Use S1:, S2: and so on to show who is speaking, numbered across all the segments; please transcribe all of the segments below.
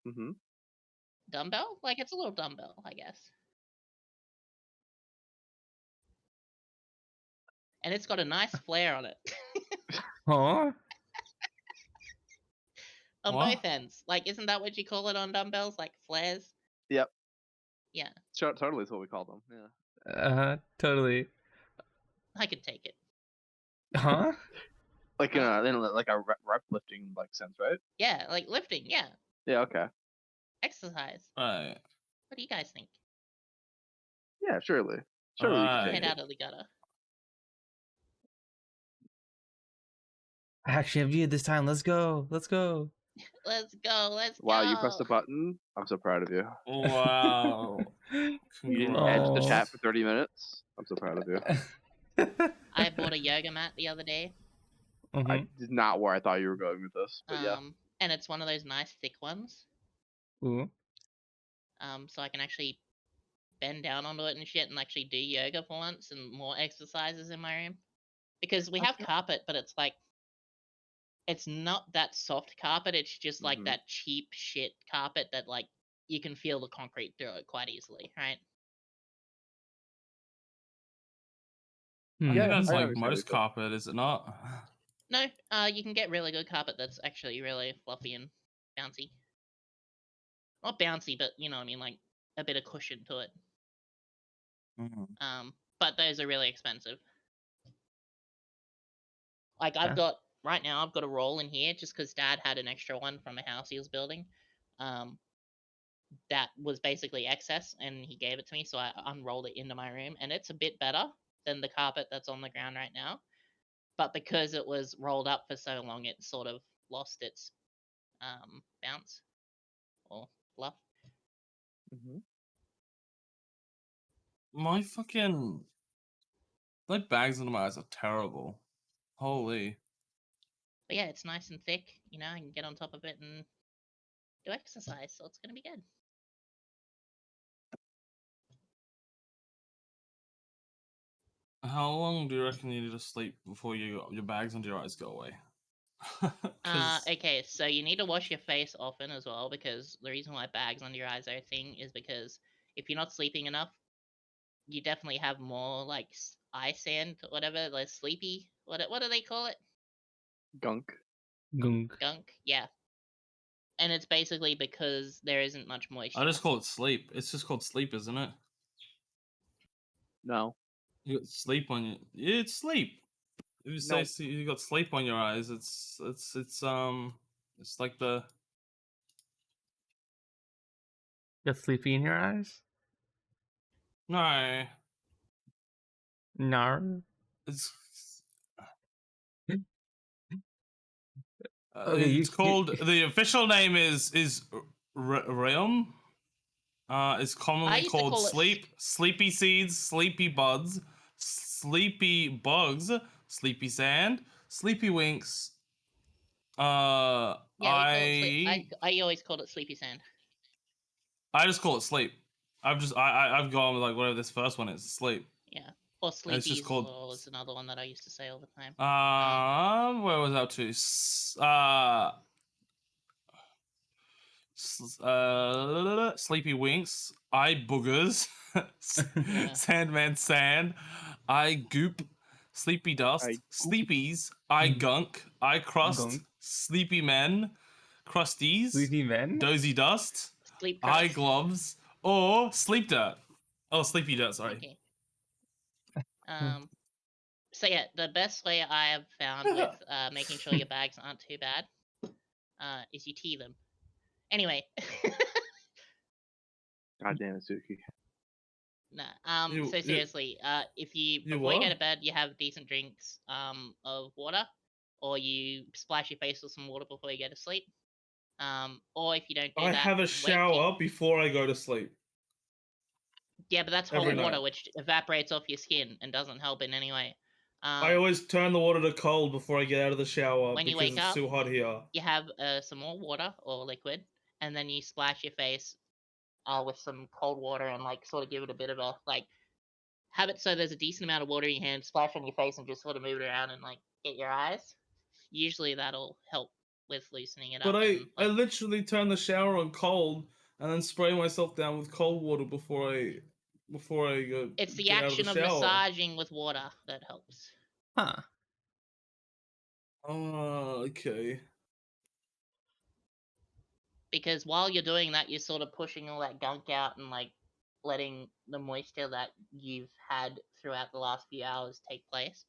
S1: Mm-hmm.
S2: Dumbbell? Like, it's a little dumbbell, I guess. And it's got a nice flare on it.
S3: Huh?
S2: On
S3: What?
S2: both ends. Like, isn't that what you call it on dumbbells? Like, flares?
S1: Yep.
S2: Yeah,
S1: Totally is what we call them. Yeah.
S3: Totally.
S2: I could take it.
S3: Huh?
S1: Like in a rep lifting like sense, right?
S2: Yeah, like lifting, yeah.
S1: Yeah. Okay.
S2: Exercise.
S3: Right.
S2: What do you guys think?
S1: Yeah. Surely. Surely we can
S3: Alright.
S1: take
S2: Head
S1: it.
S2: out of the gutter.
S3: I actually have you this time. Let's go. Let's go.
S2: Let's go. Let's
S1: Wow,
S2: go.
S1: you pressed the button. I'm so proud of you.
S3: Wow.
S1: You didn't edge the
S3: Congrats.
S1: chat for 30 minutes. I'm so proud of you.
S2: I bought a yoga mat the other day.
S1: I did not where I thought you were going with this, but yeah.
S2: And it's one of those nice thick ones.
S3: Ooh.
S2: So I can actually bend down onto it and shit and actually do yoga for once and more exercises in my room. Because we have carpet, but it's like, it's not that soft carpet. It's just like that cheap shit carpet that like you can feel the concrete through it quite easily, right?
S3: Hmm.
S4: I think
S1: Yeah,
S4: that's
S1: I
S4: like
S1: understand what
S4: most
S1: you're saying.
S4: carpet, is it not?
S2: No, you can get really good carpet that's actually really fluffy and bouncy. Not bouncy, but you know what I mean, like a bit of cushion to it.
S4: Mhm.
S2: But those are really expensive. Like
S3: Yeah.
S2: right now I've got a roll in here just because Dad had an extra one from a house he was building. That was basically excess, and he gave it to me, so I unrolled it into my room, and it's a bit better than the carpet that's on the ground right now. But because it was rolled up for so long, it sort of lost its bounce or fluff.
S4: My bags under my eyes are terrible. Holy.
S2: But yeah, it's nice and thick, you know, I can get on top of it and do exercise, so it's gonna be good.
S4: How long do you reckon you need to sleep before your bags under your eyes go away? 'Cause-
S2: Okay, so you need to wash your face often as well, because the reason why bags under your eyes are a thing is because if you're not sleeping enough, you definitely have more like eye sand or whatever, like sleepy. What do they call it?
S1: Gunk.
S3: Gunk.
S2: Gunk. Yeah. And it's basically because there isn't much moisture.
S4: I just call it sleep. It's just called sleep, isn't it?
S1: No.
S4: You got sleep on your. Yeah, it's sleep. If you say you got sleep on your eyes, it's like the.
S3: Got sleepy in your eyes?
S4: No.
S3: No.
S4: It's.
S3: Okay,
S4: It's called. The official name is Realm. Is commonly
S2: used to
S4: called
S2: call it
S4: sleep, sleepy seeds, sleepy buds, sleepy bugs, sleepy sand, sleepy winks.
S2: Yeah, we call it sleep. I always called it sleepy sand.
S4: I just call it sleep. I've gone with like whatever this first one is, sleep.
S2: Yeah. Or
S4: And it's just
S2: sleepies
S4: called.
S2: as well is another one that I used to say all the time.
S4: Where was I up to? Sleepy winks, eye boogers, Sandman sand, eye goop, sleepy dust, sleepies, eye gunk, eye crust,
S3: Gunk.
S4: sleepy men, crusties,
S3: Sleepy men?
S4: dozy dust,
S2: Sleep
S4: eye
S2: crust.
S4: gloves, or sleep dirt. Oh, sleepy dirt, sorry.
S2: Okay. So yeah, the best way I have found with making sure your bags aren't too bad is you tea them. Anyway.
S1: God damn it, Sooky.
S2: Nah. So seriously, if you before you go to bed, you have decent drinks of water, or you splash your face with some water before you go to sleep. Or if you don't do
S4: I
S2: that,
S4: have a
S2: wait
S4: shower before I go to sleep.
S2: Yeah, but that's
S4: Every
S2: hot water,
S4: night.
S2: which evaporates off your skin and doesn't help in any way.
S4: I always turn the water to cold before I get out of the shower
S2: When you
S4: because
S2: wake
S4: it's
S2: up,
S4: too hot here.
S2: you have some more water or liquid, and then you splash your face with some cold water and like sort of give it a bit of a like have it so there's a decent amount of water in your hand, splash on your face, and just sort of move it around and like get your eyes. Usually that'll help with loosening it
S4: But
S2: up.
S4: I literally turn the shower on cold and then spray myself down with cold water before I go.
S2: It's the
S4: get
S2: action
S4: out
S2: of
S4: of the shower.
S2: massaging with water that helps.
S3: Huh.
S4: Oh, okay.
S2: Because while you're doing that, you're sort of pushing all that gunk out and like letting the moisture that you've had throughout the last few hours take place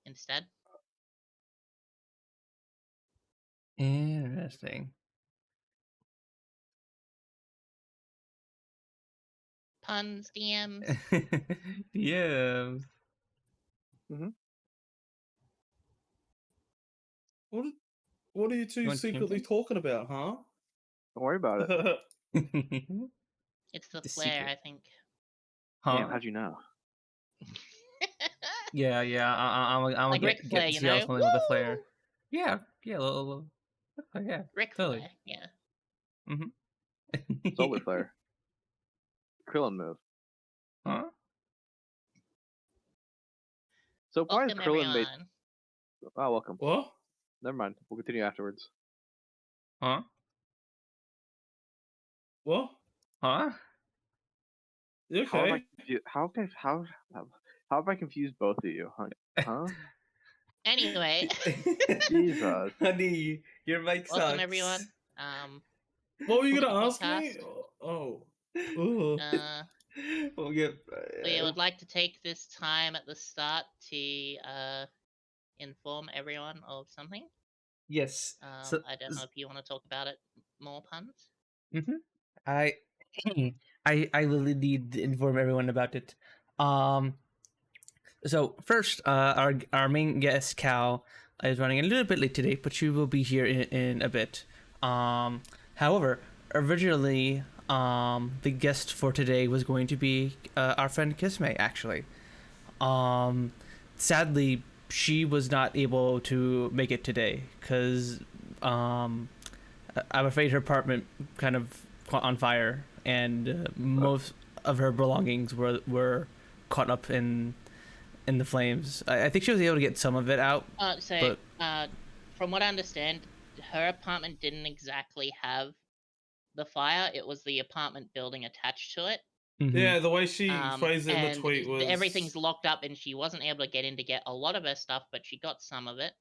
S2: instead.
S3: Interesting.
S2: Punz, DMs.
S3: DMs.
S4: What are you two
S3: You want
S4: secretly
S3: something?
S4: talking about, huh?
S1: Don't worry about it.
S2: It's the
S3: The
S2: flare,
S3: secret.
S2: I think.
S3: Huh?
S1: Damn, how'd you know?
S3: Yeah. I'm gonna
S2: Like Ric Flair,
S3: get
S2: you
S3: Siel
S2: know?
S3: something with a flare. Yeah. Yeah.
S2: Ric
S3: Totally.
S2: Flair, yeah.
S1: Solar flare. Krillin move.
S3: Huh?
S1: So why is
S2: Welcome,
S1: Krillin made?
S2: everyone.
S1: Oh, welcome.
S4: What?
S1: Never mind. We'll continue afterwards.
S3: Huh?
S4: What?
S3: Huh?
S4: You
S1: How have I
S4: okay?
S1: how have I confused both of you? Huh?
S2: Anyway,
S1: Jesus.
S3: Honey, your mic sucks.
S2: welcome, everyone.
S4: What were you
S2: to the
S4: gonna ask me?
S2: podcast.
S4: Oh. Ugh.
S3: We'll get.
S2: We would like to take this time at the start to inform everyone of something.
S3: Yes. So,
S2: I don't know if you want to talk about it more, Punz.
S3: I I really need to inform everyone about it. So first, our main guest Cal is running a little bit late today, but she will be here in a bit. However, originally, the guest for today was going to be our friend Kisme. Actually, sadly, she was not able to make it today because I'm afraid her apartment kind of caught on fire, and most of her belongings were caught up in the flames. I think she was able to get some of it out.
S2: From what I understand, her apartment didn't exactly have the fire. It was the apartment building attached to it.
S3: Mm-hmm.
S4: Yeah, the way she phrased it in the
S2: and
S4: tweet was
S2: everything's locked up, and she wasn't able to get in to get a lot of her stuff, but she got some of it.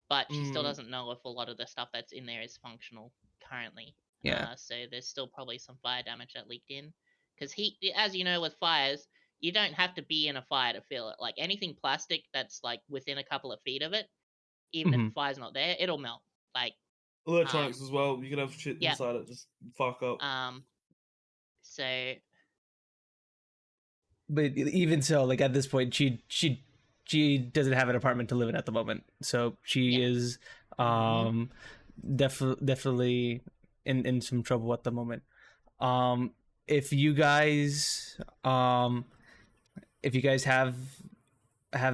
S2: But she still doesn't know if a lot of the stuff that's in there is functional currently.
S3: Yeah.
S2: So there's still probably some fire damage that leaked in. Because as you know, with fires, you don't have to be in a fire to feel it. Like anything plastic that's like within a couple of feet of it, even if the fire's not there, it'll melt. Like
S4: electronics as well. You could have shit
S2: yeah.
S4: inside it just fuck up.
S2: So.
S3: But even so, like at this point, she doesn't have an apartment to live in at the moment, so she is definitely in some trouble at the moment. If you guys have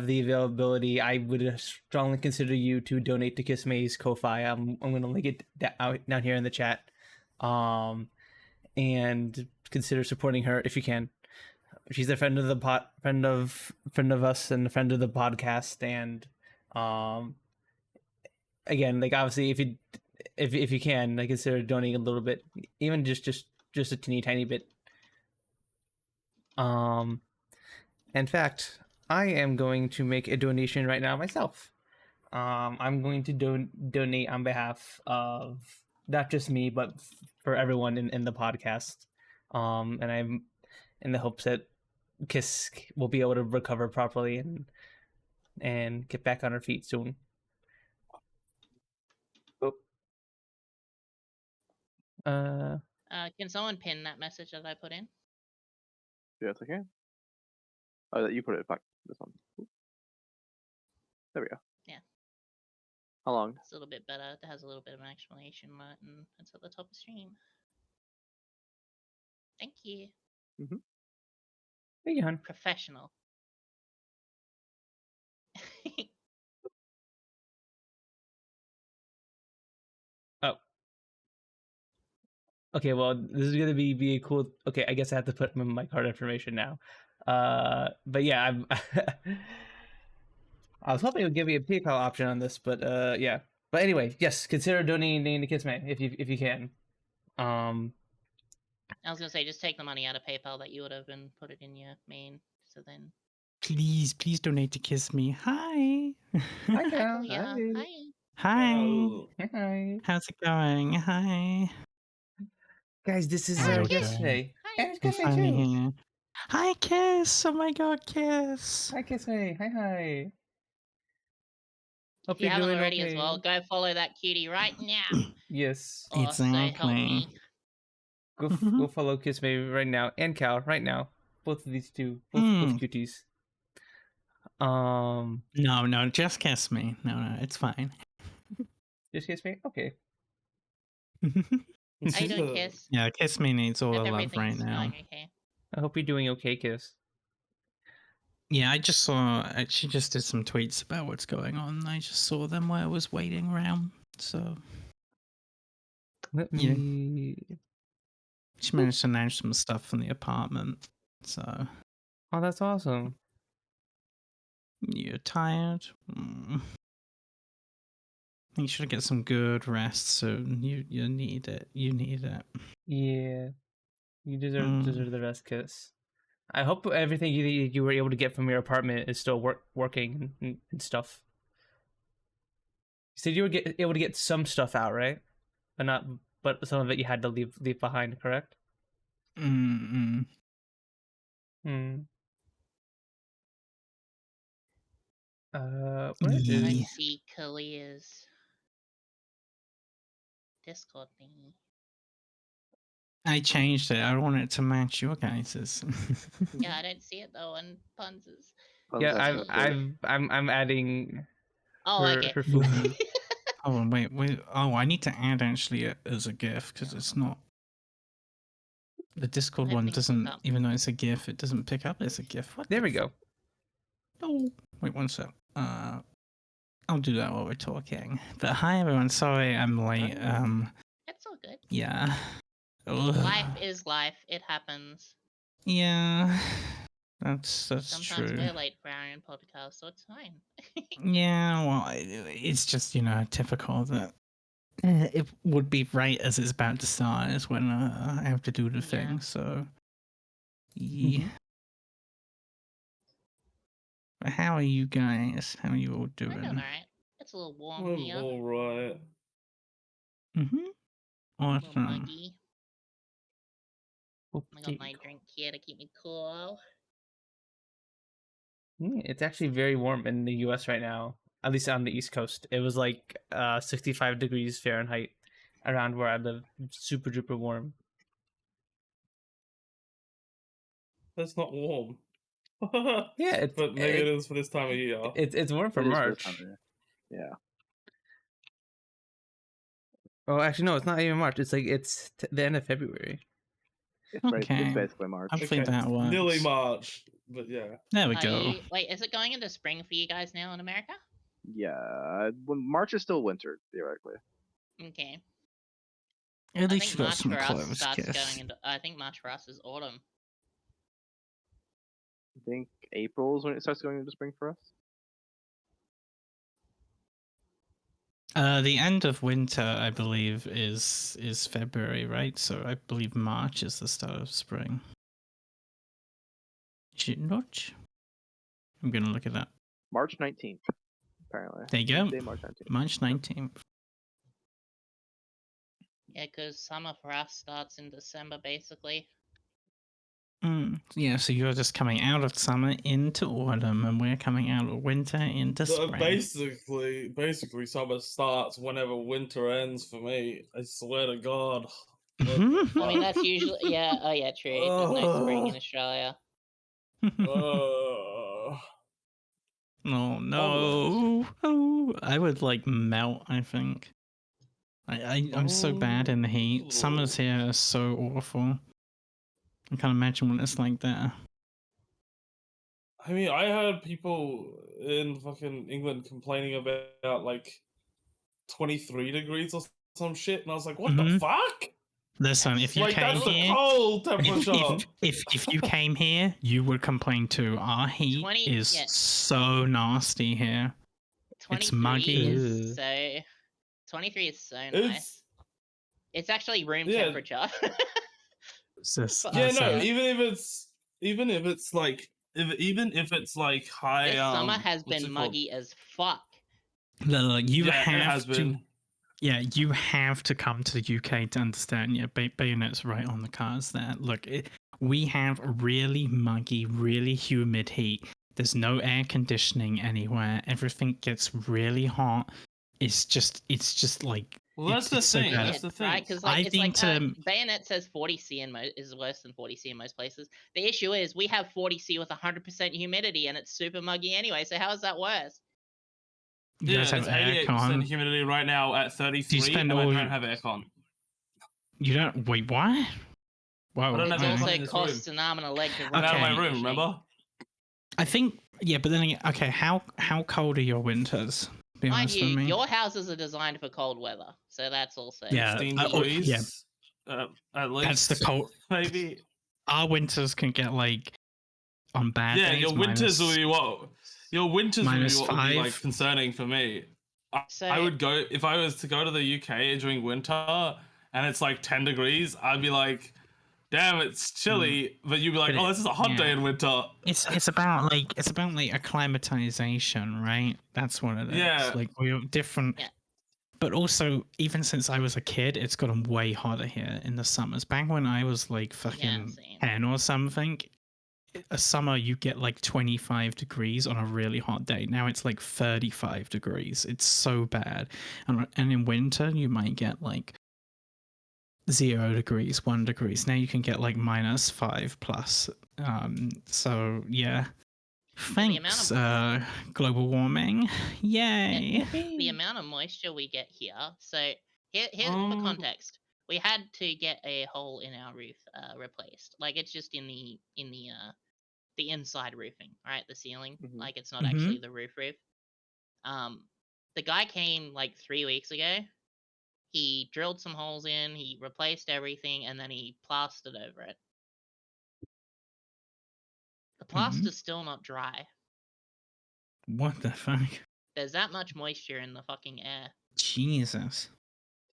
S3: the availability, I would strongly consider you to donate to Kisme's Ko-Fi. I'm gonna link it down here in the chat, and consider supporting her if you can. She's a friend of the friend of us, and a friend of the podcast. And again, like obviously, if you can, like consider donating a little bit, even just a teeny tiny bit. In fact, I am going to make a donation right now myself. I'm going to donate on behalf of not just me, but for everyone in the podcast. And I'm in the hopes that Kiss will be able to recover properly and get back on her feet soon.
S2: Can someone pin that message that I put in?
S1: Yes, I can. Oh, that you put it back. This one. There we go.
S2: Yeah.
S1: How long?
S2: It's a little bit better. It has a little bit of an exclamation mark, and it's at the top of the stream. Thank you.
S1: Mm-hmm.
S3: There you go.
S2: Professional.
S3: Oh. Okay, well, this is gonna be a cool. Okay, I guess I have to put my card information now. But yeah, I was hoping it would give me a PayPal option on this, but yeah. But anyway, yes, consider donating to Kismet if you can.
S2: I was gonna say, just take the money out of PayPal that you would have and put it in your main. So then.
S5: Please donate to Kiss Me. Hi.
S3: Hi, Cal.
S2: Yeah.
S1: Hi.
S2: Hi.
S5: Hi.
S3: Hi.
S5: How's it going? Hi.
S3: Guys, this is
S2: Hi,
S3: our
S2: Kiss.
S3: guest today.
S2: Hi.
S3: And it's
S5: You're
S3: Kismet
S5: finally
S3: too.
S5: here. Hi, Kiss. Oh my God, Kiss.
S3: Hi, Kismet. Hi.
S2: If
S3: Hope
S2: you
S3: you're
S2: haven't
S3: doing
S2: already
S3: okay.
S2: as well, go follow that cutie right now.
S3: Yes.
S2: Or so help
S5: Exactly.
S2: me.
S3: Go follow Kismet right now and Cal right now. Both of these two, both cuties.
S5: No, just Kiss Me. No, it's fine.
S3: Just Kismet. Okay.
S2: How you doing, Kiss?
S5: Yeah, Kiss Me needs all
S2: Hope
S5: the love right
S2: everything's
S5: now.
S2: going okay.
S3: I hope you're doing okay, Kiss.
S5: Yeah, I just saw. She just did some tweets about what's going on. I just saw them while I was waiting around. So
S3: Let
S5: Yeah.
S3: me.
S5: she managed to announce some stuff from the apartment. So
S3: Oh, that's awesome.
S5: you're tired. You should get some good rest soon. You need it. You need it.
S3: Yeah, you deserve the rest, Kiss. I hope everything you were able to get from your apartment is still working and stuff. You said you were able to get some stuff out, right? But some of it you had to leave behind, correct?
S5: Mm-mm.
S3: Where
S5: Yeah.
S2: I
S3: is?
S2: see Kalia's Discord thingy.
S5: I changed it. I want it to match your guys's.
S2: Yeah, I don't see it though on Punz's.
S3: Yeah, I'm adding
S2: Oh,
S3: her
S2: okay.
S3: food.
S5: Oh, wait. Oh, I need to add actually it as a GIF because it's not. The Discord one
S2: Everything's
S5: doesn't,
S2: hooked up.
S5: even though it's a GIF, it doesn't pick up as a GIF. What?
S3: There we go.
S5: Oh, wait 1 sec. I'll do that while we're talking. But hi everyone. Sorry I'm late.
S2: It's all good.
S5: Yeah. Ugh.
S2: Life is life. It happens.
S5: Yeah. That's
S2: Sometimes
S5: true.
S2: we're late for our own podcast, so it's fine.
S5: Yeah, well, it's just, typical that it would be right as it's about to start is when I have to do the thing, so. Yeah. But how are you guys? How are you all
S2: I'm doing
S5: doing?
S2: alright. It's a little warm
S4: I'm
S2: here.
S4: alright.
S2: A little
S5: Awesome.
S2: muggy. I got my drink here to keep me cool.
S3: It's actually very warm in the U.S. right now, at least on the East Coast. It was like 65 degrees Fahrenheit around where I live. Super duper warm.
S4: That's not warm.
S3: Yeah,
S4: but maybe it is for this time of year.
S3: It's warm for March.
S1: Yeah.
S3: Oh, actually, no, it's not even March. It's the end of February.
S5: Okay.
S1: It's basically March.
S5: Hopefully that works.
S4: Nearly March, but yeah.
S5: There we go.
S2: Wait, is it going into spring for you guys now in America?
S1: Yeah, March is still winter theoretically.
S2: Okay.
S5: At
S2: I
S5: least
S2: think
S5: you got
S2: March
S5: some
S2: for us
S5: clothes,
S2: starts
S5: Kiss.
S2: going into. I think March for us is autumn.
S1: I think April is when it starts going into spring for us.
S5: The end of winter, I believe, is February, right? So I believe March is the start of spring. Is it not? I'm gonna look it up.
S1: March 19th, apparently.
S5: There you go.
S1: Wednesday, March 19th.
S5: March 19th.
S2: Yeah, because summer for us starts in December, basically.
S5: Yeah, so you're just coming out of summer into autumn, and we're coming out of winter into spring.
S4: Basically, summer starts whenever winter ends for me. I swear to God.
S2: I mean, that's usually yeah. Oh yeah, true. There's no spring in Australia.
S5: Oh no! Oh, I would melt. I think. I'm so bad in the heat. Summers here are so awful. I can't imagine what it's like there.
S4: I mean, I heard people in fucking England complaining about 23 degrees or some shit, and I was like, what the fuck?
S5: Listen, if you
S4: Like
S5: came
S4: that's the
S5: here,
S4: cold temperature.
S5: if you came here, you would complain too. Our heat
S2: 20
S5: is
S2: yeah.
S5: so nasty here.
S2: 23
S5: muggy.
S2: is so 23 is so nice. It's actually room
S4: Yeah.
S2: temperature.
S5: It's just,
S4: Yeah,
S2: Fuck.
S4: no.
S2: Yeah.
S4: Even if it's like high.
S2: This summer has
S4: what's
S2: been
S4: it called?
S2: muggy as fuck.
S5: Look, you
S4: Yeah, it has
S5: have to.
S4: been.
S5: Yeah, you have to come to the UK to understand. Yeah, Bayonet's right on the cards there. Look, we have really muggy, really humid heat. There's no air conditioning anywhere. Everything gets really hot. It's just like.
S4: Well, that's the
S5: it's so
S4: thing.
S5: bad.
S4: That's the thing.
S2: Right? Because like
S5: I've
S2: it's
S5: been
S2: like
S5: to.
S2: Bayonet says 40C is worse than 40C in most places. The issue is we have 40C with 100% humidity and it's super muggy anyway. So how is that worse?
S5: You
S4: Yeah,
S5: guys have
S4: it's 88%
S5: aircon.
S4: humidity right now at 33,
S5: spend
S4: and I
S5: all
S4: don't
S5: your-
S4: have aircon.
S5: You don't wait. What? Whoa.
S4: I don't
S2: It's
S4: have aircon
S2: also
S4: in this room.
S2: costs an arm and a leg to
S4: I'm
S2: run
S4: out of
S5: Okay.
S4: my
S2: a
S4: room.
S2: machine.
S4: Remember?
S5: I think. Yeah, but then again, okay. How cold are your winters? Be
S2: Mind
S5: honest
S2: you,
S5: with me.
S2: your houses are designed for cold weather, so that's also
S5: Yeah,
S4: 16
S5: oh,
S4: degrees.
S5: yeah.
S4: At least.
S5: That's the cold.
S4: Maybe.
S5: Our winters can get like on bad
S4: Yeah,
S5: days.
S4: your winters will be what? Your winters will be
S5: minus
S4: what would be like
S5: 5.
S4: concerning for me.
S2: So
S4: I would go if I was to go to the UK during winter and it's like 10 degrees. I'd be like, damn, it's chilly. But you'd be like,
S5: But
S4: oh, this is a hot day
S5: yeah.
S4: in winter.
S5: It's about like acclimatization, right? That's what it is.
S4: Yeah.
S5: Like we're different.
S2: Yeah.
S5: But also, even since I was a kid, it's gotten way hotter here in the summers. Back when I was like fucking
S2: same.
S5: 10 or something, a summer you get like 25 degrees on a really hot day. Now it's like 35 degrees. It's so bad. And in winter, you might get like 0 degrees, 1 degrees. Now you can get like -5 plus. So yeah. Thanks, global warming. Yay.
S2: the amount of moisture we get here. So here's for context. We had to get a hole in our roof replaced. Like it's just in the inside roofing, right? The ceiling.
S1: Mhm.
S2: Like it's not actually the roof. The guy came like 3 weeks ago. He drilled some holes in, he replaced everything, and then he plastered over it. The plaster's still not dry.
S5: What the fuck?
S2: There's that much moisture in the fucking air.
S5: Jesus.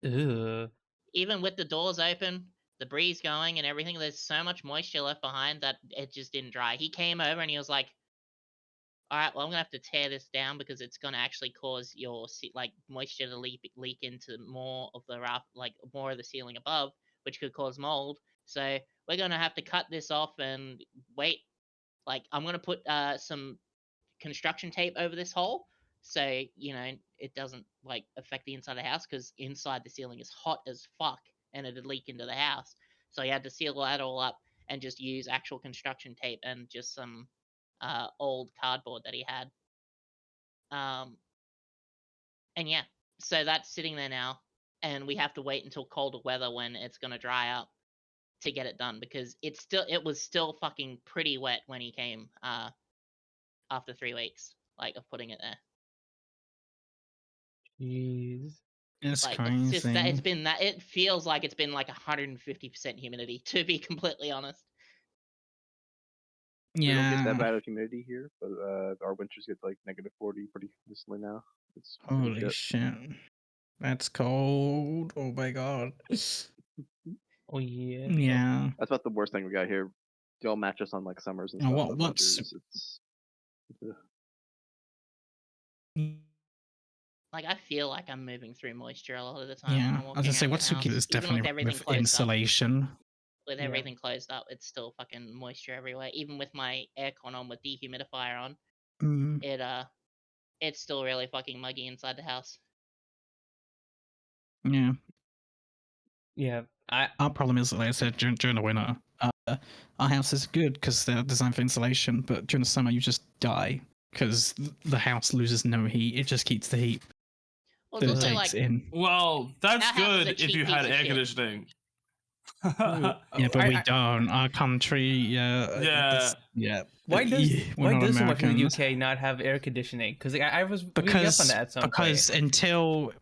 S3: Ugh.
S2: Even with the doors open, the breeze going and everything, there's so much moisture left behind that it just didn't dry. He came over and he was like, all right, well, I'm going to have to tear this down because it's going to actually cause your like moisture to leak into more of the more of the ceiling above, which could cause mold. So we're going to have to cut this off and wait. Like, I'm going to put some construction tape over this hole so it doesn't like affect the inside of the house, because inside the ceiling is hot as fuck and it'd leak into the house. So he had to seal that all up and just use actual construction tape and just some old cardboard that he had. And yeah, so that's sitting there now, and we have to wait until colder weather when it's gonna dry up to get it done, because it was still fucking pretty wet when he came after 3 weeks of putting it there.
S3: Jeez.
S5: It's
S2: Like
S5: crazy.
S2: it's just that it feels like it's been like 150% humidity, to be completely honest.
S1: We don't get
S5: Yeah.
S1: that bad of humidity here, but our winters get like -40 pretty consistently now. It's pretty
S5: Holy
S1: shit.
S5: shit. That's cold. Oh my god.
S3: Oh yeah.
S5: Yeah.
S1: That's about the worst thing we got here. Y'all match us on like summers and
S5: Now,
S1: stuff. but
S5: what's-
S1: winters, it's
S2: Like I feel like I'm moving through moisture a lot of the time.
S5: Yeah.
S2: when I'm
S5: I was
S2: walking
S5: gonna say
S2: around
S5: what's
S2: the
S5: Sooky
S2: house.
S5: is
S2: Even
S5: definitely
S2: with everything
S5: with
S2: closed up.
S5: insulation.
S2: With
S3: Yeah.
S2: everything closed up, it's still fucking moisture everywhere. Even with my aircon on with dehumidifier on, it's still really fucking muggy inside the house.
S5: Yeah.
S3: Yeah.
S5: Our problem is, like I said, during the winter, our house is good because they're designed for insulation, but during the summer you just die because the house loses no heat. It just keeps the heat
S2: Well,
S5: that
S2: it's
S5: it
S2: also
S5: takes
S2: like
S5: in.
S4: Well, that's
S2: Our house is a
S4: good if
S2: cheap
S4: you had
S2: piece of
S4: air
S2: shit.
S4: conditioning.
S5: Yeah, but we don't. Our country,
S4: Yeah.
S5: yeah.
S3: Why does
S5: we're not
S3: so much of the
S5: Americans.
S3: UK not have air conditioning? Because I was reading up on
S5: Because
S3: that at some point.
S5: until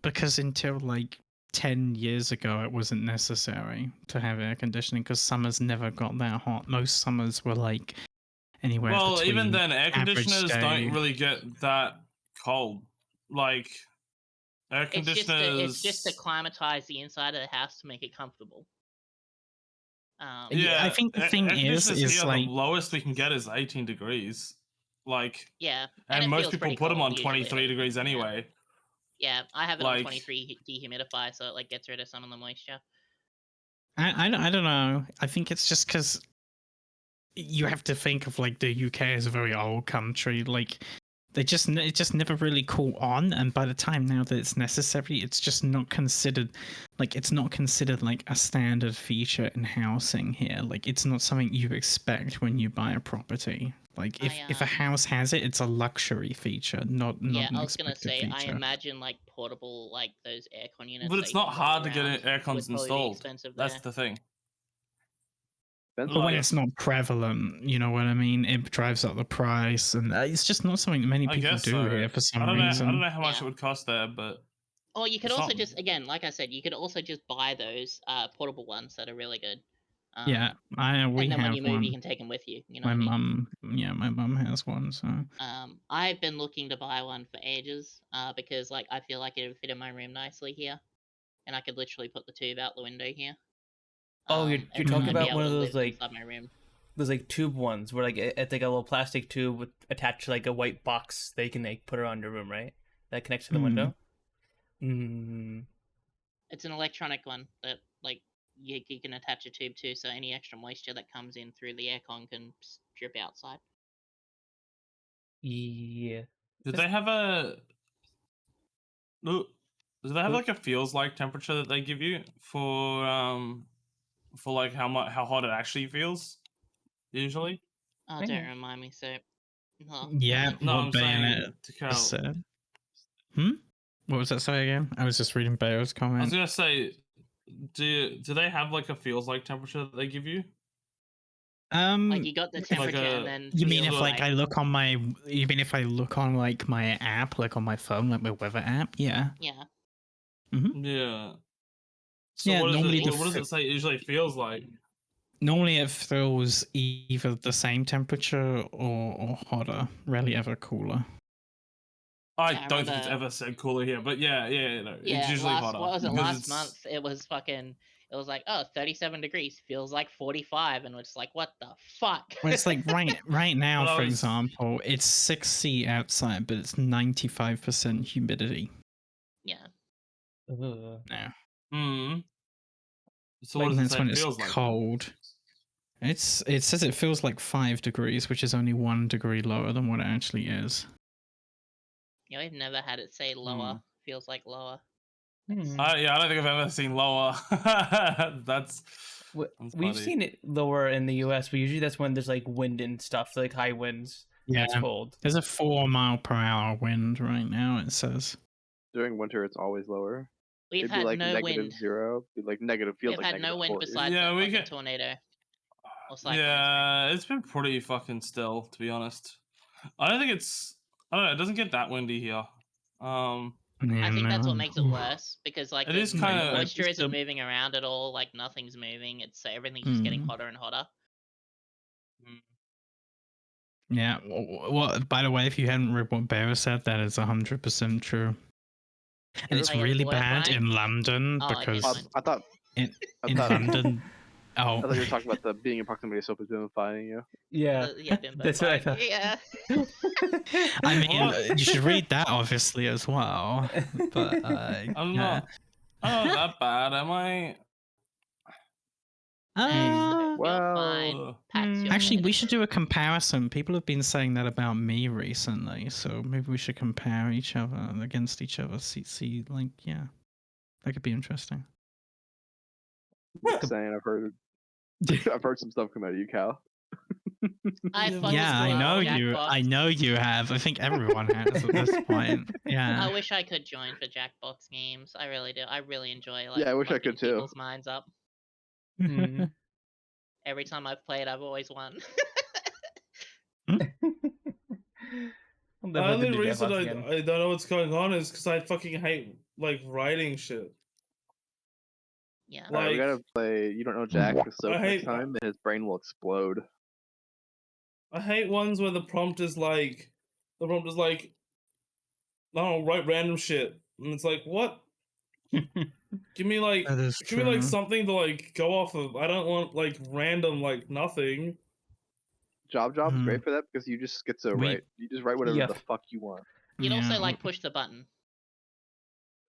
S5: like 10 years ago it wasn't necessary to have air conditioning because summers never got that hot. Most summers were like anywhere
S4: Well,
S5: between
S4: even then, air
S5: average
S4: conditioners
S5: day.
S4: don't really get that cold. Like, air
S2: It's
S4: conditioners.
S2: just to climatize the inside of the house to make it comfortable.
S5: Yeah, I think the thing
S4: air
S5: is
S4: conditioners here,
S5: like
S4: the lowest we can get is 18 degrees. Like,
S2: yeah,
S4: and
S2: it
S4: most
S2: feels
S4: people
S2: pretty
S4: put them
S2: cold
S4: on
S2: usually.
S4: 23 degrees anyway.
S2: Yeah, I have it on
S4: Like-
S2: 23 dehumidifier, so it like gets rid of some of the moisture.
S5: I don't know. I think it's just because you have to think of like the UK as a very old country. Like it just never really caught on, and by the time now that it's necessary, it's just not considered. Like it's not considered like a standard feature in housing here. Like it's not something you expect when you buy a property. Like if a house has it, it's a luxury feature, not
S2: Yeah,
S5: an
S2: I was gonna
S5: expected
S2: say, I
S5: feature.
S2: imagine like portable, like those aircon units.
S4: But
S2: that
S4: it's
S2: you
S4: not
S2: can roll
S4: hard to
S2: around
S4: get air
S2: would
S4: cons
S2: probably be
S4: installed.
S2: expensive
S4: That's
S2: there.
S4: the thing.
S1: Depends
S5: But
S1: on
S5: when
S4: Like-
S5: it's not prevalent, you know what I mean? It drives up the price, and it's just not something that many
S4: I
S5: people
S4: guess
S5: do
S4: so.
S5: here for some
S4: I don't
S5: reason.
S4: know. I don't know how much
S2: Yeah.
S4: it would cost there, but
S2: Or you could
S4: It's
S2: also
S4: not-
S2: just, again, like I said, you could also just buy those portable ones that are really good.
S5: Yeah, we
S2: and then
S5: have
S2: when you move,
S5: one.
S2: you can take them with you. You know
S5: My
S2: what I mean?
S5: my mum has one. So
S2: I've been looking to buy one for ages, because like I feel like it would fit in my room nicely here, and I could literally put the tube out the window here.
S3: Oh, you're
S2: and
S3: talking
S2: I'd be
S3: about
S2: able
S3: one
S2: to
S3: of those
S2: live
S3: like
S2: inside my room.
S3: those like tube ones where like it's like a little plastic tube with attached to like a white box that you can like put around your room, right? That connects to the window. Mm.
S2: It's an electronic one that like you can attach a tube to, so any extra moisture that comes in through the aircon can drip outside.
S3: Yeah.
S4: do they have a? Do they have like a feels like temperature that they give you for like how hot it actually feels? Usually.
S2: Oh,
S3: Okay.
S2: don't remind me. So, no,
S5: yeah,
S4: No,
S5: what
S4: I'm saying
S5: Bayonet
S4: to Carol.
S5: said. What was that say again? I was just reading Bayo's
S4: I was
S5: comment.
S4: gonna say, do they have like a feels like temperature that they give you?
S2: like you got the
S5: if-
S2: temperature,
S4: a-
S2: and then
S5: You mean
S2: feels
S5: if like I look on my? You mean if I look on like my app, like on my phone, like my weather app? Yeah.
S2: yeah.
S4: Yeah. So
S5: Yeah,
S4: what,
S5: normally
S4: what does it say it usually feels like?
S5: Normally it feels either the same temperature or hotter. Rarely ever cooler.
S4: I
S2: Yeah, I
S4: don't think it's
S2: remember-
S4: ever said cooler here, but yeah, no,
S2: Yeah,
S4: it's usually
S2: last,
S4: hotter.
S2: what was it,
S4: because
S2: last
S4: it's-
S2: month? It was fucking, it was like, oh, 37 degrees, feels like 45, and it's like, what the fuck?
S5: Well, it's like right now,
S4: Well, I
S5: for
S4: was-
S5: example, it's 6C outside, but it's 95% humidity.
S2: yeah.
S3: Ugh.
S5: now.
S4: Hmm. So
S5: Like,
S4: what does it
S5: that's
S4: say
S5: when
S4: it
S5: it's
S4: feels like?
S5: cold. It says it feels like 5 degrees, which is only 1 degree lower than what it actually is.
S2: Yeah, we've never had it say lower. Feels like lower.
S3: Hmm.
S4: I don't think I've ever seen lower. That's
S3: We've
S4: funny.
S3: seen it lower in the U.S., but usually that's when there's like wind and stuff, like high winds.
S5: Yeah,
S3: It's cold.
S5: there's a 4-mile-per-hour wind right now. It says.
S1: During winter, it's always lower.
S2: We've
S1: It'd be
S2: had
S1: like
S2: no
S1: negative
S2: wind.
S1: 0. Be like negative feels
S2: We've
S1: like
S2: had no
S1: negative
S2: wind
S1: 40.
S2: besides
S4: Yeah,
S2: a
S4: we
S2: fucking
S4: get-
S2: tornado. Or cyclone, sorry.
S4: Yeah, it's been pretty fucking still, to be honest. I don't think it's. I don't know. It doesn't get that windy here.
S2: I think that's what makes it
S5: Oof.
S2: worse, because like
S4: It
S2: the
S4: is kinda-
S2: the moisture
S3: it's
S2: isn't
S3: the-
S2: moving around at all. Like nothing's moving. It's everything's just getting
S5: Mm.
S2: hotter and hotter.
S5: Yeah. What? By the way, if you hadn't read what Bear said, that is 100% true. And it's
S2: Oh, yeah,
S5: really
S2: the
S5: bad
S2: Wi-Fi?
S5: in London
S2: Oh, okay,
S5: because
S2: fine.
S1: I thought
S5: in
S1: I thought-
S5: London.
S1: I
S5: Oh,
S1: thought you were talking about the being in proximity of soap is bimifying you.
S3: Yeah.
S2: Yeah, bimbo
S3: That's what I
S2: fine.
S3: thought.
S2: Yeah.
S5: I mean,
S4: What?
S5: you should read that obviously as well. But
S4: I'm
S5: yeah.
S4: not that bad, am I?
S2: You're
S1: Well,
S2: fine.
S4: Ugh.
S2: Pat's your
S5: Actually,
S2: head.
S5: we should do a comparison. People have been saying that about me recently, so maybe we should compare each other against each other. See, like, yeah, that could be interesting.
S1: just saying, I've heard some stuff come out of you, Cal.
S2: I fucking
S5: Yeah, I
S2: love
S5: know you.
S2: Jackbox.
S5: I know you have. I think everyone has at this point.
S2: I
S5: Yeah.
S2: wish I could join for Jackbox games. I really do. I really enjoy like
S1: Yeah, I wish I
S2: fucking
S1: could too.
S2: people's minds up.
S3: Mhm.
S2: Every time I've played, I've always won.
S3: I'm
S4: The
S3: definitely
S4: only
S3: gonna do
S4: reason
S3: Jackbox again.
S4: I don't know what's going on is because I fucking hate like writing shit.
S2: Yeah.
S1: All right, we
S4: Like-
S1: gotta play. You don't know Jack the soap
S4: I
S1: next
S4: hate-
S1: time, and his brain will explode.
S4: I hate ones where the prompt is like, I don't know, write random shit, and it's like, what? Give me like,
S5: That is
S4: give me like
S5: true.
S4: something to like go off of. I don't want like random like nothing.
S1: Job's
S5: Mhm.
S1: great for that because you just schizo
S5: We-
S1: write. You just write whatever
S3: Yeah.
S1: the fuck you want.
S2: You'd also
S5: Yeah,
S2: like push the button.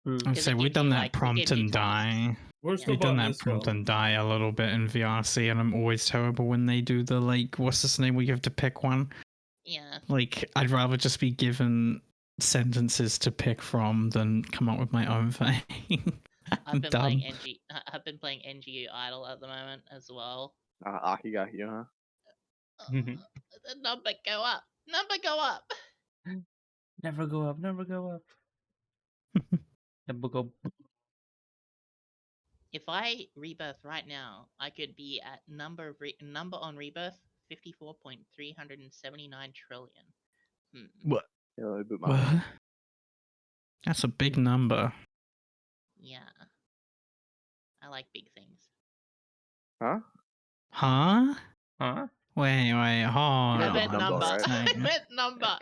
S3: True.
S5: I'd
S2: 'cause
S5: say
S2: it
S5: we've
S2: gives
S5: done
S2: you,
S5: that
S2: like, it
S5: prompt
S2: gives you
S5: and
S2: tasks.
S5: die.
S4: Where's
S2: Yeah.
S4: the
S5: We've done
S4: button
S5: that
S4: this
S5: prompt
S4: from?
S5: and die a little bit in VRC, and I'm always terrible when they do the like, what's this name? Where you have to pick one.
S2: Yeah.
S5: Like, I'd rather just be given sentences to pick from than come up with my own thing.
S2: I've been
S5: Dumb.
S2: playing NGU Idle at the moment as well.
S1: Aki got you, huh?
S3: Mhm.
S2: The number go up. Number go up.
S3: Never go up. Never go up. Never go.
S2: If I rebirth right now, I could be at number on rebirth 54.379 trillion.
S5: What?
S1: Yeah, let me boot my
S5: What? That's a big number.
S2: Yeah. I like big things.
S1: Huh?
S5: Huh?
S3: Huh?
S5: Wait, hold
S1: Yeah,
S2: I
S1: big
S2: meant
S5: on.
S1: number,
S2: number.
S1: right?
S2: I meant number.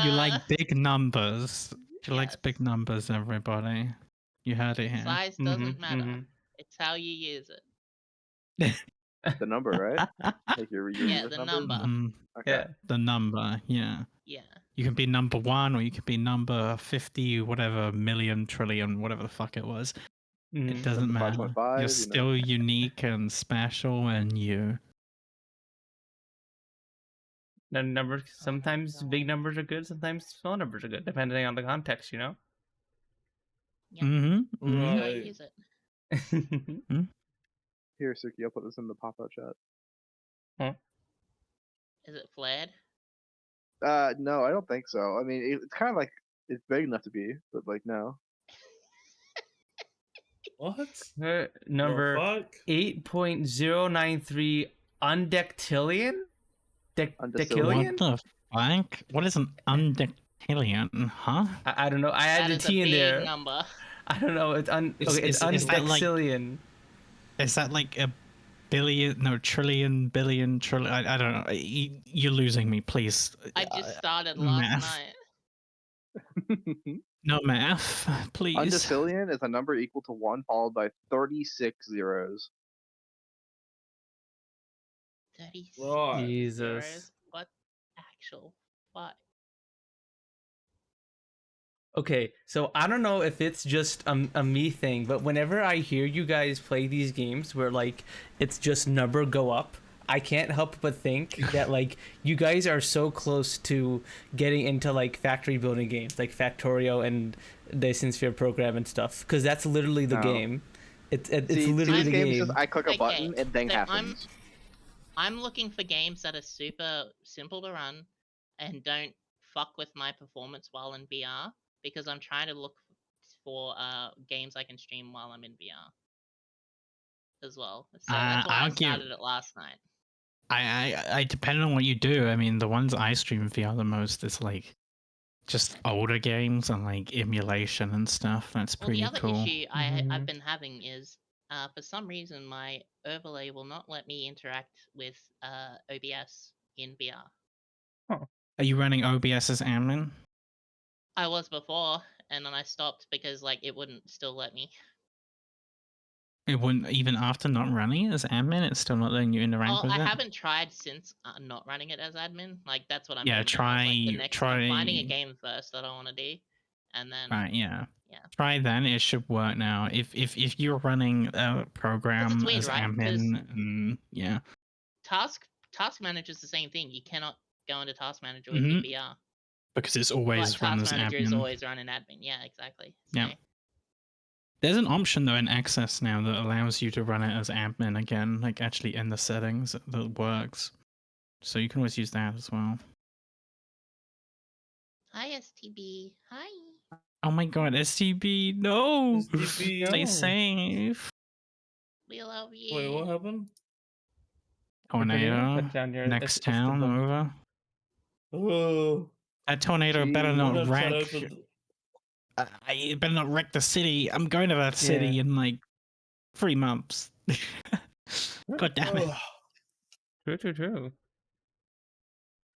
S5: You like
S2: Uh,
S5: big numbers. She likes
S2: yes.
S5: big numbers, everybody. You heard it here.
S2: Size doesn't matter. It's how you use it.
S1: The number, right? Like your
S2: Yeah,
S1: English
S2: the
S1: numbers?
S2: number.
S5: Mhm,
S1: Okay.
S3: Yeah.
S5: the number, yeah.
S2: Yeah.
S5: You can be number 1 or you could be number 50, whatever, million, trillion, whatever the fuck it was. It
S3: Mhm.
S5: doesn't
S1: Number
S5: matter.
S1: 5.5,
S5: You're
S1: you know.
S5: still unique and special and you.
S3: The numbers. Sometimes big numbers are good. Sometimes small numbers are good, depending on the context. You know.
S2: Yeah.
S5: Mm-hmm.
S2: How I
S4: Right.
S2: use it.
S1: Here, Sooky, I'll put this in the pop-out chat.
S2: Is it flared?
S1: No, I don't think so. I mean, it's kind of like it's big enough to be, but like no.
S4: What?
S3: Number
S4: The fuck?
S3: 8.093 undectillion? Decillion?
S5: What the fuck? What is an undectillion, huh?
S3: I don't know. I
S2: That
S3: added a
S2: is a
S3: T in
S2: big
S3: there.
S2: number.
S3: I don't know. It's
S5: Is
S3: it's
S5: that like-
S3: undecillion.
S5: Is that like a billion, no, trillion, billion, trillion? I don't know. You're losing me, please.
S2: I just started last
S5: math.
S2: night.
S5: No math, please.
S1: Undecillion is a number equal to 1 followed by 36 zeros.
S2: 36
S4: Right.
S3: Jesus.
S2: zeros. What actual fuck?
S3: Okay, so I don't know if it's just a me thing, but whenever I hear you guys play these games where like it's just number go up, I can't help but think that like you guys are so close to getting into like factory building games like Factorio and the Sphere program and stuff, because that's literally the
S1: No.
S3: game. It's
S1: See,
S3: literally
S1: these
S3: the
S1: games
S3: game.
S1: just I click a
S2: Okay,
S1: button and thing
S2: so
S1: happens.
S2: I'm looking for games that are super simple to run and don't fuck with my performance while in VR, because I'm trying to look for games I can stream while I'm in VR as well. So that's why I
S5: I'll give-
S2: started it last night.
S5: I depending on what you do. I mean, the ones I stream VR the most is like just older games and like emulation and stuff. That's
S2: Well,
S5: pretty
S2: the other
S5: cool.
S2: issue
S3: Mhm.
S2: I've been having is, for some reason, my overlay will not let me interact with OBS in VR.
S5: Are you running OBS as admin?
S2: I was before, and then I stopped because like it wouldn't still let me.
S5: It wouldn't even after not running it as admin. It's still not letting you interact
S2: Oh,
S5: with
S2: I
S5: it.
S2: haven't tried since not running it as admin. Like that's what I'm
S5: Yeah,
S2: doing now, is, like, the
S5: try-
S2: next I'm finding a
S5: try-
S2: game first that I want to do, and then
S5: Right, yeah.
S2: Yeah.
S5: Try then. It should work now. If you're running a program
S2: weird,
S5: as
S2: right? 'Cause-
S5: admin, yeah.
S2: task manager is the same thing. You cannot go into task manager
S5: Mm-hmm.
S2: with your VR.
S5: Because it's
S2: But
S5: always run
S2: task
S5: as
S2: manager is
S5: admin.
S2: always running admin. Yeah, exactly.
S5: Yeah.
S2: So,
S5: There's an option though in Access now that allows you to run it as admin again, like actually in the settings that works. So you can always use that as well.
S2: hi STB. Hi.
S5: Oh my god, STB, no!
S4: STB,
S5: Stay
S3: no.
S5: safe.
S2: We love you.
S4: Wait, what happened?
S5: Tornado.
S3: Put down your-
S5: Next
S3: it's the
S5: town
S3: bug.
S5: over.
S4: Oh,
S5: That tornado better
S1: Gee,
S5: not
S4: I'm trying
S5: wreck.
S4: to open
S5: It better not wreck the city. I'm going to that city
S3: Yeah.
S5: in like 3 months. God damn it.
S3: True.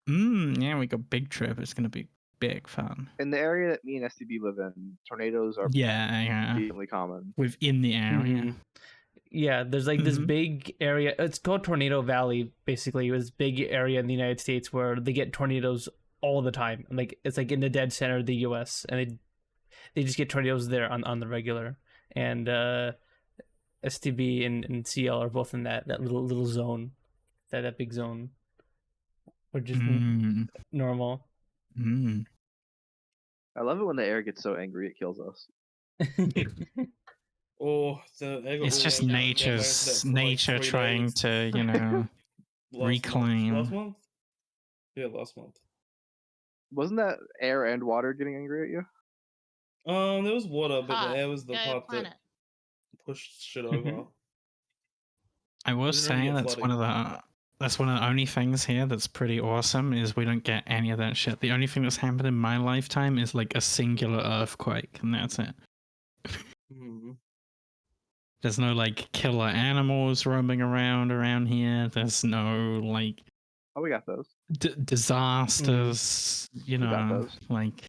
S5: Yeah, we got big trip. It's gonna be big fun.
S1: In the area that me and STB live in, tornadoes are
S5: Yeah.
S1: decently common.
S5: Within the area.
S3: Mhm. Yeah, there's like this
S5: Mhm.
S3: big area. It's called Tornado Valley, basically. It's this big area in the United States where they get tornadoes all the time. Like it's like in the dead center of the U.S. and they just get tornadoes there on the regular. And STB and Siel are both in that little zone, that big zone, which is normal.
S1: I love it when the air gets so angry it kills us.
S4: Oh,
S5: It's just nature trying to, you know, reclaim.
S4: Last month? Yeah, last month.
S1: Wasn't that air and water getting angry at you?
S4: There was water, but
S2: Hot.
S4: the air was the
S2: Go
S4: part
S2: planet.
S4: that pushed shit over.
S5: I will
S4: Didn't really
S5: say
S4: get
S5: that's one of the only things here that's pretty awesome is we don't get any of that shit. The only thing that's happened in my lifetime is like a singular earthquake, and that's it. There's no like killer animals roaming around here. There's no like
S1: Oh, we got those.
S5: disasters, you
S1: We got
S5: know,
S1: those.
S5: like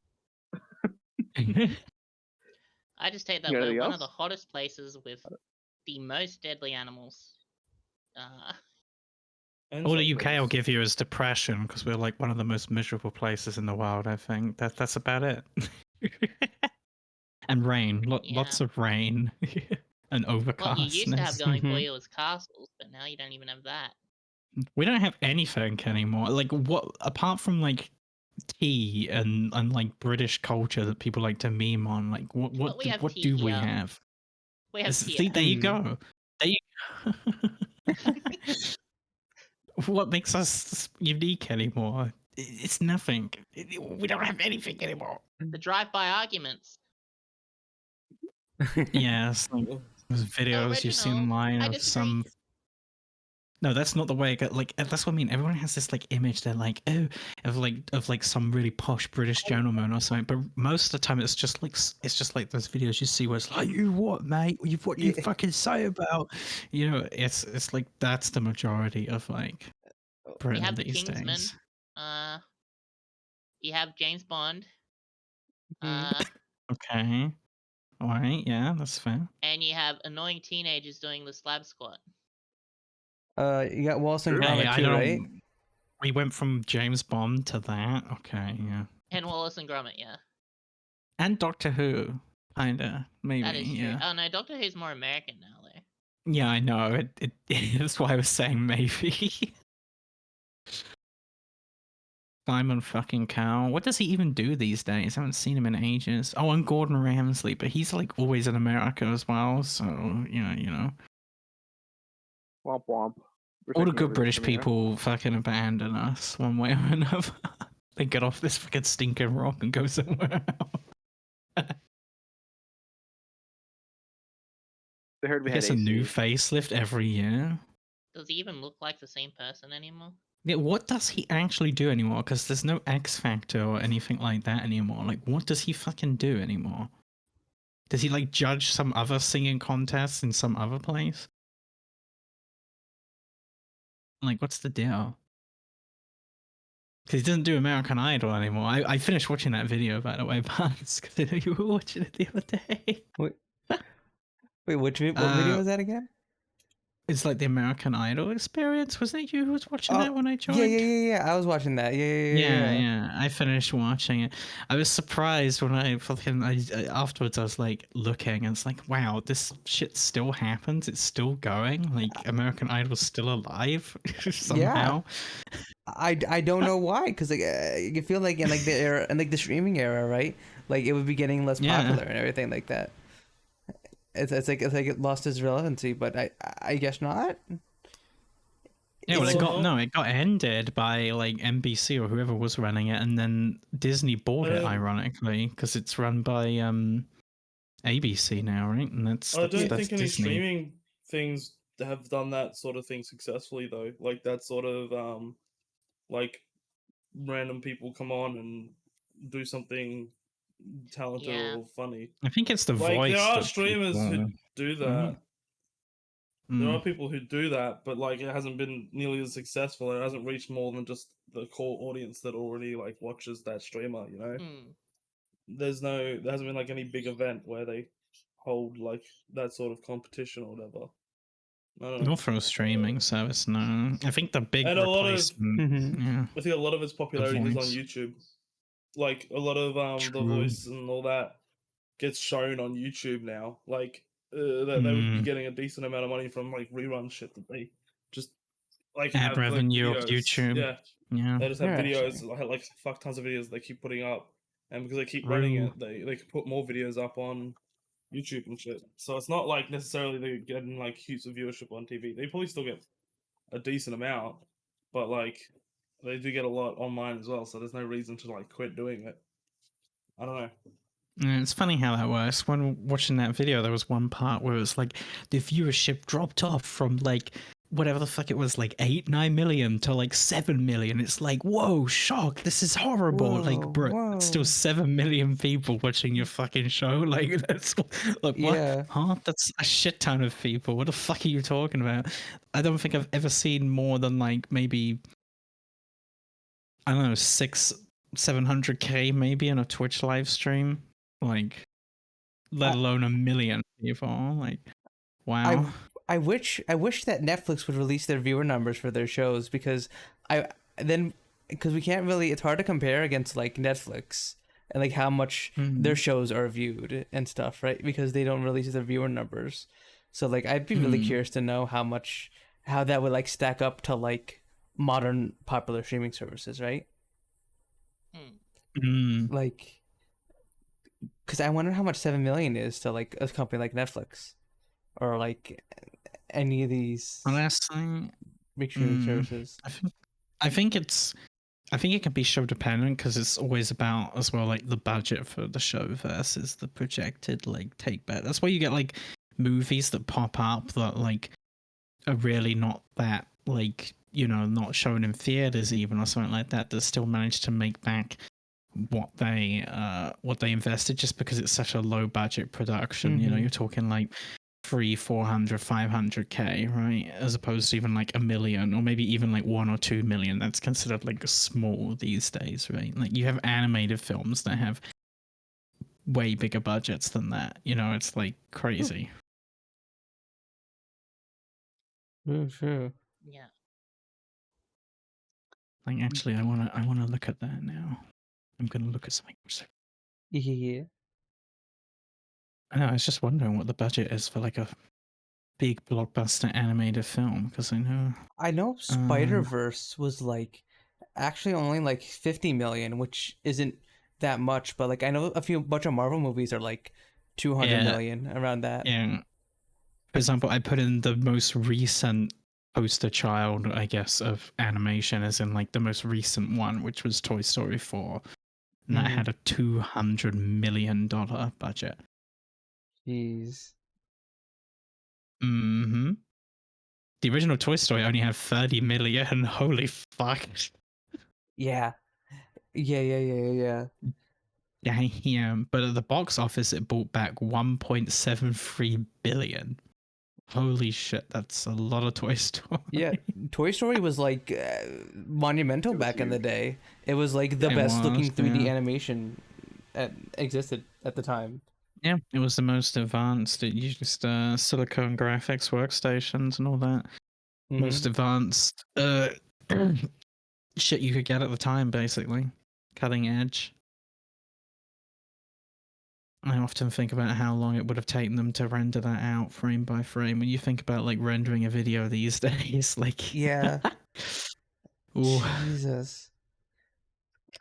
S2: I just take that
S1: You got
S2: we're
S1: anything
S2: one of
S1: else?
S2: the hottest places with the most deadly animals.
S5: all the UK will give you is depression because we're like one of the most miserable places in the world. I think that's about it. And rain, lots of rain and overcastness.
S2: What you used to have going for you was castles, but now you don't even have that.
S5: We don't have anything anymore. Like what apart from like tea and like British culture that people like to meme on. Like what
S2: we have
S5: what
S2: tea
S5: do we
S2: here.
S5: have?
S2: We have
S5: See,
S2: tea.
S5: there you go. There you What makes us unique anymore? It's nothing. We don't have anything anymore.
S2: The drive-by arguments.
S5: Yeah, it's like those videos you see online
S2: I
S5: of
S2: disagree.
S5: some. No, that's not the way. Like that's what I mean. Everyone has this like image. They're like, oh, of like some really posh British gentleman or something. But most of the time, it's just like those videos you see where it's like, you what, mate? What you fucking say about? You know, it's like that's the majority of like
S2: You
S5: Britain
S2: have the
S5: these
S2: Kingsman.
S5: days.
S2: You have James Bond.
S5: Okay. All right. Yeah, that's fair.
S2: And you have annoying teenagers doing the slab squat.
S3: You got Wallace and Gromit
S5: I
S3: too, right?
S5: We went from James Bond to that. Okay, yeah.
S2: And Wallace and Gromit, yeah.
S5: And Doctor Who, kinda, maybe.
S2: That is true.
S5: Yeah.
S2: Oh no, Doctor Who's more American now, though.
S5: Yeah, I know. It that's why I was saying maybe. Simon fucking Cowell. What does he even do these days? I haven't seen him in ages. Oh, and Gordon Ramsay, but he's like always in America as well. So yeah, you know.
S1: Womp womp.
S5: All the good British people fucking abandon us one way or another. They get off this fucking stinking rock and go somewhere else.
S1: They heard we had
S5: a new facelift every year.
S2: Does he even look like the same person anymore?
S5: Yeah, what does he actually do anymore? Because there's no X Factor or anything like that anymore. Like, what does he fucking do anymore? Does he, like, judge some other singing contest in some other place? Like, what's the deal? Because he doesn't do American Idol anymore. I finished watching that video, by the way, Punz, because I know you were watching it the other day.
S3: Wait, what video was that again?
S5: It's like the American Idol experience. Wasn't it you who was watching that when I joined?
S3: Yeah. I was watching that. Yeah.
S5: I finished watching it. I was surprised when I afterwards I was like looking and it's like, wow, this shit still happens. It's still going. Like American Idol's still alive somehow.
S3: Yeah. I don't know why, because like you feel like in like the era and like the streaming era, right? Like it would be getting less popular and everything like that. It's like it lost its relevancy, but I guess not.
S5: Yeah, well, it got ended by like NBC or whoever was running it, and then Disney bought it, ironically, because it's run by ABC now, right? And that's
S4: I don't think any
S5: Disney.
S4: streaming things have done that sort of thing successfully, though. Like that sort of like random people come on and do something talented or funny.
S5: I think it's the voice.
S4: There are streamers who do that. There are people who do that, but like it hasn't been nearly as successful. It hasn't reached more than just the core audience that already like watches that streamer. You know, there hasn't been like any big event where they hold like that sort of competition or whatever. I don't know.
S5: Not for a streaming service, no. I think the big
S4: And a lot of
S5: replacement. Yeah.
S4: I think a lot of its popularity is on
S5: Voice.
S4: YouTube. Like a lot of The
S5: True.
S4: Voice and all that gets shown on YouTube now. Like they would be getting a decent amount of money from like rerun shit that they just like
S5: Ad
S4: have like
S5: revenue of
S4: videos.
S5: YouTube.
S4: Yeah,
S5: Yeah.
S4: they just have
S3: Yeah,
S4: videos
S3: actually.
S4: like fuck tons of videos they keep putting up, and because they keep
S5: True.
S4: running it, they can put more videos up on YouTube and shit. So it's not like necessarily they're getting like heaps of viewership on TV. They probably still get a decent amount, but like they do get a lot online as well. So there's no reason to like quit doing it. I don't know.
S5: Yeah, it's funny how that works. When watching that video, there was one part where it was like the viewership dropped off from like whatever the fuck it was, like 8-9 million to like 7 million. It's like, whoa, shock! This is horrible. Like,
S3: Whoa,
S5: bro, it's still
S3: whoa.
S5: 7 million people watching your fucking show. Like, that's like what?
S3: Yeah.
S5: Huh? That's a shit ton of people. What the fuck are you talking about? I don't think I've ever seen more than like maybe, I don't know, 700K maybe on a Twitch live stream. Like, let alone a million people. Like, wow.
S3: I wish that Netflix would release their viewer numbers for their shows, because we can't really, it's hard to compare against like Netflix and like how much their shows are viewed and stuff, right? Because they don't release their viewer numbers. So like I'd be really curious to know how that would like stack up to like modern popular streaming services, right? Like, because I wonder how much 7 million is to like a company like Netflix or like any of these
S5: Honestly,
S3: big streaming services.
S5: I think it can be show dependent, because it's always about as well like the budget for the show versus the projected like take back. That's why you get like movies that pop up that like are really not that like, you know, not shown in theaters even or something like that still manage to make back what they invested, just because it's such a low budget production. You know, you're talking like 300, 400, 500K, right? As opposed to even like a million, or maybe even like 1 or 2 million. That's considered like small these days, right? Like you have animated films that have way bigger budgets than that. You know, it's like crazy.
S3: True.
S2: Yeah.
S5: Like actually, I wanna look at that now. I'm gonna look at something.
S3: Yeah.
S5: I know. I was just wondering what the budget is for like a big blockbuster animated film, because I know
S3: Spider-Verse was like actually only like 50 million, which isn't that much, but like I know bunch of Marvel movies are like 200 million, around that.
S5: Yeah. For example, I put in the most recent poster child, I guess, of animation, as in like the most recent one, which was Toy Story 4. And that had a $200 million budget.
S3: Jeez.
S5: The original Toy Story only had 30 million. Holy fuck.
S3: Yeah. Yeah.
S5: Damn. But at the box office, it brought back 1.73 billion. Holy shit, that's a lot of Toy Story.
S3: Yeah, Toy Story was like monumental back in the day. It was like the best looking 3D animation that existed at the time.
S5: Yeah, it was the most advanced. It used silicone graphics workstations and all that. Most advanced shit you could get at the time, basically. Cutting edge. I often think about how long it would have taken them to render that out frame by frame. When you think about like rendering a video these days, like
S3: yeah. Jesus.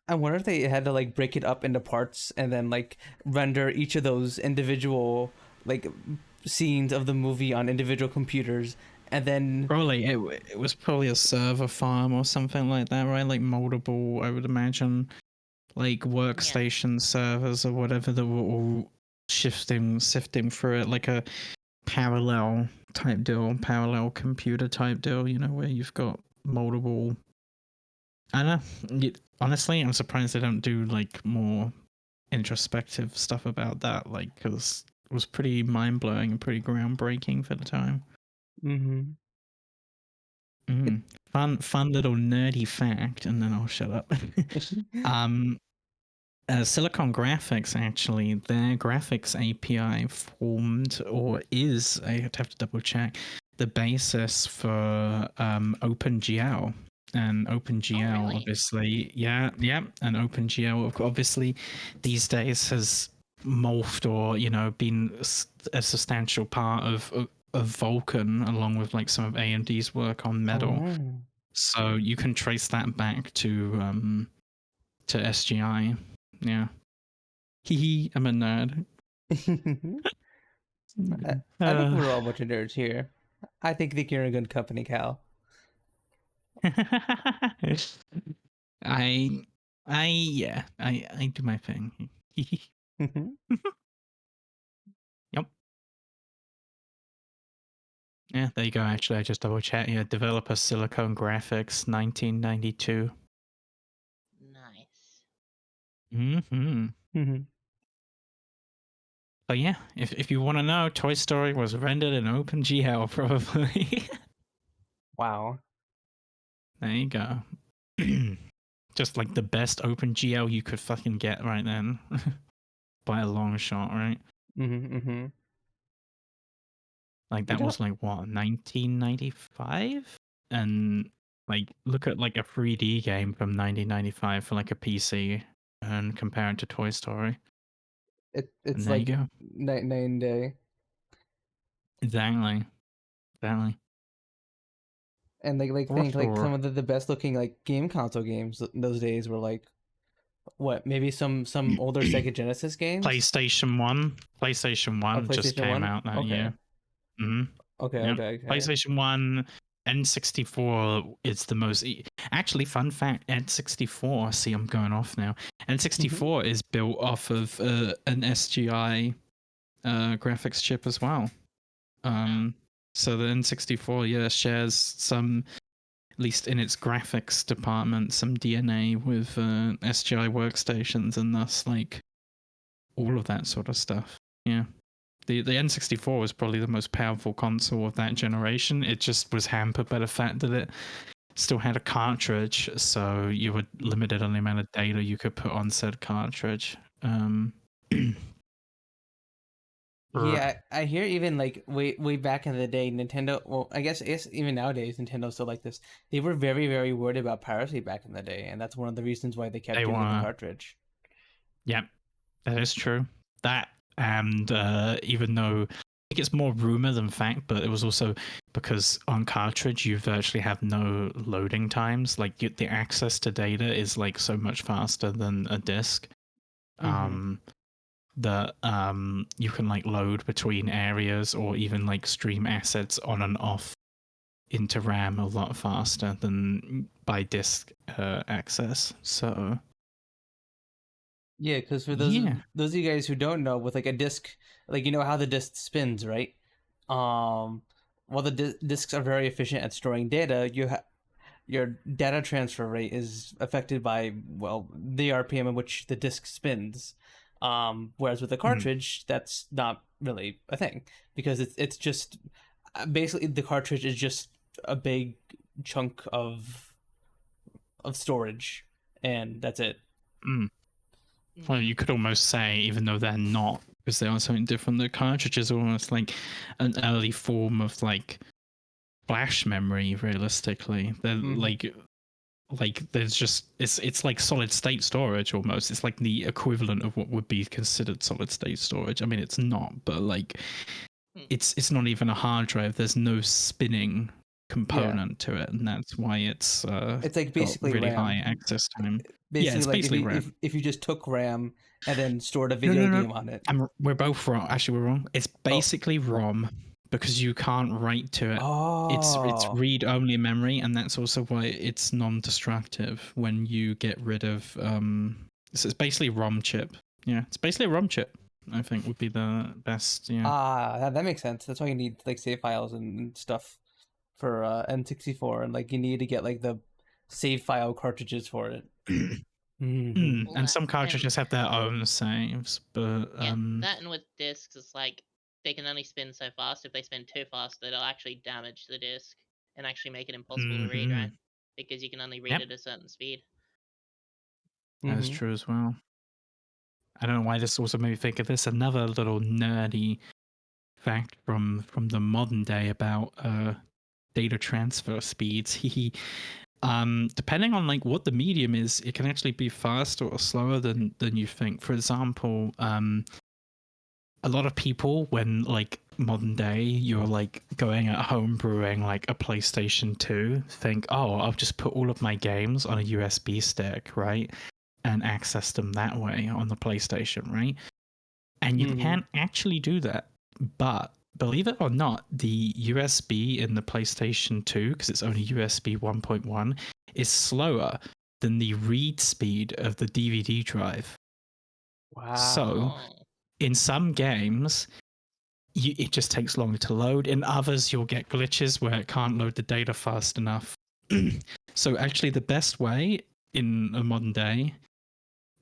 S3: I wonder if they had to like break it up into parts and then like render each of those individual like scenes of the movie on individual computers, and then
S5: probably it was probably a server farm or something like that, right? Like multiple, I would imagine, like workstation servers or whatever that were all sifting through it, like a parallel type deal, parallel computer type deal, you know, where you've got multiple. I don't know. Honestly, I'm surprised they don't do like more introspective stuff about that, like, because it was pretty mind blowing and pretty groundbreaking for the time.
S3: Mm-hmm.
S5: Fun little nerdy fact, and then I'll shut up. Silicon Graphics, actually, their graphics API formed, or is, I have to double check, the basis for OpenGL. And OpenGL,
S2: really?
S5: obviously, and OpenGL, obviously, these days has morphed or, been a substantial part of Vulkan, along with like some of AMD's work on Metal.
S3: Oh.
S5: So you can trace that back to SGI. Yeah. Hee, I'm a nerd.
S3: I think we're all a bunch of nerds here. I think you're in a good company, Cal.
S5: I do my thing. Yep. Yeah, there you go. Actually, I just double checked. Yeah, developer Silicon Graphics, 1992.
S2: Nice.
S5: Mm-hmm. But yeah, if you want to know, Toy Story was rendered in OpenGL, probably.
S3: Wow.
S5: There you go. Just like the best OpenGL you could fucking get right then. By a long shot, right?
S3: Mm-hmm.
S5: Like that was like what, 1995? And like look at like a 3D game from 1995 for like a PC and compare it to Toy Story.
S3: It's
S5: And there
S3: like
S5: you go.
S3: night and day.
S5: Exactly.
S3: And think like some of the best looking like game console games in those days were like what, maybe some older Sega Genesis games?
S5: PlayStation 1 just
S3: PlayStation
S5: came
S3: 1?
S5: out that
S3: Okay.
S5: year. Mm-hmm.
S3: Okay.
S5: PlayStation 1, N64 is the most... Actually, fun fact, N64, see, I'm going off now. N64 is built off of an SGI graphics chip as well. So the N64, shares some, at least in its graphics department, some DNA with SGI workstations, and thus, like, all of that sort of stuff. Yeah. The N64 was probably the most powerful console of that generation. It just was hampered by the fact that it still had a cartridge, so you were limited on the amount of data you could put on said cartridge.
S3: Yeah, I hear even like way back in the day, Nintendo. Well, I guess even nowadays, Nintendo's still like this. They were very, very worried about piracy back in the day, and that's one of the reasons why they kept giving them the cartridge.
S5: Yep, that is true. That, and even though I think it's more rumor than fact, but it was also because on cartridge you virtually have no loading times. Like the access to data is like so much faster than a disc. That you can like load between areas or even like stream assets on and off into RAM a lot faster than by disk access. So
S3: yeah, because for those of you guys who don't know, with like a disc, like how the disc spins, right? While the discs are very efficient at storing data, your data transfer rate is affected by the RPM in which the disc spins. Whereas with a cartridge, that's not really a thing, because it's just basically the cartridge is just a big chunk of storage, and that's it.
S5: Well, you could almost say, even though they're not, because they are something different, the cartridge is almost like an early form of like flash memory. Realistically, they're like there's just it's like solid state storage almost. It's like the equivalent of what would be considered solid state storage. I mean, it's not, but like it's not even a hard drive. There's no spinning component to it, and that's why it's
S3: like basically
S5: really
S3: RAM.
S5: high access time.
S3: Basically,
S5: it's
S3: like
S5: basically RAM.
S3: If you just took RAM and then stored a video game on it.
S5: We're both wrong. Actually, we're wrong. It's basically ROM, because you can't write to it. It's read-only memory, and that's also why it's non-destructive when you get rid of so it's basically ROM chip. Yeah, it's basically a ROM chip, I think would be the best. Yeah.
S3: That makes sense. That's why you need like save files and stuff for N64, and like you need to get like the save file cartridges for it.
S5: And some cartridges have their own saves, but
S2: that and with discs, it's like they can only spin so fast. If they spin too fast, it'll actually damage the disc and actually make it impossible to read, right? Because you can only read
S5: Yep.
S2: at a certain speed.
S5: That's true as well. I don't know why this also made me think of this. Another little nerdy fact from the modern day about data transfer speeds. Depending on like what the medium is, it can actually be faster or slower than you think. For example, a lot of people, when like modern day you're like going at home brewing like a PlayStation 2, think, oh, I'll just put all of my games on a USB stick, right? And access them that way on the PlayStation, right? And you can't actually do that. But believe it or not, the USB in the PlayStation 2, because it's only USB 1.1, is slower than the read speed of the DVD drive.
S3: Wow.
S5: So, in some games, it just takes longer to load. In others, you'll get glitches where it can't load the data fast enough. So, actually, the best way in a modern day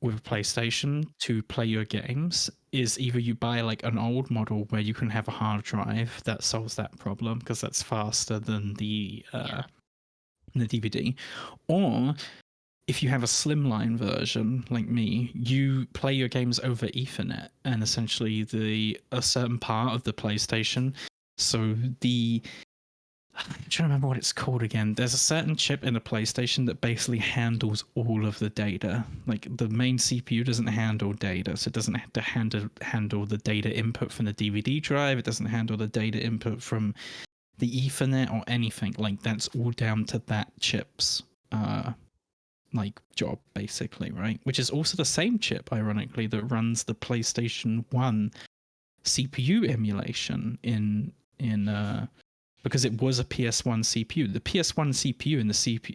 S5: with a PlayStation to play your games is either you buy like an old model where you can have a hard drive that solves that problem because that's faster than the DVD, or if you have a slimline version like me, you play your games over Ethernet and essentially a certain part of the PlayStation. So I'm trying to remember what it's called again. There's a certain chip in the PlayStation that basically handles all of the data. Like the main CPU doesn't handle data, so it doesn't have to handle the data input from the DVD drive. It doesn't handle the data input from the Ethernet or anything. Like that's all down to that chip's like job, basically, right? Which is also the same chip, ironically, that runs the PlayStation 1 CPU emulation in because it was a PS1 CPU. The PS1 CPU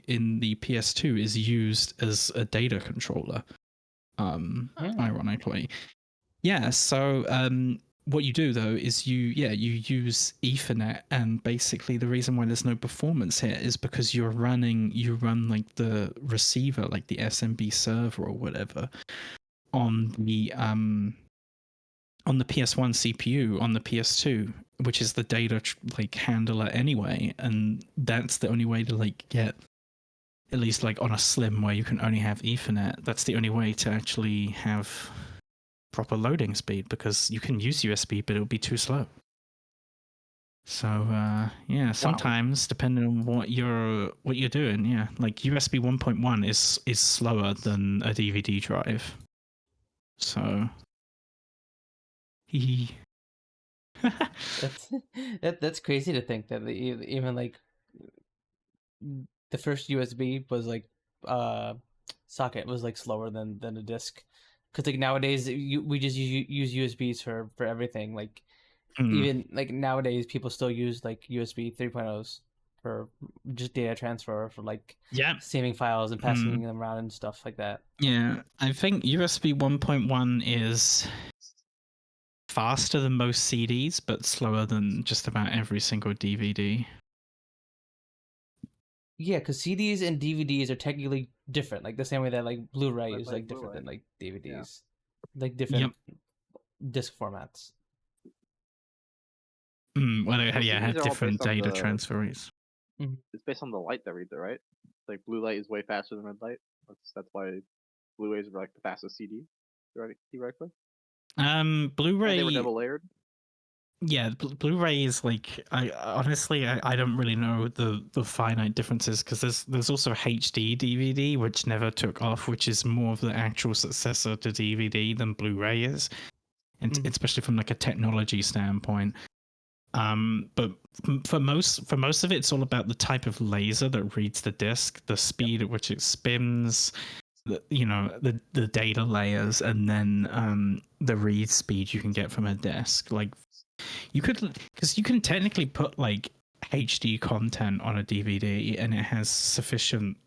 S5: in the PS2 is used as a data controller. Ironically, yeah. So what you do though is you use Ethernet, and basically the reason why there's no performance here is because you run like the receiver, like the SMB server or whatever, on the PS1 CPU on the PS2, which is the data like handler anyway, and that's the only way to like get, at least like on a slim where you can only have Ethernet, that's the only way to actually have proper loading speed, because you can use USB but it'll be too slow. So yeah, sometimes depending on what you're doing, yeah, like USB 1.1 is slower than a DVD drive. So
S3: that's crazy to think that even like the first USB was like socket was like slower than a disc, because like nowadays we just use USBs for everything. Like even like nowadays people still use like USB 3.0s for just data transfer, for like saving files and passing them around and stuff like that.
S5: Yeah, I think USB 1.1 is faster than most CDs, but slower than just about every single DVD.
S3: Yeah, because CDs and DVDs are technically different, like the same way that like Blu-ray is like different than like DVDs, like different disc formats.
S5: Well, they
S1: CDs
S5: have
S1: are all
S5: different
S1: based on
S5: data
S1: the-
S5: transferees.
S1: It's based on the light that reads it, right? Like blue light is way faster than red light. That's why Blu-rays are like the fastest CD, theoretically. And
S5: Blu-ray.
S1: they were double layered.
S5: Yeah, Blu-ray is like, I honestly don't really know the finite differences, because there's also HD DVD, which never took off, which is more of the actual successor to DVD than Blu-ray is, and especially from like a technology standpoint. But for most of it, it's all about the type of laser that reads the disc, the speed at which it spins, the data layers, and then the read speed you can get from a disc. Like because you can technically put like HD content on a DVD and it has sufficient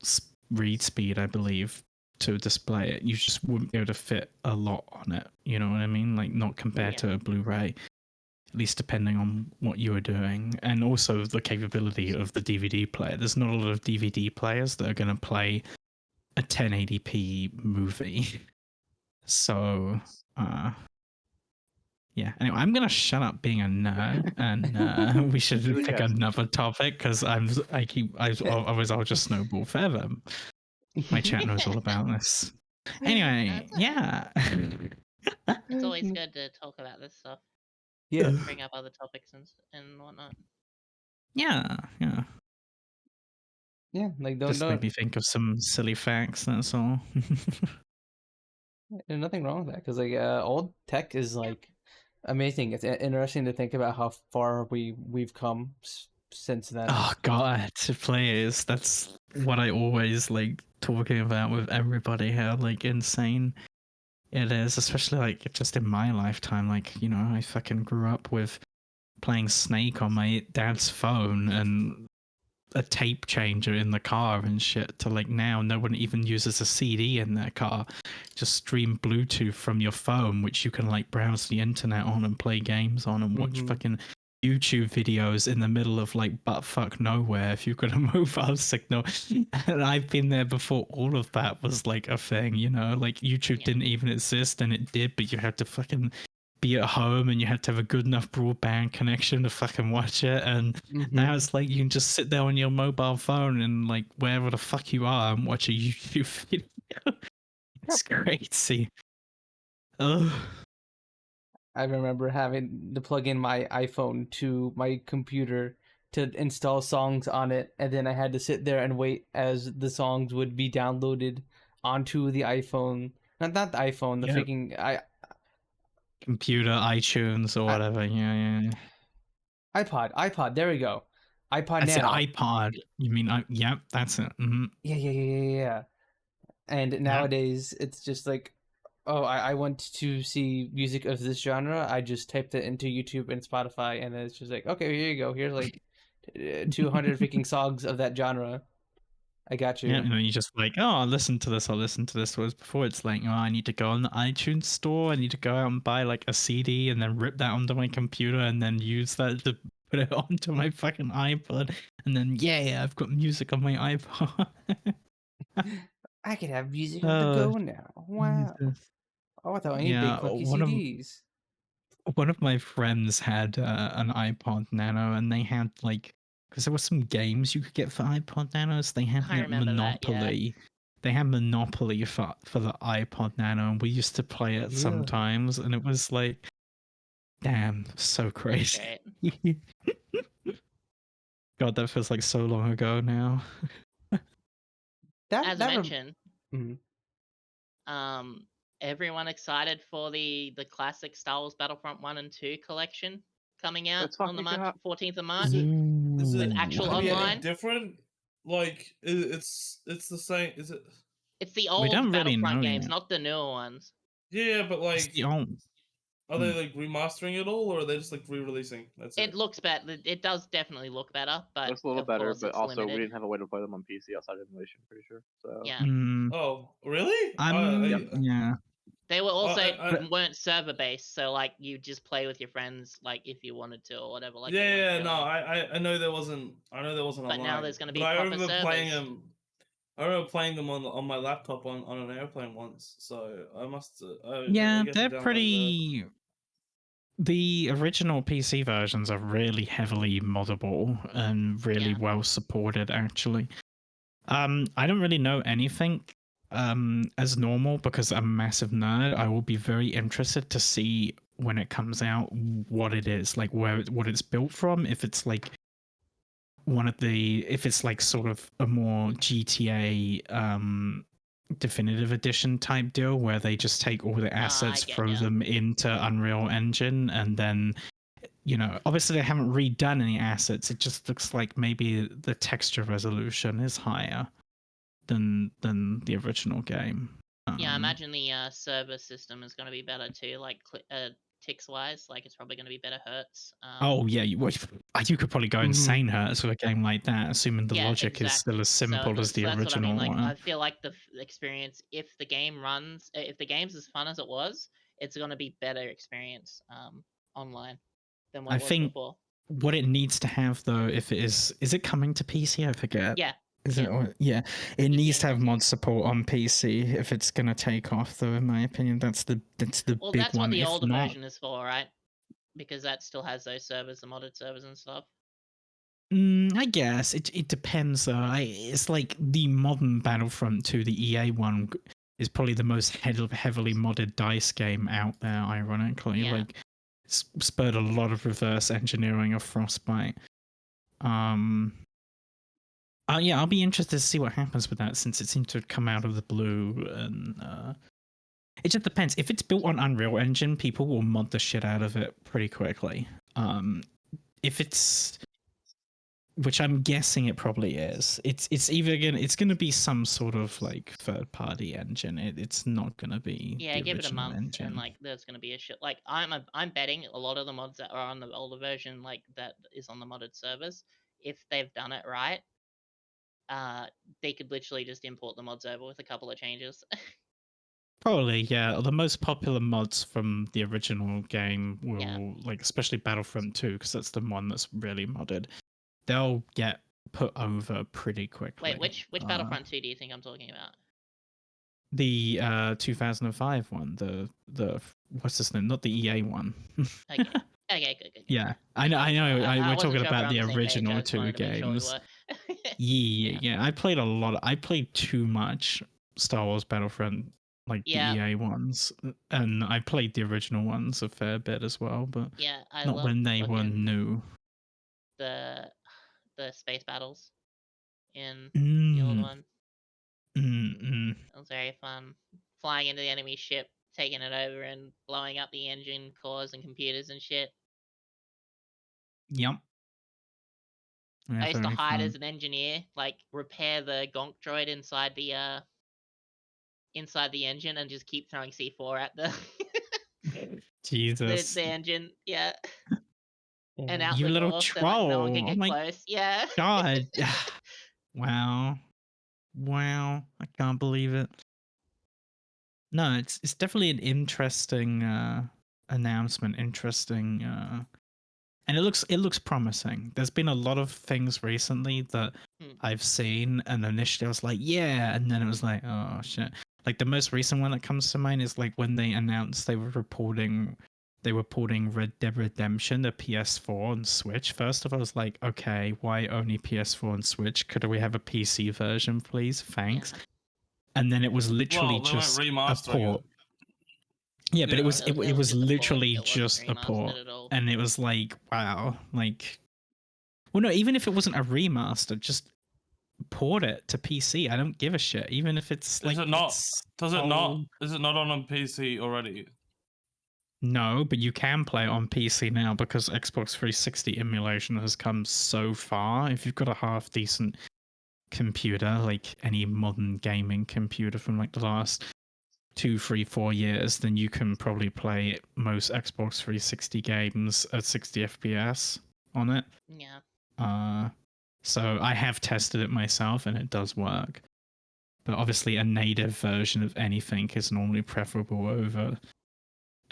S5: read speed, I believe, to display it. You just wouldn't be able to fit a lot on it. You know what I mean? Like not compared to a Blu-ray, at least depending on what you were doing, and also the capability of the DVD player. There's not a lot of DVD players that are going to play a 1080p movie. So Yeah. Anyway, I'm gonna shut up being a nerd, and we should
S1: Do it,
S5: pick
S1: yes.
S5: another topic because I'll just snowball forever. My chat knows all about this. Anyway,
S2: That's alright.
S5: yeah.
S2: It's always good to talk about this stuff.
S3: Yeah.
S2: Bring up other topics and whatnot.
S5: Yeah, yeah.
S3: Yeah, like
S5: Just made
S3: don't.
S5: me think of some silly facts. That's all.
S3: There's nothing wrong with that because like old tech is like amazing. It's interesting to think about how far we've come since then.
S5: Oh god, players. That's what I always like talking about with everybody. How like insane it is, especially like just in my lifetime. Like I fucking grew up with playing Snake on my dad's phone and a tape changer in the car and shit, to like now no one even uses a CD in their car. Just stream Bluetooth from your phone, which you can like browse the internet on and play games on and watch fucking YouTube videos in the middle of like buttfuck nowhere if you've got a mobile signal. And I've been there before all of that was like a thing, like YouTube didn't even exist, and it did, but you had to fucking be at home and you had to have a good enough broadband connection to fucking watch it. And now it's like you can just sit there on your mobile phone and like wherever the fuck you are and watch a YouTube video. It's crazy. Ugh.
S3: I remember having to plug in my iPhone to my computer to install songs on it, and then I had to sit there and wait as the songs would be downloaded onto the iPhone. Not the iPhone, the freaking
S5: computer, iTunes or whatever. Yeah.
S3: iPod. There we go. iPod
S5: That's
S3: Nano.
S5: an iPod. You mean? Yep, that's it. Mm-hmm.
S3: Yeah. And nowadays it's just like, oh, I want to see music of this genre. I just typed it into YouTube and Spotify, and it's just like, okay, here you go. Here's like 200 freaking songs of that genre. I got you.
S5: Yeah, you just like, oh, I'll listen to this. Whereas before it's like, oh, I need to go on the iTunes store. I need to go out and buy like a CD and then rip that onto my computer and then use that to put it onto my fucking iPod. And then, yeah, I've got music on my iPod.
S3: I could have music on the go now. Wow.
S5: Jesus.
S3: Oh, without any big clunky CDs.
S5: One of my friends had an iPod Nano, and they had like, because there were some games you could get for iPod Nanos. They had
S2: I remember
S5: Monopoly. They had Monopoly for the iPod Nano, and we used to play it sometimes, and it was like, damn, so crazy. God, that feels like so long ago now.
S2: As mentioned, everyone excited for the classic Star Wars Battlefront 1 and 2 collection coming out on the 14th of March with actual online.
S4: Different? Like it's the same? Is it?
S2: It's the old Battlefront games, not the newer ones.
S4: Yeah, but like,
S5: it's the old.
S4: Are they like remastering it all, or are they just like re-releasing? That's it.
S2: It looks better. It does definitely look better, but
S1: looks a little better. But also,
S2: limited.
S1: we didn't have a way to play them on PC outside of emulation. Pretty sure. So
S2: yeah.
S4: Oh, really?
S5: Yeah.
S2: They were also weren't server based, so like you just play with your friends, like if you wanted to or whatever. Like
S4: I know there wasn't. I know there wasn't.
S2: But
S4: online,
S2: now there's going to be.
S4: I
S2: proper
S4: remember
S2: servers.
S4: playing them. I remember playing them on my laptop on an airplane once. So I must.
S5: They're pretty. The original PC versions are really heavily moddable and really well supported, actually. I don't really know anything as normal because I'm a massive nerd. I will be very interested to see when it comes out what it is, like what it's built from. If it's like if it's like sort of a more GTA definitive edition type deal where they just take all the assets, throw them into Unreal Engine, and then obviously they haven't redone any assets. It just looks like maybe the texture resolution is higher than the original game.
S2: I imagine the server system is going to be better too, like ticks wise. Like it's probably going to be better hertz.
S5: You could probably go insane hertz with a game like that, assuming the logic is still as simple as the original.
S2: That's what I mean. Like, I feel like the experience, if the game's as fun as it was, it's going to be better experience online than what it was before.
S5: What it needs to have though, if it is it coming to PC? I forget.
S2: Yeah.
S5: It needs to have mod support on PC if it's gonna take off. Though, in my opinion, that's the big one.
S2: That's what the older version is for, right? because that still has those servers, the modded servers and stuff.
S5: I guess it depends though. It's like the modern Battlefront 2, the EA one, is probably the most heavily modded dice game out there. Ironically,
S2: Yeah.
S5: like spurred a lot of reverse engineering of Frostbite. Yeah, I'll be interested to see what happens with that since it seemed to come out of the blue, and it just depends. If it's built on Unreal Engine, people will mod the shit out of it pretty quickly. If it's, which I'm guessing it probably is, it's either gonna be some sort of like third party engine. It's not gonna be the
S2: Give it a
S5: original
S2: month
S5: engine.
S2: and like there's gonna be a shit. Like I'm betting a lot of the mods that are on the older version, like that is on the modded servers, if they've done it right, they could literally just import the mods over with a couple of changes.
S5: Probably, yeah. The most popular mods from the original game will,
S2: Yeah.
S5: like, especially Battlefront 2, because that's the one that's really modded. They'll get put over pretty quickly.
S2: Wait, which Battlefront 2 do you think I'm talking about?
S5: The 2005 one, the what's this name? Not the EA one.
S2: Okay. Okay, good.
S5: Yeah, I know.
S2: I
S5: We're
S2: wasn't
S5: talking
S2: sure if we're
S5: about
S2: on
S5: the
S2: the same page. I
S5: original
S2: just
S5: two
S2: wanted to make sure we
S5: games.
S2: were.
S5: Yeah. I played a lot. I played too much Star Wars Battlefront, like the EA ones, and I played the original ones a fair bit as well, but
S2: Yeah, I
S5: not
S2: love
S5: when they were
S2: fucking
S5: new.
S2: the space battles in the old one. It was very fun. Flying into the enemy ship, taking it over, and blowing up the engine cores and computers and shit.
S5: Yep. Yeah,
S2: I used to
S5: very
S2: hide
S5: fun.
S2: as an engineer, like repair the gonk droid inside the engine, and just keep throwing C4 at the
S5: Jesus.
S2: the engine. Yeah. And out
S5: You
S2: the
S5: little
S2: door so like no one
S5: troll.
S2: can
S5: Oh
S2: get
S5: my
S2: close. Yeah.
S5: god. Wow. I can't believe it. No, it's definitely an interesting announcement, interesting and it looks promising. There's been a lot of things recently that I've seen, and initially I was like, yeah, and then it was like, oh shit. Like the most recent one that comes to mind is like when they announced they were porting Red Dead Redemption to PS4 and Switch. First of all, I was like, okay, why only PS4 and Switch? Could we have a PC version, please? Thanks.
S2: Yeah.
S5: And then it was literally just a port. Yeah, but it was literally just a port, and it was like, wow, like, well, no, even if it wasn't a remaster, just port it to PC. I don't give a shit, even if it's like.
S4: Is it not? Is it not on a PC already?
S5: No, but you can play it on PC now because Xbox 360 emulation has come so far. If you've got a half decent computer, like any modern gaming computer from like the last 2, 3, 4 years, then you can probably play most Xbox 360 games at 60 FPS on it.
S2: Yeah.
S5: So I have tested it myself and it does work. But obviously a native version of anything is normally preferable over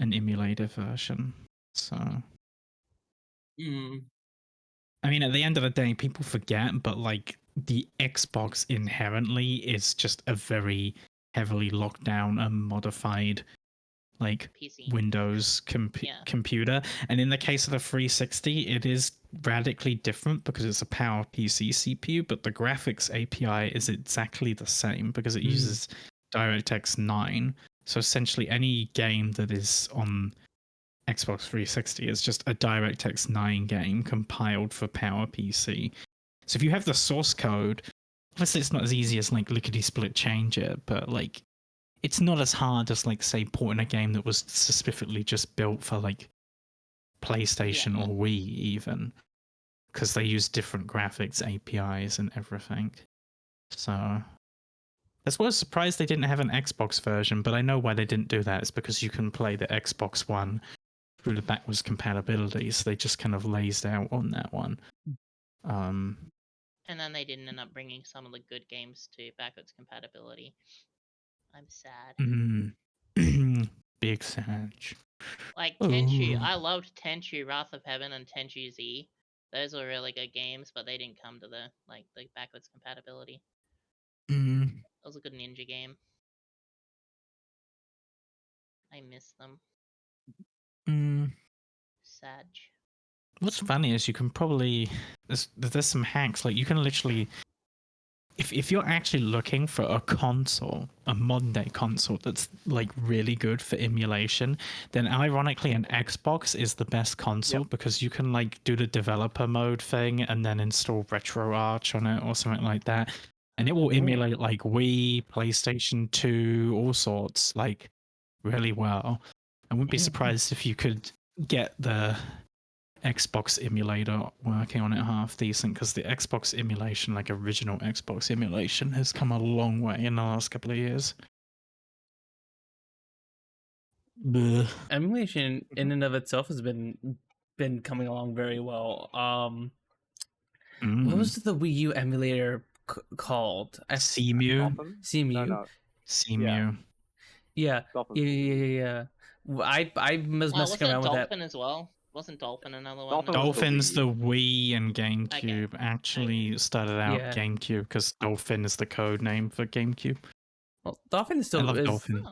S5: an emulated version. So I mean, at the end of the day, people forget, but like the Xbox inherently is just a very heavily locked down and modified like
S2: PC.
S5: Windows computer. And in the case of the 360, it is radically different because it's a PowerPC CPU, but the graphics API is exactly the same because it uses DirectX 9. So essentially any game that is on Xbox 360 is just a DirectX 9 game compiled for PowerPC. So if you have the source code, obviously it's not as easy as like lickety split change it, but like it's not as hard as like say porting a game that was specifically just built for like PlayStation or Wii even, because they use different graphics APIs and everything. So that's why I was surprised they didn't have an Xbox version, but I know why they didn't do that. It's because you can play the Xbox One through the backwards compatibility, so they just kind of lazed out on that one.
S2: And then they didn't end up bringing some of the good games to backwards compatibility. I'm sad.
S5: Big sad.
S2: Like Tenchu, I loved Tenchu Wrath of Heaven and Tenchu Z. Those were really good games, but they didn't come to the backwards compatibility. That was a good ninja game. I miss them. Sag.
S5: What's funny is you can probably there's some hacks, like you can literally, if you're actually looking for a console, a modern day console that's like really good for emulation, then ironically an Xbox is the best console because you can like do the developer mode thing and then install RetroArch on it or something like that, and it will emulate like Wii, PlayStation 2, all sorts, like really well. I wouldn't be surprised if you could get the Xbox emulator working on it half decent, because the Xbox emulation, like original Xbox emulation, has come a long way in the last couple of years. Bleh.
S3: Emulation in and of itself has been coming along very well. What was the Wii U emulator called?
S5: CMU.
S3: CMU.
S1: No.
S5: CMU.
S3: Yeah.
S1: Dolphin.
S3: Yeah. I was messing around with that.
S2: Dolphin as well? Wasn't Dolphin another one?
S1: Dolphin
S5: Dolphin's the Wii and GameCube.
S2: Okay.
S5: Actually started out
S3: Yeah.
S5: GameCube because Dolphin is the code name for GameCube.
S3: Well, Dolphin is still
S5: I love Dolphin.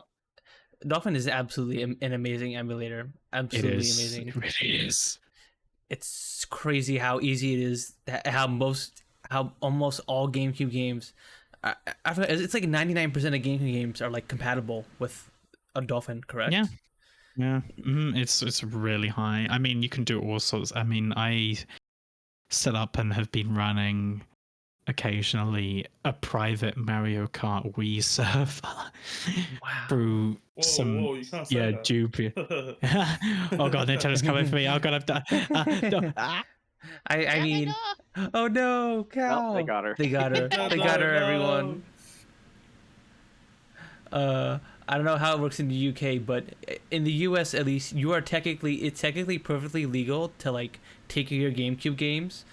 S3: Dolphin is absolutely an amazing emulator. Absolutely amazing.
S5: It really is.
S3: It's crazy how easy it is. How almost all GameCube games, it's like 99% of GameCube games are like compatible with a Dolphin, correct?
S5: Yeah. It's really high. I mean, you can do all sorts. I mean, I set up and have been running occasionally a private Mario Kart Wii server through
S4: you can't say that.
S5: dubious. Oh god, Nintendo's coming for me. Oh god, I'm done. No.
S3: I mean, oh no, Cal.
S1: Well, they got her.
S3: They got her. They got her, everyone. I don't know how it works in the UK, but in the US at least, it's technically perfectly legal to like take your GameCube games,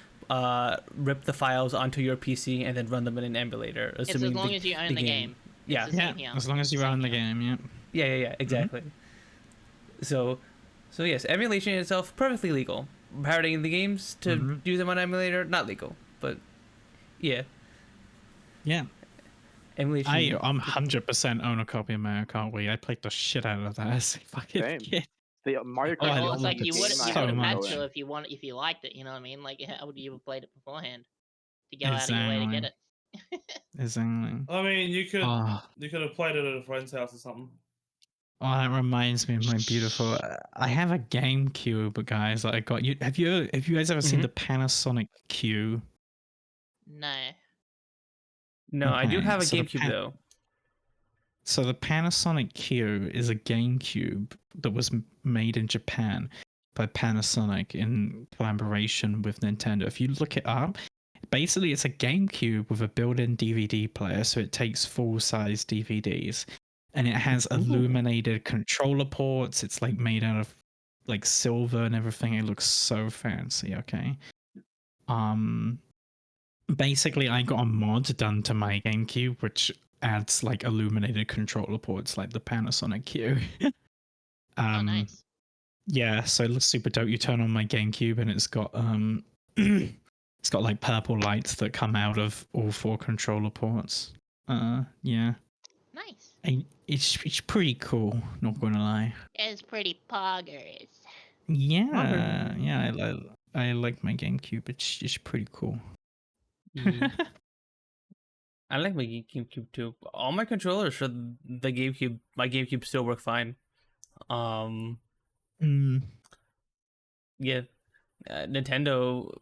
S3: rip the files onto your PC, and then run them in an emulator.
S2: It's as long as you own the game.
S3: Yeah.
S5: As long as you own the game,
S3: Yeah, exactly. So yes, emulation itself perfectly legal. Pirating the games to do them on emulator, not legal. But yeah. Emulation.
S5: I'm 100% own a copy of Mario Kart Wii. I played the shit out of that as a fucking
S1: Same.
S5: kid.
S1: The Mario Kart.
S5: I
S2: Well,
S5: love
S2: it's like
S5: it
S2: you would
S5: so
S2: have had
S5: much.
S2: to if you liked it. You know what I mean? Like, how would you have played it beforehand to go out of your way to get it?
S5: Exactly.
S4: I mean, you could have played it at a friend's house or something.
S5: Oh, that reminds me of my beautiful. I have a GameCube, guys. That I got. Have you guys ever seen the Panasonic Q?
S2: No.
S3: No, I do
S5: Okay,
S3: have a
S5: so
S3: GameCube though.
S5: So the Panasonic Q is a GameCube that was made in Japan by Panasonic in collaboration with Nintendo. If you look it up, basically it's a GameCube with a built-in DVD player, so it takes full-size DVDs, and it has illuminated controller ports. It's like made out of like silver and everything. It looks so fancy. Okay. Basically I got a mod done to my GameCube which adds like illuminated controller ports like the Panasonic Q.
S2: Oh, nice.
S5: Yeah, so it looks super dope. You turn on my GameCube and it's got it's got like purple lights that come out of all 4 controller ports. Yeah.
S2: Nice.
S5: It's pretty cool, not gonna lie.
S2: It's pretty poggers.
S5: Yeah, yeah, I like my GameCube. It's just pretty cool.
S3: I like my GameCube too. All my controllers for the GameCube, my GameCube still work fine. Yeah, Nintendo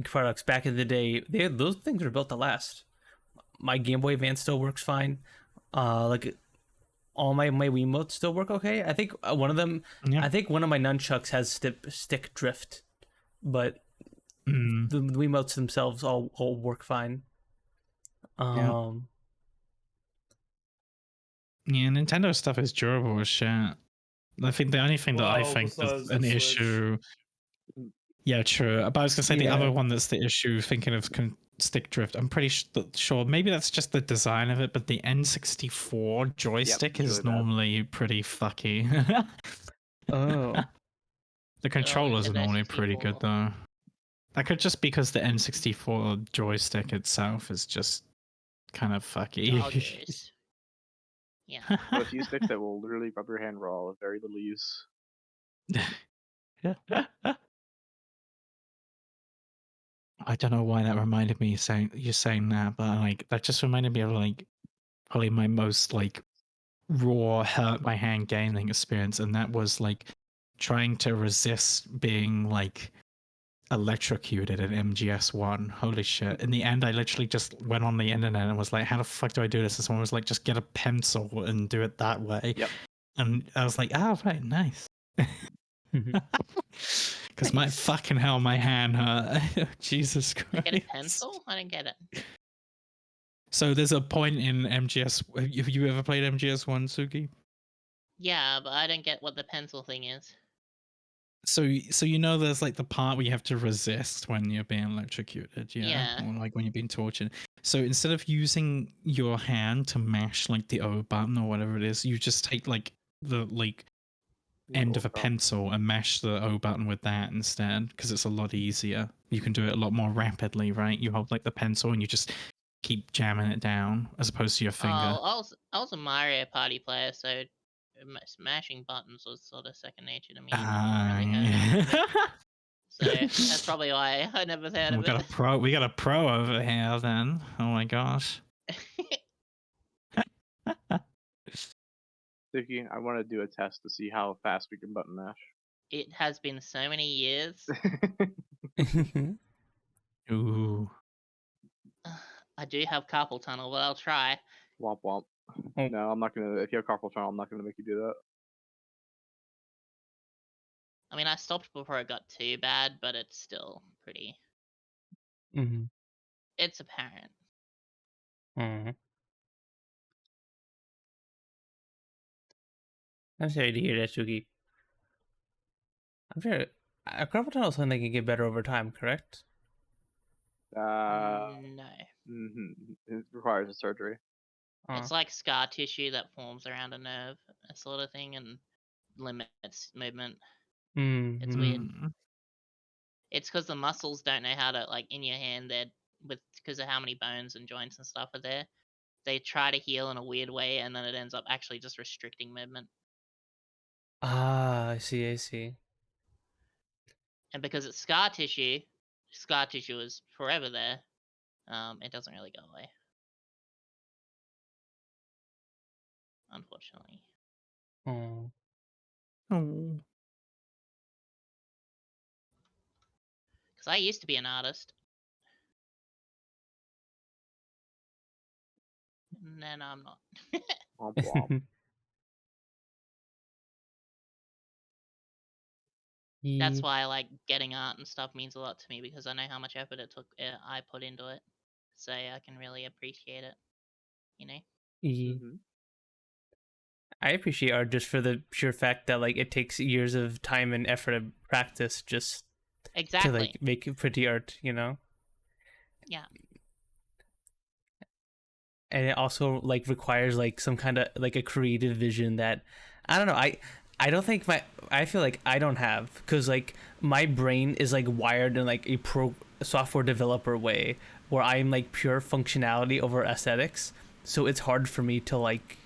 S3: products back in the day, those things were built to last. My Game Boy Advance still works fine. Like all my Wiimotes still work okay. I think one of them, I think one of my nunchucks has stick drift, but the Wiimotes themselves all work fine.
S5: Yeah, Nintendo stuff is durable as shit. I think the only thing that I think is an issue. Yeah, true. But I was gonna say the other one that's the issue. Thinking of stick drift, I'm pretty sure maybe that's just the design of it, but the N64 joystick is normally pretty fucky. The controllers are normally pretty good though. That could just because the N64 joystick itself is just kind of fucky.
S2: Yeah.
S1: A few sticks that will literally rub your hand raw with very little use.
S5: I don't know why that reminded me saying that, but like that just reminded me of like probably my most like raw hurt my hand gaming experience, and that was like trying to resist being like electrocuted in MGS1. Holy shit. In the end, I literally just went on the internet and was like, how the fuck do I do this? And someone was like, just get a pencil and do it that way.
S1: Yep.
S5: And I was like, oh, right, nice. Because my fucking hell, my hand hurt. Jesus Christ.
S2: Get a pencil? I didn't get it.
S5: So there's a point in MGS. Have you ever played MGS1, Sooky?
S2: Yeah, but I don't get what the pencil thing is.
S5: So you know there's like the part where you have to resist when you're being electrocuted,
S2: Yeah.
S5: or like when you're being tortured. So instead of using your hand to mash like the O button or whatever it is, you just take like the end of a pencil and mash the O button with that instead, because it's a lot easier. You can do it a lot more rapidly, right? You hold like the pencil and you just keep jamming it down as opposed to your finger.
S2: Oh, I was a Mario Party player, so smashing buttons was sort of second nature to me. So that's probably why I never heard of it.
S5: We got a pro over here then. Oh my gosh.
S1: Sooky, I want to do a test to see how fast we can button mash.
S2: It has been so many years.
S5: Ooh.
S2: I do have carpal tunnel, but I'll try.
S1: Womp womp. No, I'm not gonna. If you have carpal tunnel, I'm not gonna make you do that.
S2: I mean, I stopped before it got too bad, but it's still pretty.
S3: Mm-hmm.
S2: It's apparent.
S3: Mm-hmm. I'm sorry to hear that, Sooky. I'm sure a carpal tunnel is something that can get better over time, correct?
S2: No.
S1: It requires a surgery.
S2: It's like scar tissue that forms around a nerve, a sort of thing, and limits movement.
S3: Mm-hmm.
S2: It's weird. It's because the muscles don't know how to, like, in your hand, because of how many bones and joints and stuff are there. They try to heal in a weird way, and then it ends up actually just restricting movement.
S3: Ah, I see.
S2: And because it's scar tissue is forever there. It doesn't really go away, unfortunately.
S3: Oh.
S2: Because I used to be an artist. And then I'm not.
S1: Womp womp.
S2: That's why like getting art and stuff means a lot to me, because I know how much effort I put into it, so I can really appreciate it. You know.
S1: Mm-hmm.
S3: I appreciate art just for the pure fact that like it takes years of time and effort and practice just
S2: exactly
S3: to like make pretty art, you know.
S2: Yeah.
S3: And it also like requires like some kind of like a creative vision that I don't know. I don't think I feel like I don't have, because like my brain is like wired in like a software developer way where I'm like pure functionality over aesthetics, so it's hard for me to like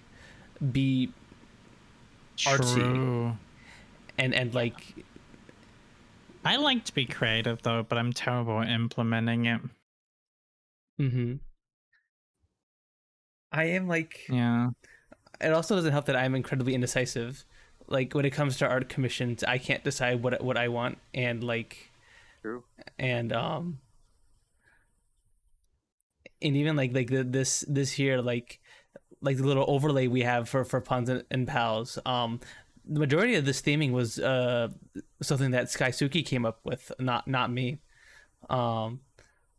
S3: be artsy and like
S5: I like to be creative though, but I'm terrible at implementing it.
S3: I am like,
S5: yeah.
S3: It also doesn't help that I'm incredibly indecisive. Like when it comes to art commissions, I can't decide what I want, and like,
S1: true,
S3: and even like this here like the little overlay we have for Punz N Palz. The majority of this theming was something that Sooky came up with, not me.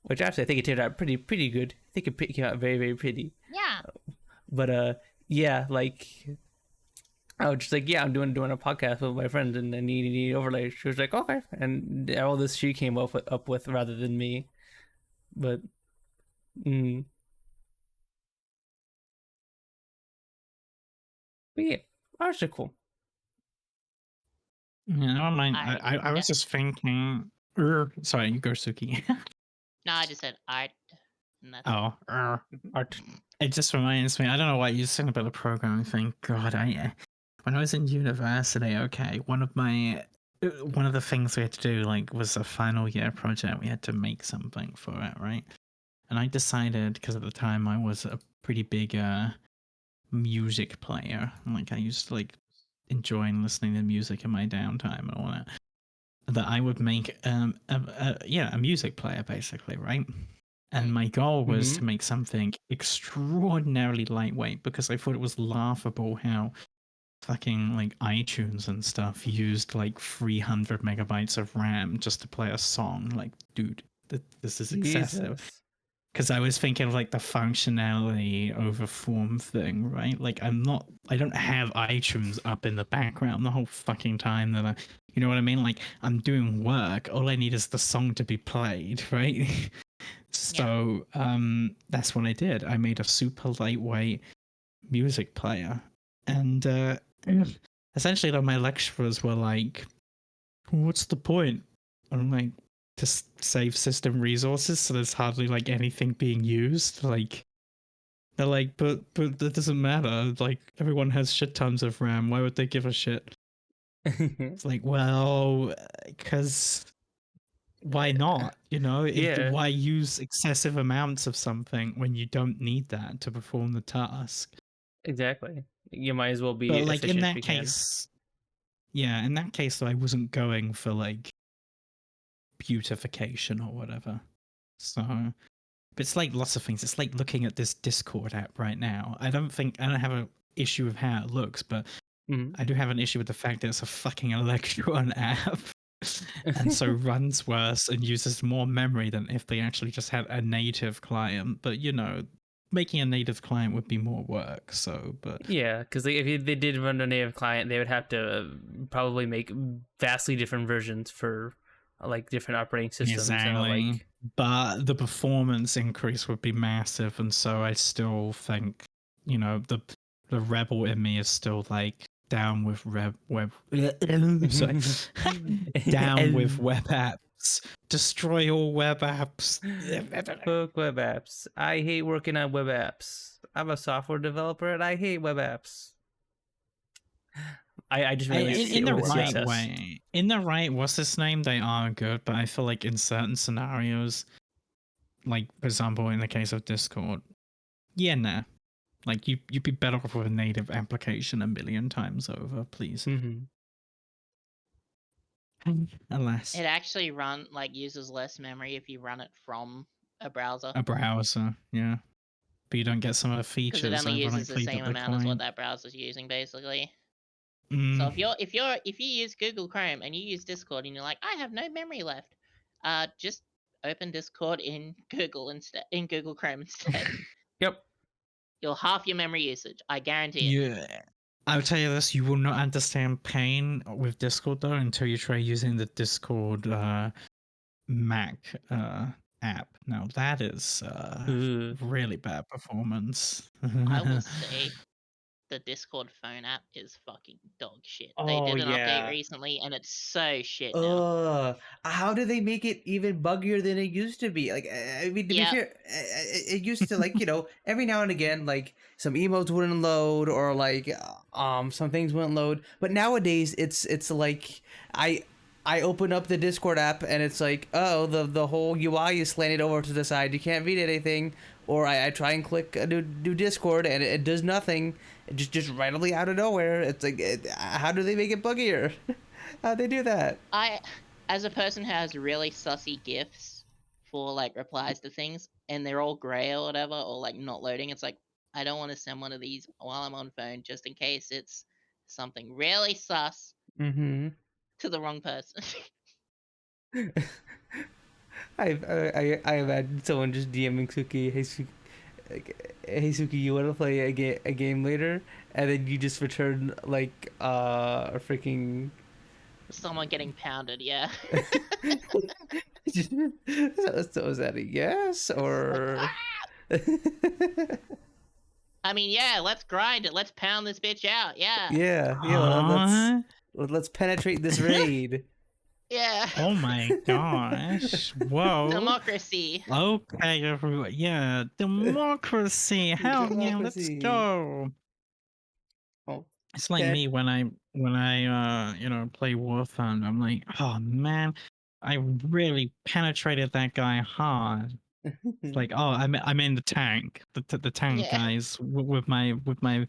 S3: Which actually I think it turned out pretty good. I think it came out very, very pretty.
S2: Yeah.
S3: But yeah, like I was just like, yeah, I'm doing a podcast with my friends and I need overlay. She was like, okay, and all this she came up with rather than me. But but yeah, arts are cool.
S5: Yeah, I don't mind. I was just thinking. Sorry, you go, Sooky.
S2: No, I just said art. And that's
S3: art.
S5: It just reminds me. I don't know why you're saying about the programming thing. God, when I was in university, okay, one of my one of the things we had to do like was a final year project. We had to make something for it, right? And I decided, because at the time I was a pretty big music player, like I used to like enjoying listening to music in my downtime and all that I would make a music player basically, right? And my goal was to make something extraordinarily lightweight, because I thought it was laughable how fucking like iTunes and stuff used like 300 megabytes of RAM just to play a song. Like, dude, this is excessive.
S3: Jesus.
S5: Because I was thinking of like the functionality over form thing, right? Like I don't have iTunes up in the background the whole fucking time that you know what I mean? Like I'm doing work. All I need is the song to be played, right? So that's what I did. I made a super lightweight music player. And essentially my lecturers were like, what's the point? I'm like, to save system resources, so there's hardly like anything being used. Like they're like, but that doesn't matter. Like everyone has shit tons of RAM. Why would they give a shit? It's like, well, because why not? You know, why use excessive amounts of something when you don't need that to perform the task?
S3: Exactly. You might as well be
S5: But like in
S3: efficient if
S5: that
S3: you can.
S5: case, yeah, in that case, I wasn't going for like beautification or whatever. So, but it's like lots of things. It's like looking at this Discord app right now. I don't have an issue with how it looks, but I do have an issue with the fact that it's a fucking Electron app. And so runs worse and uses more memory than if they actually just had a native client. But you know, making a native client would be more work. So, but
S3: yeah, because if they did run a native client, they would have to probably make vastly different versions for like different operating systems.
S5: Exactly.
S3: Like...
S5: But the performance increase would be massive, and so I still think, you know, the rebel in me is still like down with sorry. Down with web apps. Destroy all web apps.
S3: Fuck web apps. I hate working on web apps. I'm a software developer and I hate web apps. I just really
S5: in the right way. In the right, what's his name? They are good, but I feel like in certain scenarios, like for example, in the case of Discord, nah. Like you'd be better off with a native application a million times over, please. Alas.
S2: It actually uses less memory if you run it from a browser.
S5: A browser, yeah. But you don't get some of the features.
S2: Because it only uses the same amount as what that browser's using, basically. So if you use Google Chrome and you use Discord and you're like, I have no memory left, just open Discord in Google Chrome instead.
S3: Yep.
S5: You'll
S2: half your memory usage. I guarantee it.
S5: Yeah. I'll tell you this, you will not understand pain with Discord though until you try using the Discord Mac app. Now that is really bad performance.
S2: I will say the Discord phone app is fucking dog shit. They did an update recently and it's so shit now.
S3: How do they make it even buggier than it used to be? Like, I mean, to be fair, it used to, like, you know, every now and again, like some emotes wouldn't load or like some things wouldn't load. But nowadays it's like I open up the Discord app and it's like, oh, the whole UI is slanted over to the side. You can't read anything. Or I try and click do Discord and it does nothing. Just randomly out of nowhere. It's like, how do they make it buggier? How'd they do that?
S2: As a person who has really sussy GIFs for like replies to things and they're all gray or whatever, or like not loading, it's like, I don't want to send one of these while I'm on phone just in case it's something really sus to the wrong person.
S3: I imagine someone just DMing Sooky, hey Sooky, you want to play a game later? And then you just return like a freaking
S2: someone getting pounded, yeah.
S3: So is that a yes or?
S2: I mean, yeah, let's grind it. Let's pound this bitch out. Yeah.
S3: Yeah. Let's penetrate this raid.
S2: Yeah.
S5: Oh my gosh. Whoa.
S2: Democracy.
S5: Okay, everyone. Yeah, democracy. Hell yeah, let's go.
S3: Oh.
S5: It's like
S3: Okay.
S5: me when I play War Thunder. I'm like, oh man, I really penetrated that guy hard. It's like, oh, I'm in the tank, the tank
S2: Yeah.
S5: guys with my
S2: With my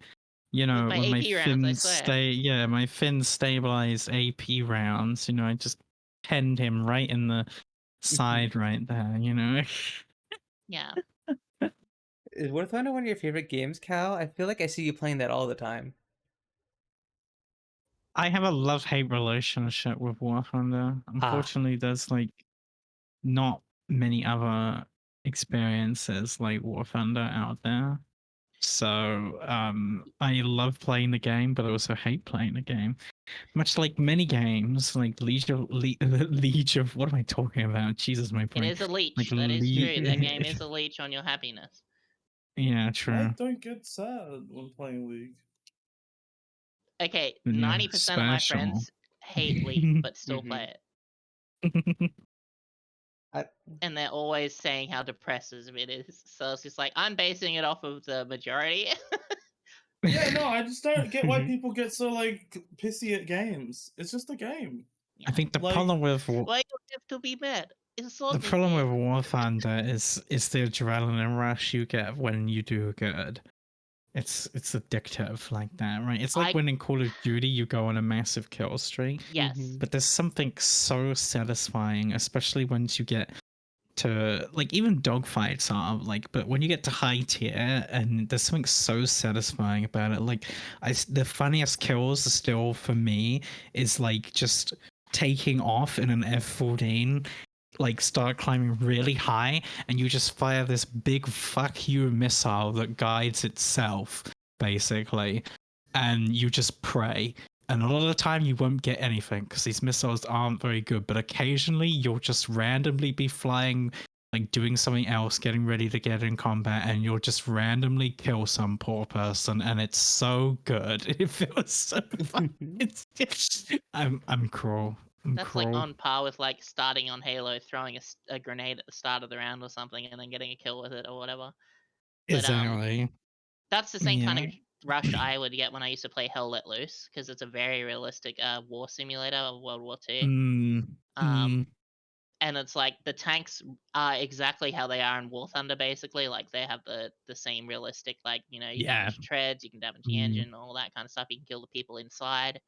S2: AP rounds, I swear.
S5: my fin stabilized AP rounds. I just penned him right in the side right there.
S2: Yeah.
S3: Is War Thunder one of your favorite games, Cal? I feel like I see you playing that all the time.
S5: I have a love-hate relationship with War Thunder. Unfortunately, there's like not many other experiences like War Thunder out there. So I love playing the game, but I also hate playing the game. Much like many games, like League of what am I talking about? Jesus, my
S2: It
S5: brain.
S2: is a leech.
S5: Like
S2: That is true. That game
S5: League.
S2: is a leech on your happiness.
S5: Yeah,
S4: I
S5: true.
S4: don't get sad when playing League.
S2: Okay,
S5: But no,
S2: 90% of my
S5: special.
S2: friends hate League, but still
S3: Mhm.
S2: play it.
S3: I,
S2: And they're always saying how depressive it is. So it's just like, I'm basing it off of the majority.
S4: Yeah, no, I just don't get why people get so like pissy at games. It's just a game.
S5: I think the
S4: Like-
S5: problem with
S2: Why you have to be mad? It's so
S5: the problem with War Thunder is the adrenaline rush you get when you do good. It's addictive like that, right? It's like when in Call of Duty you go on a massive kill streak.
S2: Yes.
S5: But there's something so satisfying, especially once you get to like even dogfights are like, but when you get to high tier, and there's something so satisfying about it. Like the funniest kills still for me is like just taking off in an F-14, like start climbing really high, and you just fire this big fuck you missile that guides itself basically, and you just pray. And a lot of the time you won't get anything because these missiles aren't very good, but occasionally you'll just randomly be flying, like doing something else, getting ready to get in combat, and you'll just randomly kill some poor person, and it's so good. It feels so fun. I'm cruel.
S2: That's
S5: cruel.
S2: like on par with like starting on Halo, throwing a grenade at the start of the round or something, and then getting a kill with it or whatever. But,
S5: Exactly.
S2: That's the same kind of rush I would get when I used to play Hell Let Loose, because it's a very realistic war simulator of World War II. And it's like the tanks are exactly how they are in War Thunder, basically. Like they have the same realistic, like, you damage the treads, you can damage the engine, all that kind of stuff. You can kill the people inside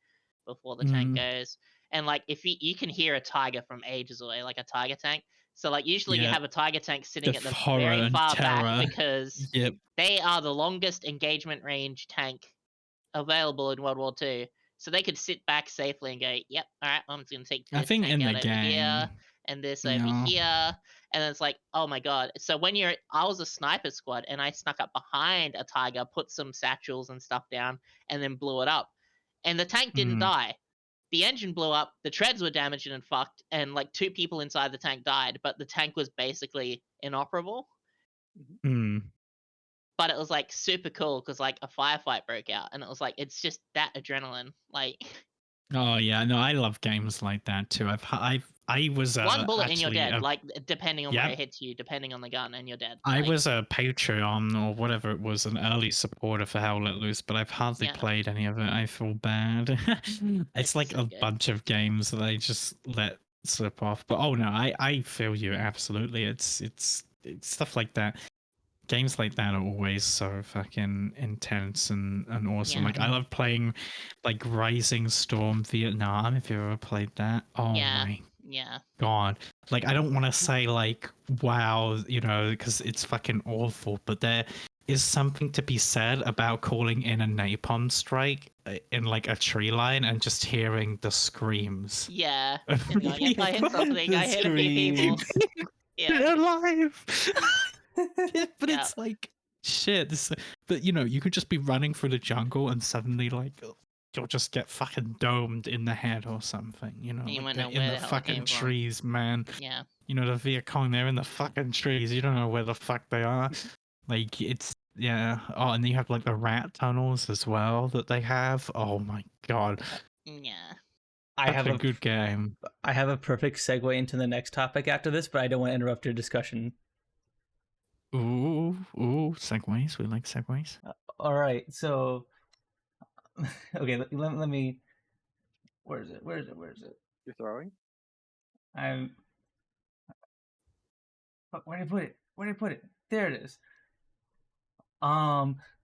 S2: before the tank goes. And like if you can hear a tiger from ages away, like a tiger tank. So like usually you have a tiger tank sitting at the very far back because they are the longest engagement range tank available in World War II. So they could sit back safely and go, yep, all right, I'm just going to take this tank out over here and this over here. And it's like, oh my God. So when I was a sniper squad and I snuck up behind a tiger, put some satchels and stuff down, and then blew it up. And the tank didn't die. The engine blew up, the treads were damaged and fucked, and like 2 people inside the tank died, but the tank was basically inoperable. But it was like super cool because like a firefight broke out, and it was like it's just that adrenaline, like.
S5: Oh yeah, no, I love games like that too. I was
S2: one bullet and you're
S5: actually
S2: dead, like depending on where it hits you, depending on the gun, and you're dead.
S5: I was a Patreon or whatever it was, an early supporter for Hell Let Loose, but I've hardly played any of it. I feel bad. It's like
S2: so
S5: a
S2: good.
S5: bunch of games that I just let slip off. But oh no, I feel you absolutely. It's stuff like that. Games like that are always so fucking intense and awesome.
S2: Yeah.
S5: Like I love playing like Rising Storm Vietnam, if you ever played that. Oh my God. Like I don't want to say like wow, because it's fucking awful, but there is something to be said about calling in a napalm strike in like a tree line and just hearing the screams.
S2: Yeah. And going, if I hit something, I hit a few people.
S5: They're alive. But it's like shit. But you could just be running through the jungle and suddenly like you'll just get fucking domed in the head or something.
S2: You
S5: like
S2: won't know
S5: in
S2: where
S5: the
S2: the hell it
S5: fucking
S2: came from.
S5: trees, man.
S2: Yeah.
S5: The Viet Cong, they're in the fucking trees. You don't know where the fuck they are. Like it's Oh, and then you have like the rat tunnels as well that they have. Oh my God.
S2: Yeah.
S3: I have
S5: a good game.
S3: I have a perfect segue into the next topic after this, but I don't want to interrupt your discussion.
S5: Ooh, segues. We like segues.
S3: All right, so Okay, let me. Where is it? Where is it? Where is it?
S1: You're throwing?
S3: I'm. Where did I put it? Where did I put it? There it is.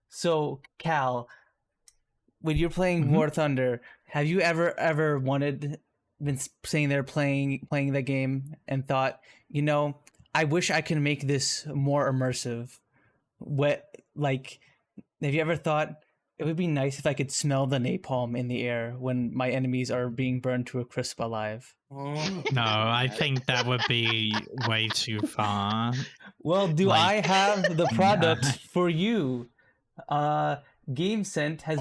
S3: So Cal, when you're playing War Thunder, have you ever been sitting there playing the game and thought, I wish I could make this more immersive? Have you ever thought it would be nice if I could smell the napalm in the air when my enemies are being burned to a crisp alive?
S5: No, I think that would be way too far.
S3: Well, do I have the product for you? GameSent has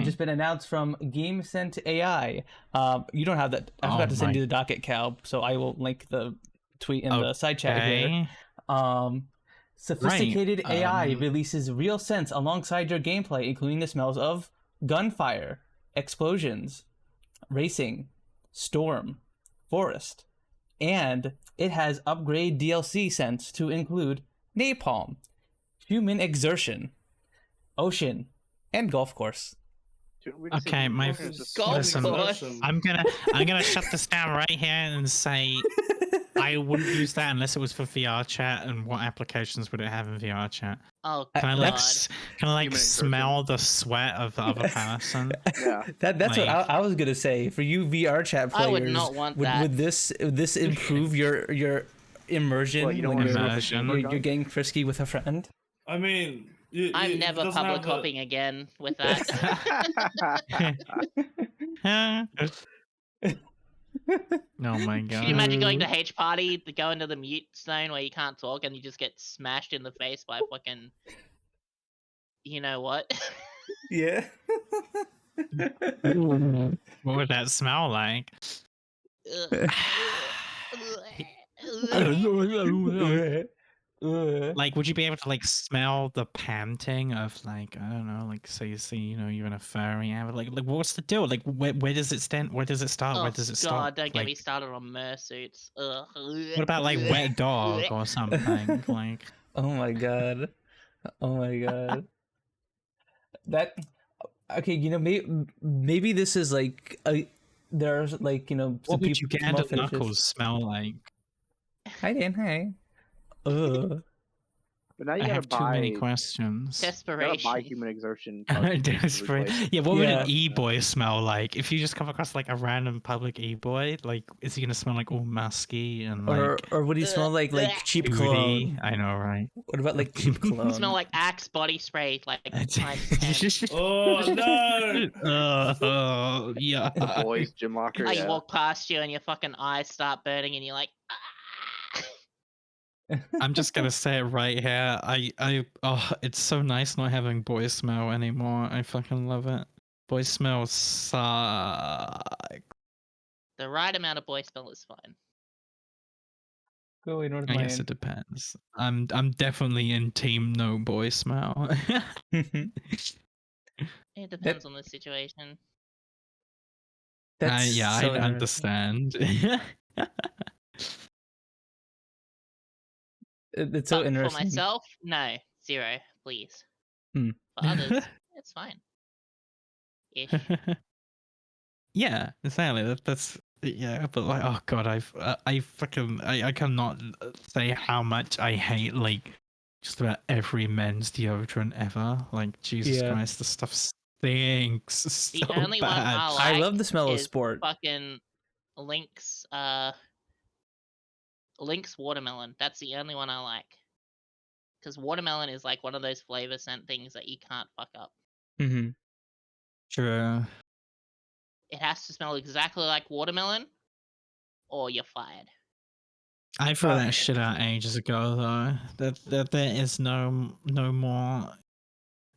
S3: just been announced from GameSent AI. You don't have that. I forgot to send you the docket, Cal, so I will link the tweet in the side chat here. Sophisticated AI releases real sense alongside your gameplay, including the smells of gunfire, explosions, racing, storm, forest, and it has upgrade DLC sense to include napalm, human exertion, ocean, and golf course.
S5: Okay, listen, I'm gonna shut this down right here and say I wouldn't use that unless it was for VR chat. And what applications would it have in VR chat?
S2: Oh,
S5: can I smell the sweat of the other person?
S1: Yeah,
S3: that's what I was gonna say. For you VR chat players,
S2: I would not want that.
S3: Would this improve your immersion when you're getting frisky with a friend?
S4: I mean,
S2: I'm never public hopping again with that.
S5: Oh my god.
S2: Can you imagine going to H party, go into the mute zone where you can't talk and you just get smashed in the face by fucking you know what?
S3: Yeah.
S5: What would that smell like? Like, would you be able to smell the panting of I don't know, say you see, you're in a furry and like what's the deal? Like where does it stand? Where does it start? Where does it stop?
S2: God, don't get me started on mersuits.
S5: What about wet dog or something?
S3: Oh my god. Oh my god. That okay, maybe this is there's some
S5: what would you get into knuckles smell like?
S3: Hi Dan, hi.
S1: But now you
S5: I
S1: gotta
S5: have
S1: buy
S5: too many questions.
S1: Desperation. You gotta buy human exertion.
S5: Yeah, what would an e-boy smell like? If you just come across a random public e-boy, is he gonna smell all musky and
S3: or would he smell like cheap cologne?
S5: I know, right?
S3: What about cheap cologne?
S2: Smell like Axe body spray,
S4: Oh no!
S5: Yeah.
S1: The boys gym locker.
S2: You walk past you and your fucking eyes start burning and you're like,
S5: I'm just gonna say it right here. It's so nice not having boy smell anymore. I fucking love it. Boy smell sucks.
S2: The right amount of boy smell is fine.
S3: Go away, North
S5: I guess it depends. I'm definitely in team no boy smell.
S2: It depends on the situation.
S5: I understand.
S3: It's so interesting.
S2: For myself, no, 0, please. For others, it's fine. Ish.
S5: Yeah, exactly. That's yeah, but oh god, I cannot say how much I hate just about every men's deodorant ever. Jesus Christ, the stuff stinks.
S2: The only
S5: bad.
S2: one I like
S3: I love the smell of
S2: is
S3: sport.
S2: Fucking Lynx watermelon. That's the only one I like. Because watermelon is one of those flavor scent things that you can't fuck up.
S3: Mm-hmm.
S5: True.
S2: It has to smell exactly like watermelon, or you're fired.
S5: I threw that shit out ages ago, though. That there is no more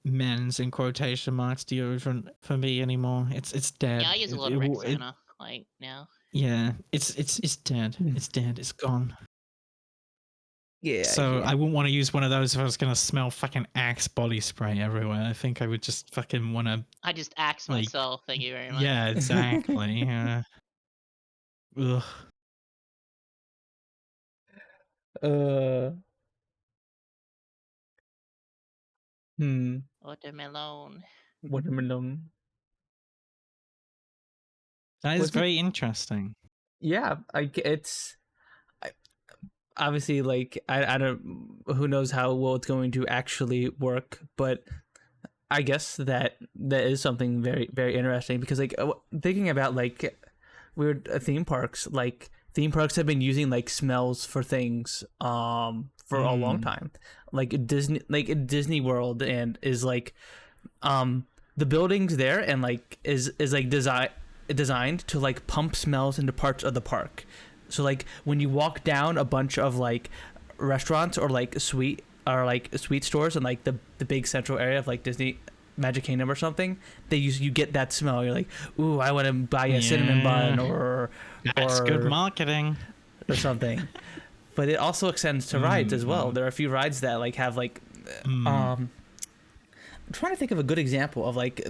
S5: men's in quotation marks deodorant for me anymore. It's dead.
S2: Yeah, I use a lot of Rexona now.
S5: Yeah, it's dead. It's dead. It's gone.
S3: Yeah.
S5: So I wouldn't want to use one of those if I was gonna smell fucking Axe body spray everywhere. I think I would just fucking want to.
S2: I just axe myself. Thank you very much.
S5: Yeah, exactly. Ugh.
S2: Watermelon.
S3: Watermelon.
S5: That is
S3: Was it-
S5: very interesting.
S3: Yeah, it's obviously like I don't, who knows how well it's going to actually work, but I guess that is something very very interesting, because like thinking about like weird theme parks, like theme parks have been using like smells for things for a long time, like Disney World, and is like the buildings there and like is like designed to like pump smells into parts of the park. So like when you walk down a bunch of like restaurants or like sweet stores in like the big central area of like Disney Magic Kingdom or something, you get that smell. You're like, ooh, I want to buy a cinnamon bun or
S5: That's good marketing
S3: or something. But it also extends to rides as well. There are a few rides that like have like I'm trying to think of a good example of like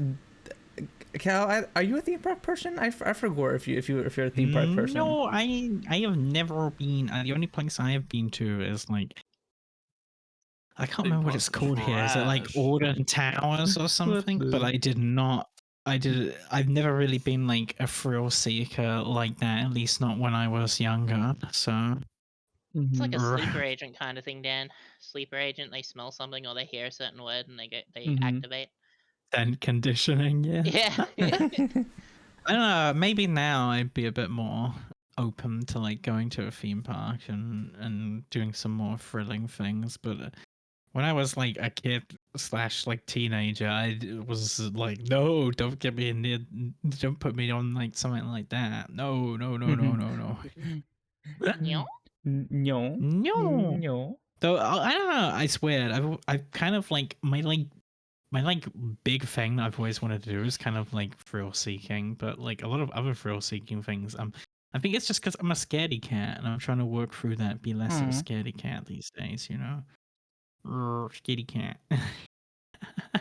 S3: Cal, are you a theme park person? I forgot if you're a theme park person.
S5: No, I have never been. The only place I have been to is like, I can't remember what it's called here. Is it like Alden Towers or something? But I did not. I've never really been like a thrill seeker like that. At least not when I was younger. So
S2: it's like a sleeper agent kind of thing, Dan. Sleeper agent, they smell something or they hear a certain word and they activate.
S5: Then conditioning, yeah.
S2: Yeah.
S5: I don't know. Maybe now I'd be a bit more open to like going to a theme park and doing some more thrilling things. But when I was like a kid / like teenager, I was like, no, don't get me in there. Don't put me on like something like that. No. No. Though I don't know. I swear, I've kind of like my big thing that I've always wanted to do is kind of like thrill seeking, but like a lot of other thrill seeking things, I think it's just because I'm a scaredy cat and I'm trying to work through that, be less of a scaredy cat these days, you know? Scaredy cat.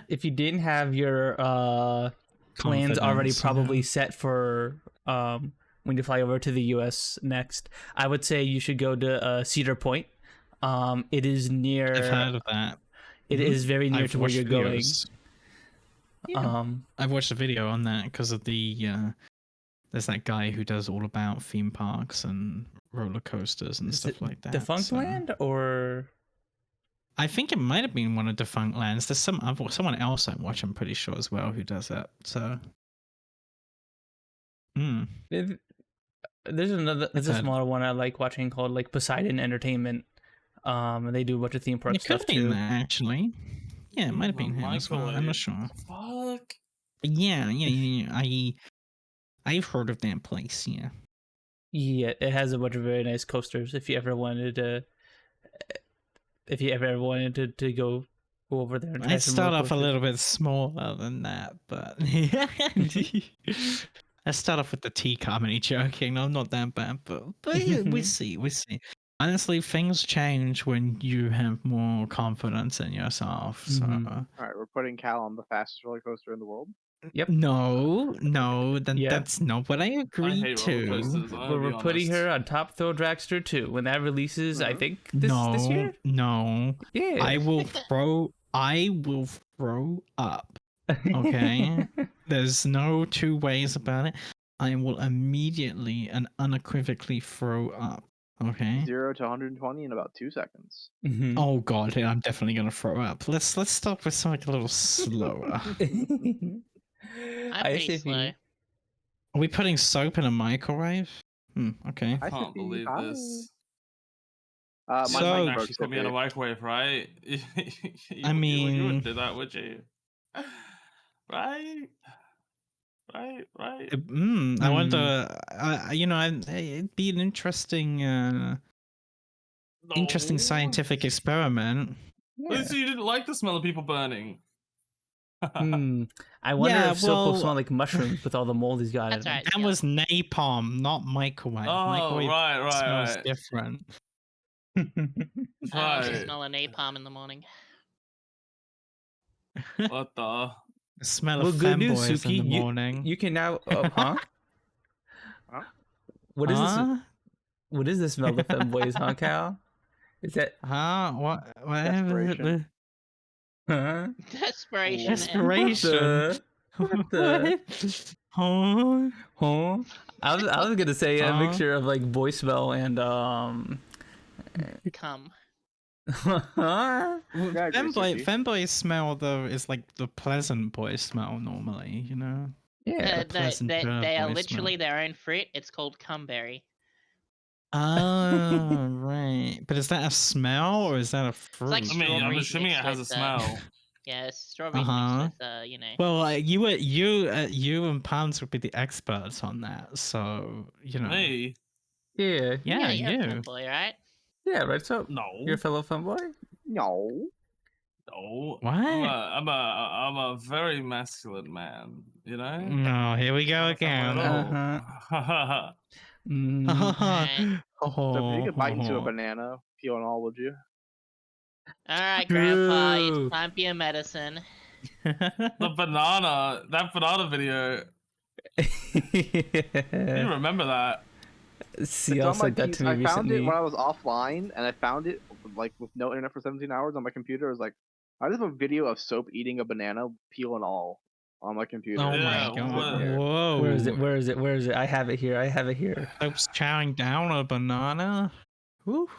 S3: If you didn't have your plans already probably set for when you fly over to the US next, I would say you should go to Cedar Point. It is near.
S5: I've heard of that.
S3: It is very near to where you're going.
S5: Yeah. I've watched a video on that because of the there's that guy who does all about theme parks and roller coasters and stuff like that.
S3: Defunct Land, or
S5: I think it might have been one of Defunct Lands. There's someone else I watch, I'm pretty sure as well, who does that. So
S3: there's a smaller one I like watching called like Poseidon Entertainment. And they do a bunch of theme park stuff too.
S5: That, actually. Yeah, it might have been him as well. I'm not sure. Fuck. Yeah. I've heard of that place. Yeah.
S3: Yeah, it has a bunch of very nice coasters. If you ever wanted to go over there, and try
S5: I'd
S3: some
S5: start
S3: roller
S5: off a
S3: coasters.
S5: little bit smaller than that, but I start off with the tea comedy joking. I'm not that bad, but yeah, we see. Honestly, things change when you have more confidence in yourself. So.
S1: All right, we're putting Cal on the fastest roller coaster in the world.
S3: Yep.
S5: No, that's not what I agreed to.
S3: We're putting her on Top Thrill Dragster 2 when that releases. I think this year.
S5: No.
S3: Yeah.
S5: I will throw up. Okay. There's no two ways about it. I will immediately and unequivocally throw up. Okay.
S1: 0 to 120 in about 2 seconds.
S5: Oh god, I'm definitely gonna throw up. Let's start with something a little slower.
S2: I'm pretty slow.
S5: Are we putting soap in a microwave? Okay.
S4: I can't believe this.
S1: My
S4: so,
S1: mic
S4: actually put me in a microwave, right? you wouldn't do that, would you? Right? I
S5: wonder. It'd be an interesting, interesting scientific experiment.
S4: Yeah. So you didn't like the smell of people burning?
S3: I wonder if soap will smell like mushrooms with all the mold he's got in it.
S2: Right,
S5: that was napalm, not microwave.
S4: Oh,
S5: microwave smells
S4: right.
S5: different.
S2: I also smell a napalm in the morning.
S4: What the?
S5: The smell of femboys Sooky, in the morning.
S3: You can now. Huh? What is this? What is the smell of femboys, huh, Cal? Is that?
S5: What?
S1: Desperation.
S3: Huh?
S2: Desperation.
S5: Desperation.
S3: What the?
S5: Huh?
S3: Huh? I was gonna say a mixture of like voicemail and
S2: Come.
S3: huh?
S1: Yeah, I agree, Sooky.
S5: Femboy smell though is like the pleasant boy smell normally, you know.
S3: Yeah.
S2: No,
S5: pleasant
S2: they are
S5: boy
S2: literally
S5: smell.
S2: their own fruit. It's called cumberry.
S5: Oh, right. But is that a smell or is that a fruit?
S2: like
S4: I mean, I'm
S2: strawberries
S4: assuming it
S2: mixed
S4: has a
S2: with,
S4: smell.
S2: Yeah, strawberries
S5: Uh-huh.
S2: mixed with, you know.
S5: Well, you and Punz would be the experts on that, so you know.
S4: Me?
S3: Yeah.
S5: Yeah,
S2: you're a
S5: you.
S2: fanboy, right?
S3: Yeah, right. So
S4: No.
S3: you're a fellow fanboy?
S1: No.
S4: No.
S5: What?
S4: I'm a very masculine man, you know?
S5: No, here we go
S4: Not a fanboy
S5: again.
S4: at all.
S3: Mm.
S2: Alright.
S1: So if you could bite into a
S5: Oh.
S1: banana, peel and all, would you?
S2: Alright, Grandpa,
S3: True.
S2: it's time for your medicine.
S4: That banana video. You remember that?
S3: Siel
S1: It's on my
S3: said that
S1: PC.
S3: to me
S1: I found
S3: recently.
S1: it when I was offline, and I found it like with no internet for 17 hours on my computer. It was like I just have a video of Soap eating a banana, peel and all, on my computer.
S5: Oh
S4: Yeah,
S5: my god!
S4: what-
S5: Whoa!
S3: Where is it? Where is it? Where is it? I have it here. I have it here.
S5: Soap's chowing down a banana. Woo.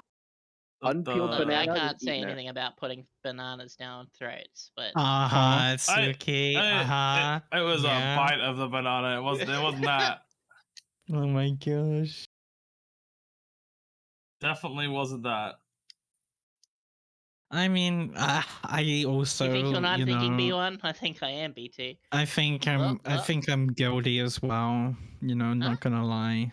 S1: Unpeeled
S2: Look,
S1: banana.
S2: I
S1: just
S2: can't say
S1: eating it.
S2: anything about putting bananas down throats, but
S5: Sooky.
S4: It was
S5: Yeah.
S4: a bite of the banana. It wasn't that.
S5: Oh my gosh.
S4: Definitely wasn't that.
S5: I mean, I also,
S2: you think you're not thinking
S5: know,
S2: B1? I think I am B2.
S5: I think I'm guilty as well. You know, not gonna lie.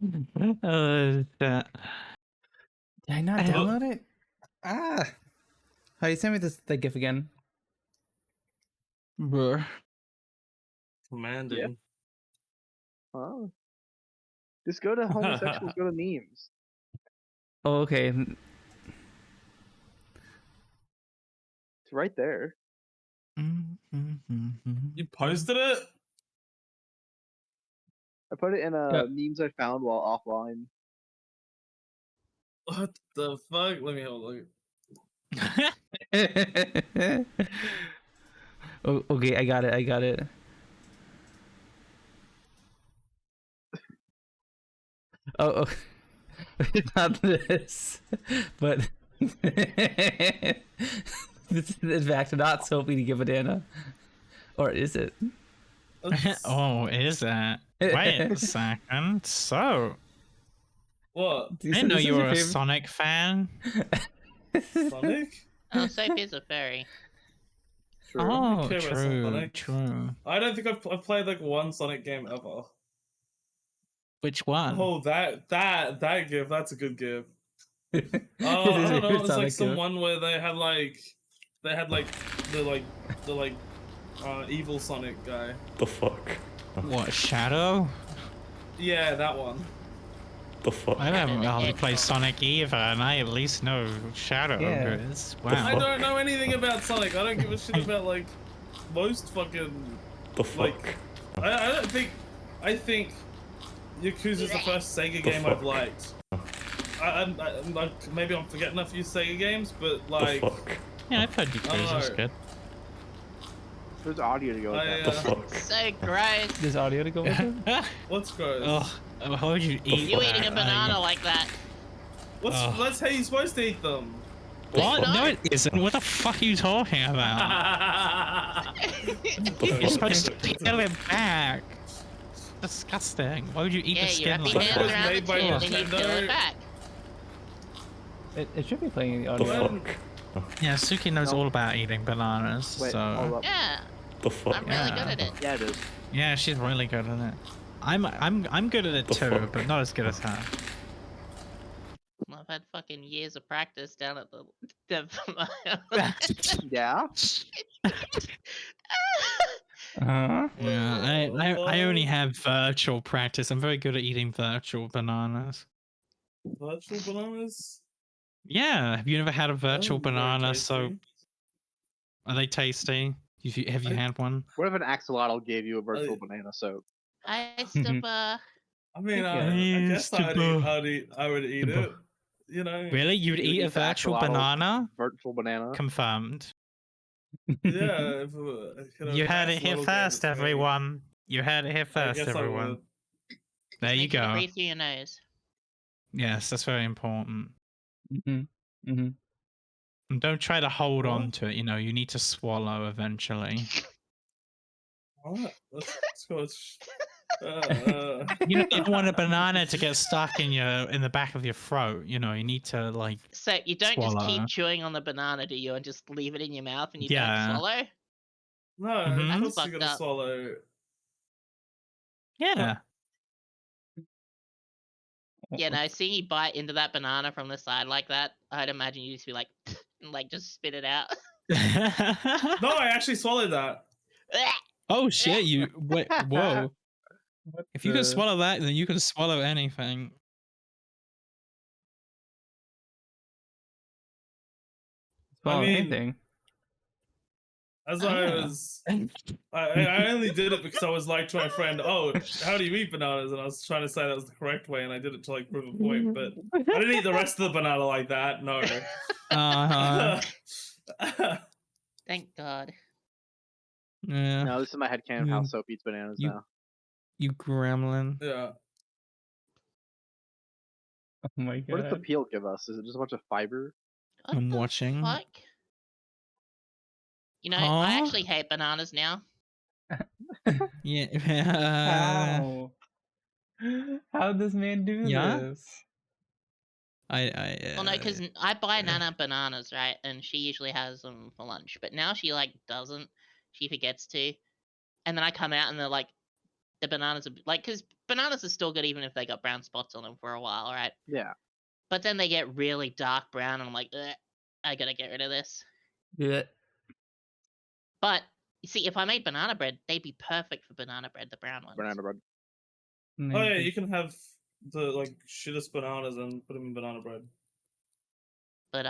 S5: Shit.
S3: Did I not
S5: I-
S3: download it? Ah. How do you send me the GIF again?
S5: Bruh.
S4: Commanding.
S1: Oh. Just go to homosexuals. Go to memes.
S3: Oh, okay.
S1: It's right there.
S4: You posted it?
S1: I put it in
S3: Yep.
S1: memes I found while offline.
S4: What the fuck? Let me have a look.
S3: Oh, okay, I got it. I got it. Oh, it's not this, but this is back to not Soap eating a banana, or is it?
S5: Oh, is that? Wait a second. So,
S4: What?
S5: I didn't know you were a Sonic fan.
S4: Sonic?
S2: Oh, Soap is a fairy.
S1: True.
S5: Oh,
S4: care about
S5: true,
S4: Sonic.
S5: true.
S4: I don't think I've played like one Sonic game ever.
S5: Which one?
S4: Oh, that give, that's a good give.
S3: It is
S4: I don't know,
S3: your
S4: it's like
S3: Sonic
S4: some
S3: GIF.
S4: one where they had the evil Sonic guy.
S6: The fuck?
S5: What, Shadow?
S4: Yeah, that one.
S6: The fuck?
S5: I haven't hardly played Sonic either, and I at least know Shadow
S3: Yeah.
S5: is.
S6: The
S5: Wow.
S4: I don't know anything about Sonic. I don't give a shit about like most fucking
S6: The fuck?
S4: like. I think Yakuza's the first Sega game I've
S6: fuck?
S4: liked. Maybe I'm forgetting a few Sega games, but
S6: The
S4: like.
S6: fuck?
S5: Yeah, I've heard Yakuza's
S4: know.
S5: good.
S1: There's audio to go with that.
S6: The fuck?
S2: So gross.
S3: There's audio to go with it.
S4: What's gross?
S5: Oh, how would you eat
S2: You
S5: that?
S2: eating a banana like that?
S4: That's how you're supposed to eat them.
S5: What?
S2: It's
S5: No,
S2: not.
S5: it isn't. What the fuck are you talking about? You're supposed to peel it back. Disgusting. Why would you eat
S2: Yeah,
S5: the
S2: you
S5: skin
S2: wrap
S5: like
S2: your
S4: Sonic
S2: hands
S4: was
S5: that?
S2: around the
S4: made by
S2: tin, then you peel
S4: Nintendo.
S2: it back.
S3: It should be playing the
S6: The
S3: audio.
S6: fuck?
S5: Yeah, Sooky knows
S1: No.
S5: all about eating bananas,
S1: Wait, hold
S5: so
S1: up.
S2: Yeah,
S6: The fuck?
S2: I'm really good at it.
S1: Yeah, it is.
S5: yeah, she's really good at it. I'm good at it
S6: The
S5: too,
S6: fuck?
S5: but not as good as her.
S2: Well, I've had fucking years of practice down at the
S1: Yeah.
S3: Uh-huh.
S5: Yeah, I only have virtual practice. I'm very good at eating virtual bananas.
S4: Virtual bananas?
S5: Yeah, have you never had a virtual
S4: Oh, very
S5: banana soap?
S4: tasty.
S5: Are they tasty? Have you had one?
S1: What if an axolotl gave you a virtual banana soap?
S2: I used to,
S4: I mean,
S3: Yeah.
S4: I guess I would eat it. you know.
S5: Really? You'd
S1: You would
S5: eat a
S1: eat the
S5: virtual
S1: axolotl
S5: banana?
S1: virtual banana.
S5: Confirmed.
S4: Yeah, if,
S5: You heard it here first, everyone. You heard it here
S4: I
S5: first,
S4: guess I
S5: everyone.
S4: would.
S5: There
S2: Just
S5: you
S2: make sure to
S5: go.
S2: breathe through your nose.
S5: Yes, that's very important.
S3: Mm-hmm. Mm-hmm.
S5: And don't try to hold
S4: What?
S5: on to it. You know, you need to swallow eventually.
S4: What? That's Scotch.
S5: You know, you don't want a banana to get stuck in the back of your throat. You know, you need to like.
S2: So you don't just
S5: Swallow.
S2: keep chewing on the banana, do you, and just leave it in your mouth and you
S5: Yeah.
S2: don't swallow?
S4: No,
S5: Mhm.
S4: of
S2: That's
S4: course you're
S2: fucked
S4: gonna
S2: up.
S4: swallow.
S5: Yeah.
S2: Yeah, no, seeing you bite into that banana from the side like that, I'd imagine you just be like, and like just spit it out.
S4: No, I actually swallowed that.
S5: Oh shit! You wait. Whoa.
S3: What
S5: If you can
S3: the-
S5: swallow that, then you can swallow anything.
S3: Swallow
S4: mean,
S3: anything.
S4: As
S5: Oh,
S4: I
S5: yeah.
S4: was, I only did it because I was like to my friend, "Oh, how do you eat bananas?" And I was trying to say that was the correct way, and I did it to like prove a point. But I didn't eat the rest of the banana like that. No.
S5: Uh-huh.
S2: Thank God.
S5: Yeah.
S1: No, this is my headcanon how
S5: You-
S1: soap eats bananas
S5: you-
S1: now.
S5: You gremlin.
S4: Yeah.
S3: Oh my
S1: What does the
S3: god.
S1: peel give us? Is it just a bunch of fiber?
S2: What
S5: I'm
S2: the
S5: watching.
S2: Fuck? You know, I
S5: Huh?
S2: actually hate bananas now.
S5: Yeah.
S3: How? How does man do
S5: Yeah?
S3: this?
S2: Well, no, because I buy Nana bananas, right? And she usually has them for lunch. But now she, like, doesn't. She forgets to. And then I come out and they're like, the bananas are, like, because bananas are still good even if they got brown spots on them for a while, right?
S1: Yeah.
S2: But then they get really dark brown and I'm like, ugh, I gotta get rid of this.
S3: Yeah.
S2: But, you see, if I made banana bread, they'd be perfect for banana bread, the brown ones.
S1: Banana bread.
S4: Oh yeah, you can have the like shittest bananas and put them in banana bread.
S2: But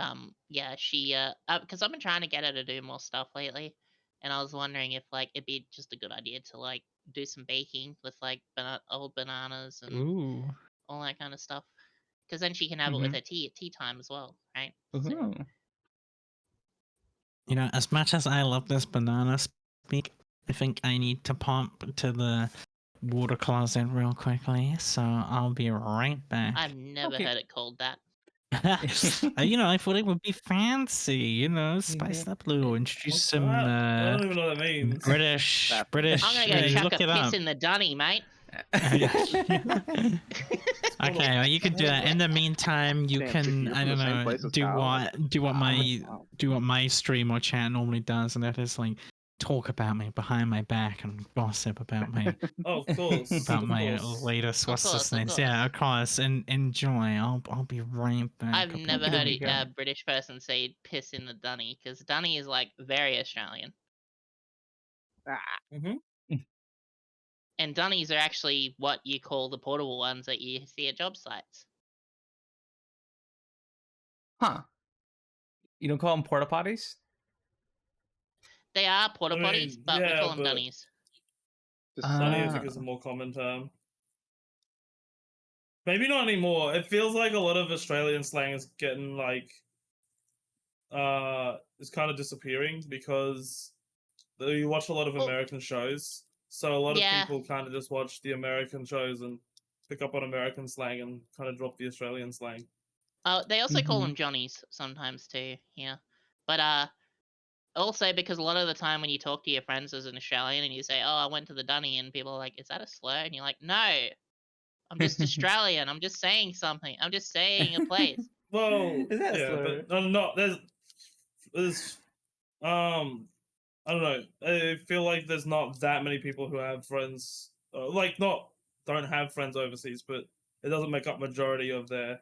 S2: yeah, she because I've been trying to get her to do more stuff lately, and I was wondering if like it'd be just a good idea to like do some baking with like old bananas and
S5: Ooh.
S2: all that kind of stuff. Because then she can have it with her tea at tea time as well, right? So,
S3: Ooh.
S5: You know, as much as I love this banana speak, I think I need to pump to the water closet real quickly, so I'll be right back.
S2: I've never heard it called that.
S5: You know, I thought it would be fancy, you know, spice up a little, introduce
S4: What's
S5: some
S4: that? I don't even know what that means.
S5: British.
S2: I'm gonna go chuck
S5: Look
S2: a
S5: it
S2: piss
S5: up.
S2: in the dunny, mate.
S5: Okay, well, you can do that. In the meantime, you
S1: Damn,
S5: can
S1: Sooky, you're
S5: I
S1: from the
S5: don't
S1: same
S5: know
S1: place as
S5: do
S1: Kyle.
S5: what my stream or chat normally does, and that is like talk about me behind my back and gossip about me
S4: Oh, of course.
S5: about
S4: of
S5: my
S4: course.
S5: latest
S2: Of course, of course.
S5: Yeah, of course. And enjoy. I'll be right back.
S2: I've never heard
S3: okay.
S2: a British person say piss in the dunny, because dunny is like very Australian.
S4: Mm-hmm.
S2: And dunnies are actually what you call the portable ones that you see at job sites.
S3: Huh. You don't call them porta potties?
S2: They are porta
S4: I
S2: potties,
S4: mean,
S2: but we
S4: yeah,
S2: call them
S4: but-
S2: dunnies.
S4: Dunny, I think, is a more common term. Maybe not anymore. It feels like a lot of Australian slang is getting like is kind of disappearing because you watch a lot of American shows. So a lot of people kind of just watch the American shows and pick up on American slang and kind of drop the Australian slang.
S2: They also call them Johnnies sometimes too, yeah. But also because a lot of the time when you talk to your friends as an Australian and you say, "Oh, I went to the dunny," and people are like, "Is that a slur?" And you're like, "No, I'm just Australian. I'm just saying something. I'm just saying a place."
S4: Well,
S3: Is that a
S4: yeah,
S3: slur?
S4: but not there's I don't know. I feel like there's not that many people who have friends, don't have friends overseas, but it doesn't make up majority of their.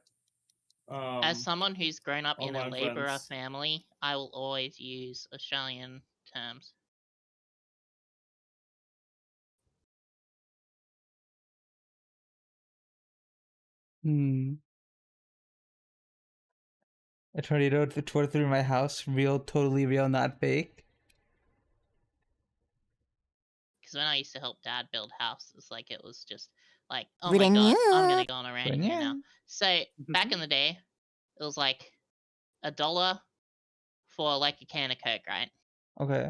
S2: As someone who's grown up in a
S4: online
S2: labourer
S4: friends.
S2: family, I will always use Australian terms.
S3: A tornado tore through my house. Real, totally real, not fake.
S2: Because when I used to help Dad build houses, like it was just like, oh my god, I'm gonna go on a rant here now. So back in the day, it was like $1 for like a can of Coke, right?
S3: Okay.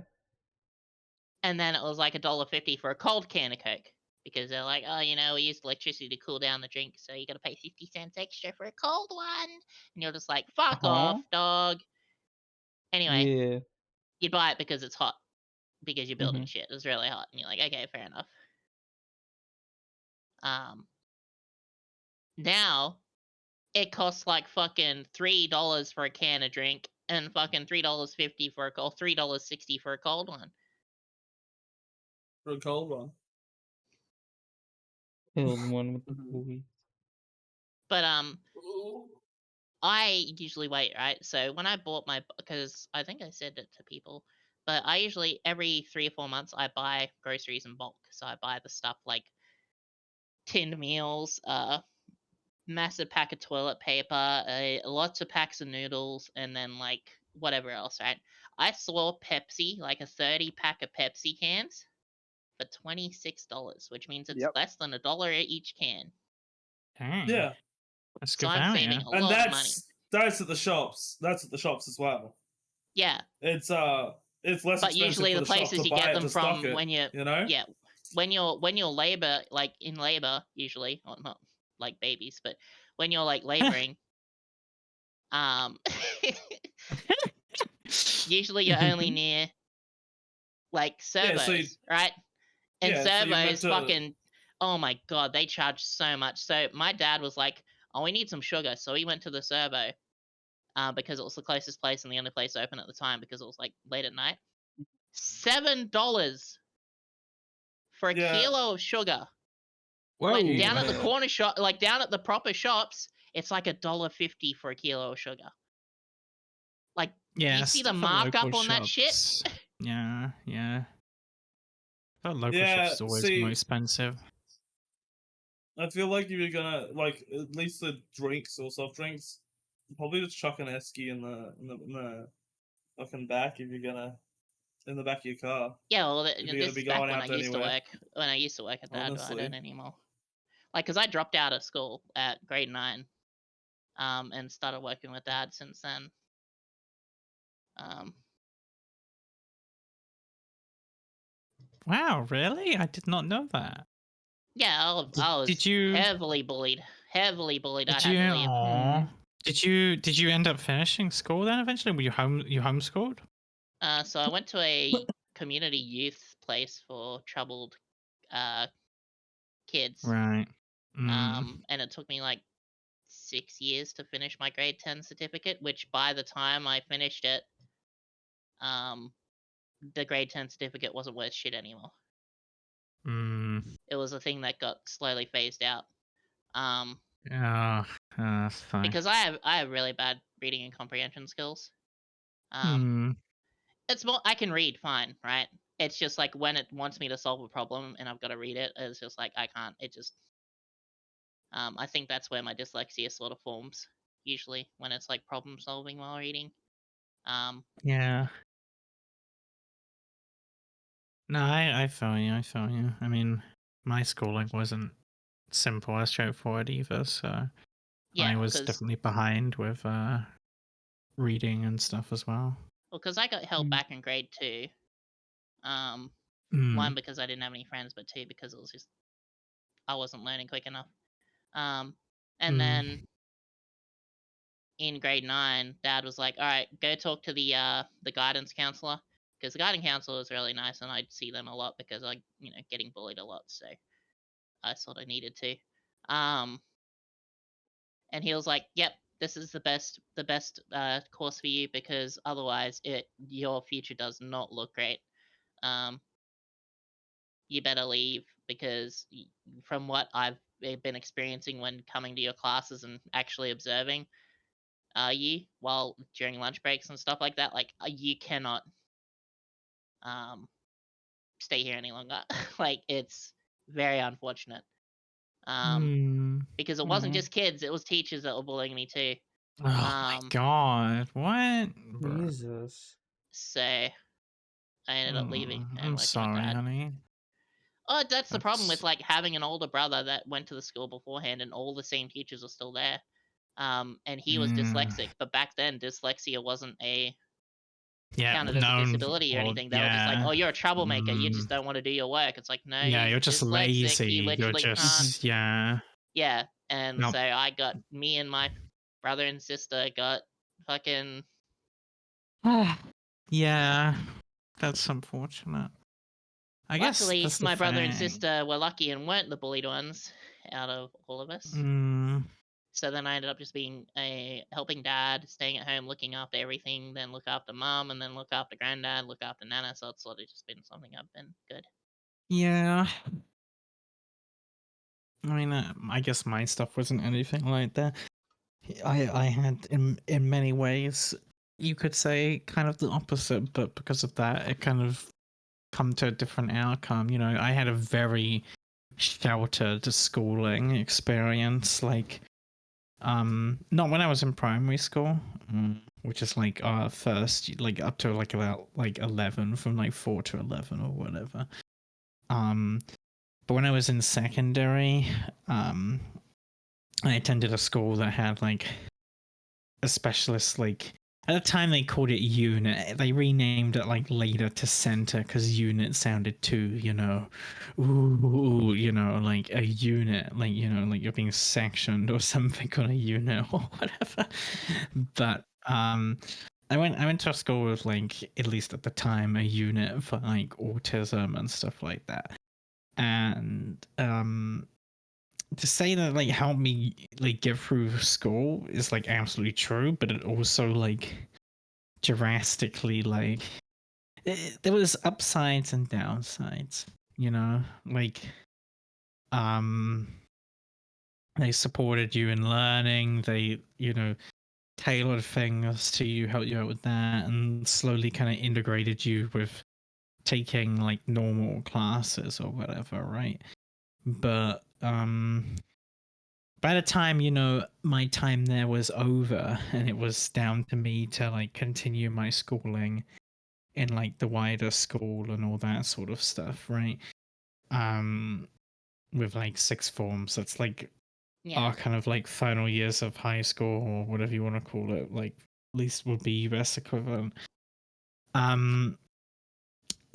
S2: And then it was like $1.50 for a cold can of Coke. Because they're like, oh, you know, we used electricity to cool down the drink, so you gotta pay 50 cents extra for a cold one. And you're just like, fuck off, dog. Anyway,
S3: Yeah.
S2: you'd buy it because it's hot. Because you're building
S3: Mhm.
S2: shit. It was really hot. And you're like, okay, fair enough. Now, it costs like fucking $3 for a can of drink and fucking $3.50 for a cold, $3.60 for a cold one.
S4: For a cold one.
S3: Killed one with the movie.
S2: But I usually wait, right? So when I bought because I think I said it to people, but I usually every 3 or 4 months I buy groceries in bulk. So I buy the stuff like tinned meals, massive pack of toilet paper, lots of packs of noodles, and then like whatever else, right? I saw Pepsi, like a 30-pack of Pepsi cans for $26, which means it's less than $1 each can.
S5: Dang.
S4: Yeah.
S5: That's
S2: So
S5: good
S2: I'm
S5: value.
S2: saving a
S4: And
S2: lot of money.
S4: that's at the shops. That's at the shops as well.
S2: Yeah.
S4: It's less
S2: But
S4: expensive
S2: usually
S4: for
S2: the
S4: the shop
S2: places
S4: to
S2: you
S4: buy
S2: get
S4: it
S2: them
S4: to stock
S2: from
S4: it,
S2: when you
S4: know?
S2: yeah, when you're labor, like in labor usually, well, not like babies, but when you're like laboring, usually you're only near like
S4: Yeah,
S2: servos,
S4: so
S2: right? And
S4: yeah, so you're meant
S2: servos
S4: to-
S2: fucking, oh my god, they charge so much. So my dad was like, oh, we need some sugar. So he went to the servo because it was the closest place and the only place open at the time because it was like late at night. $7 for a kilo of sugar. Like
S3: Whoa.
S2: down at the corner shop, like down at the proper shops, it's like $1.50 for a kilo of sugar. Like,
S5: Yeah,
S2: you see the
S5: stuff at
S2: markup
S5: local
S2: on that shit?
S5: shops. Yeah, yeah. But local
S4: Yeah,
S5: shops is always
S4: see-
S5: more expensive.
S4: I feel like if you're gonna like at least the drinks or soft drinks, probably just chuck an esky in the fucking back if you're gonna in the back of your car.
S2: Yeah, well,
S4: If you're gonna
S2: this
S4: be
S2: is back
S4: going
S2: when
S4: out
S2: I used to
S4: anywhere.
S2: work. When I used to work at that, I
S4: Honestly.
S2: don't anymore. Like, cause I dropped out of school at grade 9, and started working with Dad since then.
S5: Wow, really? I did not know that.
S2: Yeah, I was
S5: Did you-
S2: heavily bullied. Heavily bullied. I
S5: Did
S2: had
S5: you?
S2: to leave.
S5: Aw. Did you end up finishing school then eventually? Were you homeschooled?
S2: So I went to a community youth place for troubled kids.
S5: Right.
S2: And it took me like 6 years to finish my grade 10 certificate, which by the time I finished it, the grade 10 certificate wasn't worth shit anymore. It was a thing that got slowly phased out.
S5: That's fine.
S2: Because I have really bad reading and comprehension skills. It's more, I can read fine, right? It's just like when it wants me to solve a problem and I've got to read it, it's just like I can't. It just I think that's where my dyslexia sort of forms, usually, when it's like problem solving while reading.
S5: Yeah. No, I feel you. I feel you. I mean, my schooling wasn't simple or straightforward either, so
S2: Yeah,
S5: I was definitely behind with reading and stuff as well.
S2: Well, because I got held back in grade 2.
S5: Mm.
S2: 1, because I didn't have any friends, but 2, because it was just I wasn't learning quick enough. And then in grade 9, Dad was like, "All right, go talk to the guidance counselor," because the guidance counselor was really nice, and I'd see them a lot because I, getting bullied a lot, so I sort of needed to. And he was like, "Yep, this is the best course for you because otherwise, your future does not look great. You better leave because from what I've been experiencing when coming to your classes and actually observing you while during lunch breaks and stuff like that, like you cannot stay here any longer. Like it's very unfortunate. Because it wasn't just kids, it was teachers that were bullying me too.
S5: Oh my god, what?
S3: Jesus.
S2: So I ended up leaving and
S5: I'm
S2: working
S5: sorry,
S2: with Dad.
S5: honey.
S2: Oh, that's the problem with like having an older brother that went to the school beforehand and all the same teachers are still there. And he was dyslexic, but back then dyslexia wasn't counted as a
S5: known
S2: disability or
S5: or-
S2: anything. They were just like,
S5: yeah.
S2: "Oh, you're a troublemaker. You just don't want to do your work." It's like, no,
S5: Yeah,
S2: he's
S5: you're just
S2: dyslexic.
S5: lazy.
S2: He
S5: You're
S2: literally can't.
S5: just yeah.
S2: Yeah, and
S5: Nope.
S2: so I got me and my brother and sister got fucking.
S5: Yeah, that's unfortunate. I guess
S2: Luckily,
S5: that's the
S2: my brother and
S5: thing.
S2: sister were lucky and weren't the bullied ones out of all of us.
S5: Mm,
S2: So then I ended up just being a helping dad, staying at home, looking after everything, then look after mom, and then look after granddad, look after nana. So it's sort of just been something I've been good.
S5: yeah. I mean, I guess my stuff wasn't anything like that. I had in many ways, you could say, kind of the opposite, but because of that, it kind of come to a different outcome. You know, I had a very sheltered schooling experience, like not when I was in primary school, which is like first, like up to like about like 11, from like 4 to 11 or whatever. But when I was in secondary, I attended a school that had like a specialist, like at the time they called it unit. They renamed it like later to center because unit sounded too, you know, ooh, you know, like a unit, like, you know, like you're being sectioned or something on a unit or whatever. But I went to a school with like, at least at the time, a unit for like autism and stuff like that. And to say that like helped me like get through school is like absolutely true, but it also like drastically like there was upsides and downsides, you know, like they supported you in learning, they, you know, tailored things to you, helped you out with that, and slowly kind of integrated you with taking like normal classes or whatever, right? But by the time, you know, my time there was over and it was down to me to like continue my schooling in like the wider school and all that sort of stuff, right? With like sixth forms, that's like our kind of like final years of high school or whatever you want to call it, like at least would be US equivalent.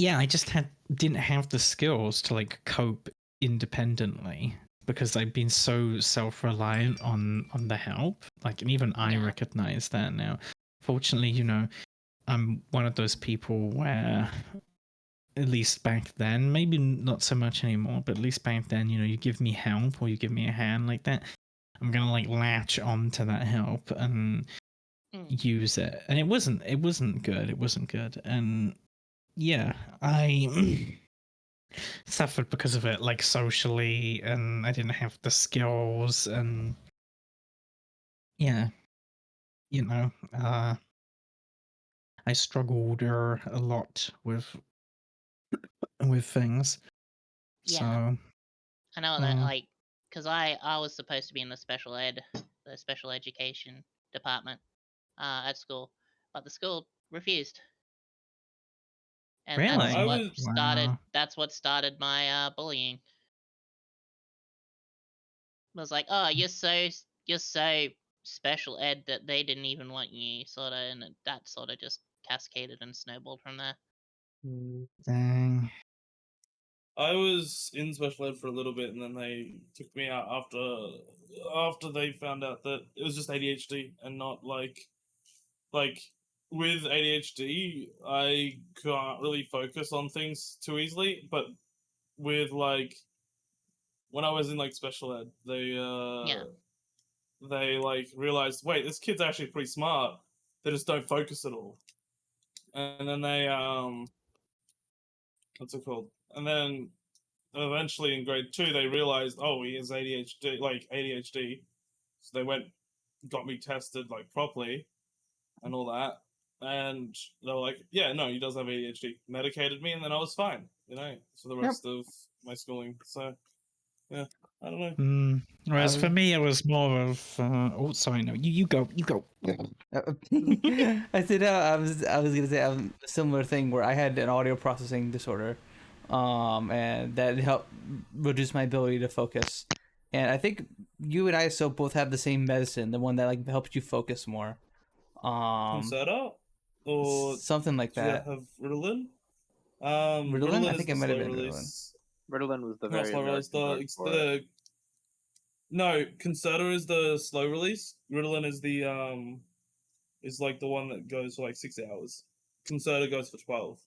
S5: Yeah, I just didn't have the skills to like cope independently because I've been so self-reliant on the help. Like, and even I recognize that now. Fortunately, you know, I'm one of those people where, at least back then, maybe not so much anymore, but at least back then, you know, you give me help or you give me a hand like that, I'm gonna like latch on to that help and use it. And it wasn't good. It wasn't good. And yeah, I suffered because of it, like socially, and I didn't have the skills, and yeah, you know, I struggled a lot with things.
S2: Yeah.
S5: So
S2: I know that, like, because I was supposed to be in the special education department at school, but the school refused. And
S5: really,
S2: that's what started my bullying. It was like, oh, you're so special ed that they didn't even want you, sort of, and that sort of just cascaded and snowballed from there.
S5: Dang.
S4: I was in special ed for a little bit, and then they took me out after they found out that it was just ADHD and not like with ADHD, I can't really focus on things too easily. But with like when I was in like special ed, they like realized, wait, this kid's actually pretty smart. They just don't focus at all. And then they what's it called? And then eventually in grade 2 they realized, oh, he has ADHD. So they got me tested like properly and all that. And they were like, yeah, no, he does have ADHD. Medicated me, and then I was fine, you know, for the rest of my schooling. So, yeah, I don't know.
S5: Whereas for me, it was more of, oh, sorry, no, you go.
S3: I said I was gonna say a similar thing where I had an audio processing disorder, and that helped reduce my ability to focus. And I think you and I so both have the same medicine, the one that like helps you focus more.
S4: Concerta? Or
S3: Something like
S4: do you
S3: that.
S4: have Ritalin?
S3: Ritalin? I
S4: Ritalin is
S3: think it
S4: the
S3: might have
S4: slow
S3: been Ritalin.
S4: release.
S1: Ritalin was the
S4: Not
S1: very
S4: slow release.
S1: American word
S4: It's
S1: for it.
S4: no, Concerta is the slow release. Ritalin is is like the one that goes for like 6 hours. Concerta goes for 12.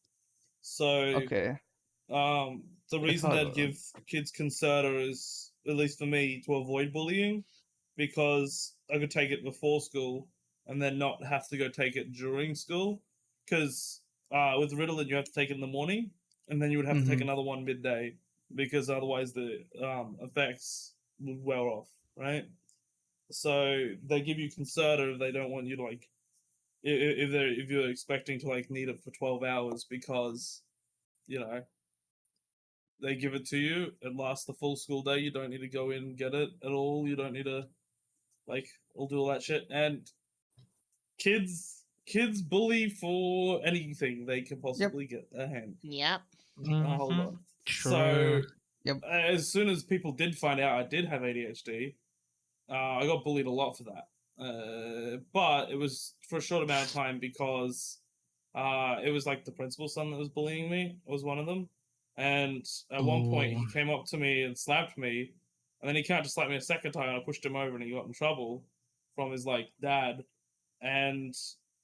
S4: So
S3: Okay.
S4: the
S3: It's
S4: reason
S3: probably
S4: they'd give kids Concerta is, at least for me, to avoid bullying, because I could take it before school and then not have to go take it during school. Because with Ritalin, you have to take it in the morning, and then you would have to take another one midday, because otherwise the effects would wear off, right? So they give you Concerta. They don't want you to like, if you're expecting to like need it for 12 hours, because you know they give it to you. It lasts the full school day. You don't need to go in and get it at all. You don't need to like all do all that shit. And kids bully for anything they can possibly get a hand.
S2: Yep.
S4: Hold on. So
S5: True.
S3: Yep.
S4: as soon as people did find out I did have ADHD, I got bullied a lot for that. But it was for a short amount of time, because it was like the principal's son that was bullying me. Was one of them. And at one point, he
S5: Ooh.
S4: came up to me and slapped me, and then he came out to slap me a second time, and I pushed him over, and he got in trouble from his like dad, and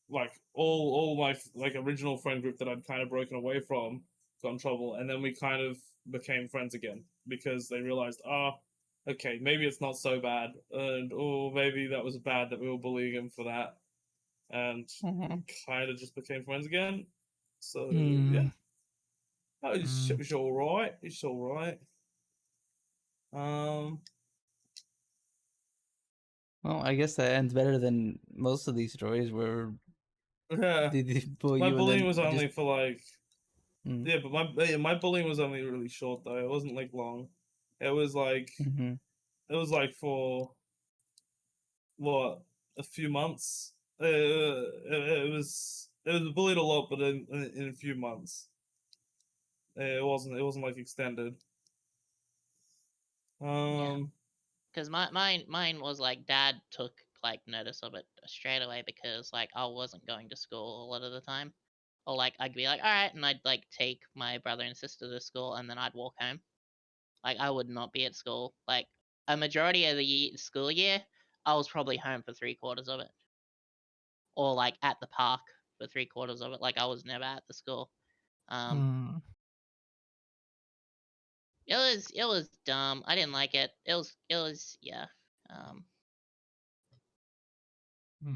S4: like all my like original friend group that I'd kind of broken away from got in trouble, and then we kind of became friends again, because they realized, okay, maybe it's not so bad, and maybe that was bad that we were bullying him for that, and kind of just became friends again. So yeah. Oh, it's all right. It's all right.
S3: Well, I guess that ends better than most of these stories where
S4: Yeah.
S3: they bully
S4: My
S3: you and
S4: bullying
S3: then
S4: was only
S3: just...
S4: for like,
S3: Mm.
S4: yeah, but my bullying was only really short though. It wasn't like long. It was like it was like for what, a few months. It was bullied a lot, but in a few months. It wasn't like extended.
S2: Yeah. Because mine was like dad took like notice of it straight away, because like I wasn't going to school a lot of the time, or like I'd be like, all right, and I'd like take my brother and sister to school, and then I'd walk home. Like I would not be at school. Like a majority of the school year, I was probably home for 3/4 of it, or like at the park for 3/4 of it. Like I was never at the school. It was dumb. I didn't like it. It was yeah.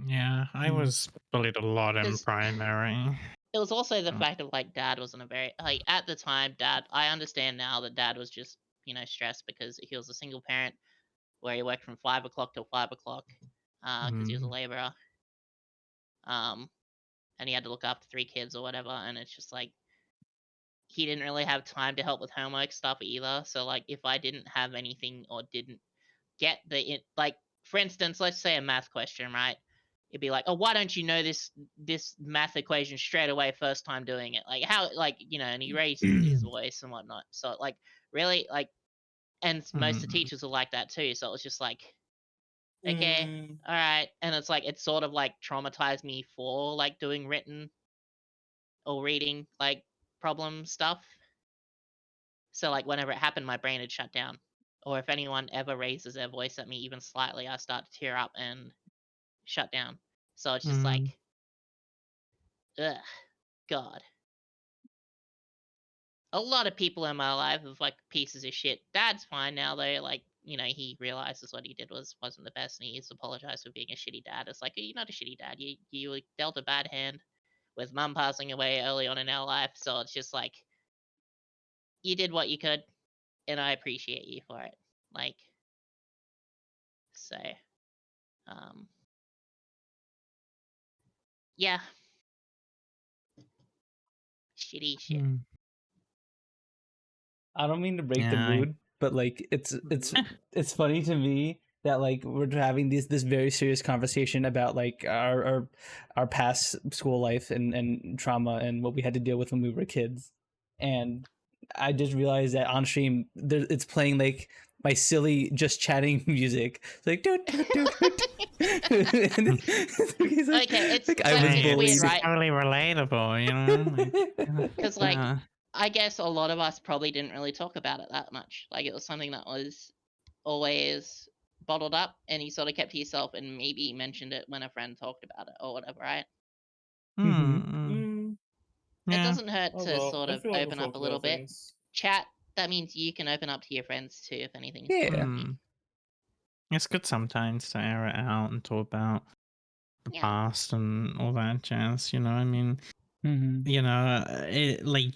S5: Yeah, I was bullied a lot in
S2: 'Cause
S5: primary.
S2: it was also the fact of like dad wasn't a very like at the time dad. I understand now that dad was just stressed because he was a single parent where he worked from 5 o'clock till 5 o'clock because he was a laborer. And he had to look after 3 kids or whatever, and it's just like he didn't really have time to help with homework stuff either. So like if I didn't have anything or didn't get like for instance, let's say a math question, right? It'd be like, oh, why don't you know this math equation straight away first time doing it? Like how and he raised his voice and whatnot. So like really like, and most of the teachers were like that too. So it was just like, okay, all right, and it's like it sort of like traumatized me for like doing written or reading like problem stuff. So like whenever it happened, my brain had shut down. Or if anyone ever raises their voice at me even slightly, I start to tear up and shut down. So it's just like, ugh, God. A lot of people in my life are like pieces of shit. Dad's fine now though. Like, he realizes what he did wasn't the best, and he's apologized for being a shitty dad. It's like, you're not a shitty dad. You dealt a bad hand with mum passing away early on in our life. So it's just like, you did what you could, and I appreciate you for it. Like, so, yeah. Shitty shit.
S3: I don't mean to break the mood, but like it's funny to me that like we're having this very serious conversation about like our past school life and trauma and what we had to deal with when we were kids, and I just realized that on stream it's playing like my silly just chatting music. It's like doot, doot, doot, doot. And then Sooky's like,
S2: Okay, it's
S3: I was
S2: weird,
S3: bullied.
S2: right?
S5: Totally relatable, you know.
S2: Because
S5: Yeah.
S2: I guess a lot of us probably didn't really talk about it that much. Like it was something that was always bottled up, and you sort of kept to yourself, and maybe mentioned it when a friend talked about it or whatever, right?
S5: Mm.
S2: It
S5: Yeah.
S2: doesn't hurt
S4: Oh
S2: to
S4: well,
S2: sort
S4: I
S2: of
S4: feel like
S2: open
S4: I've
S2: up a
S4: talked
S2: little
S4: about
S2: bit.
S4: things.
S2: Chat. That means you can open up to your friends too if anything's
S3: Yeah.
S2: bothering you.
S5: It's good sometimes to air it out and talk about the
S2: Yeah.
S5: past and all that jazz, you know. I mean, you know, it, like,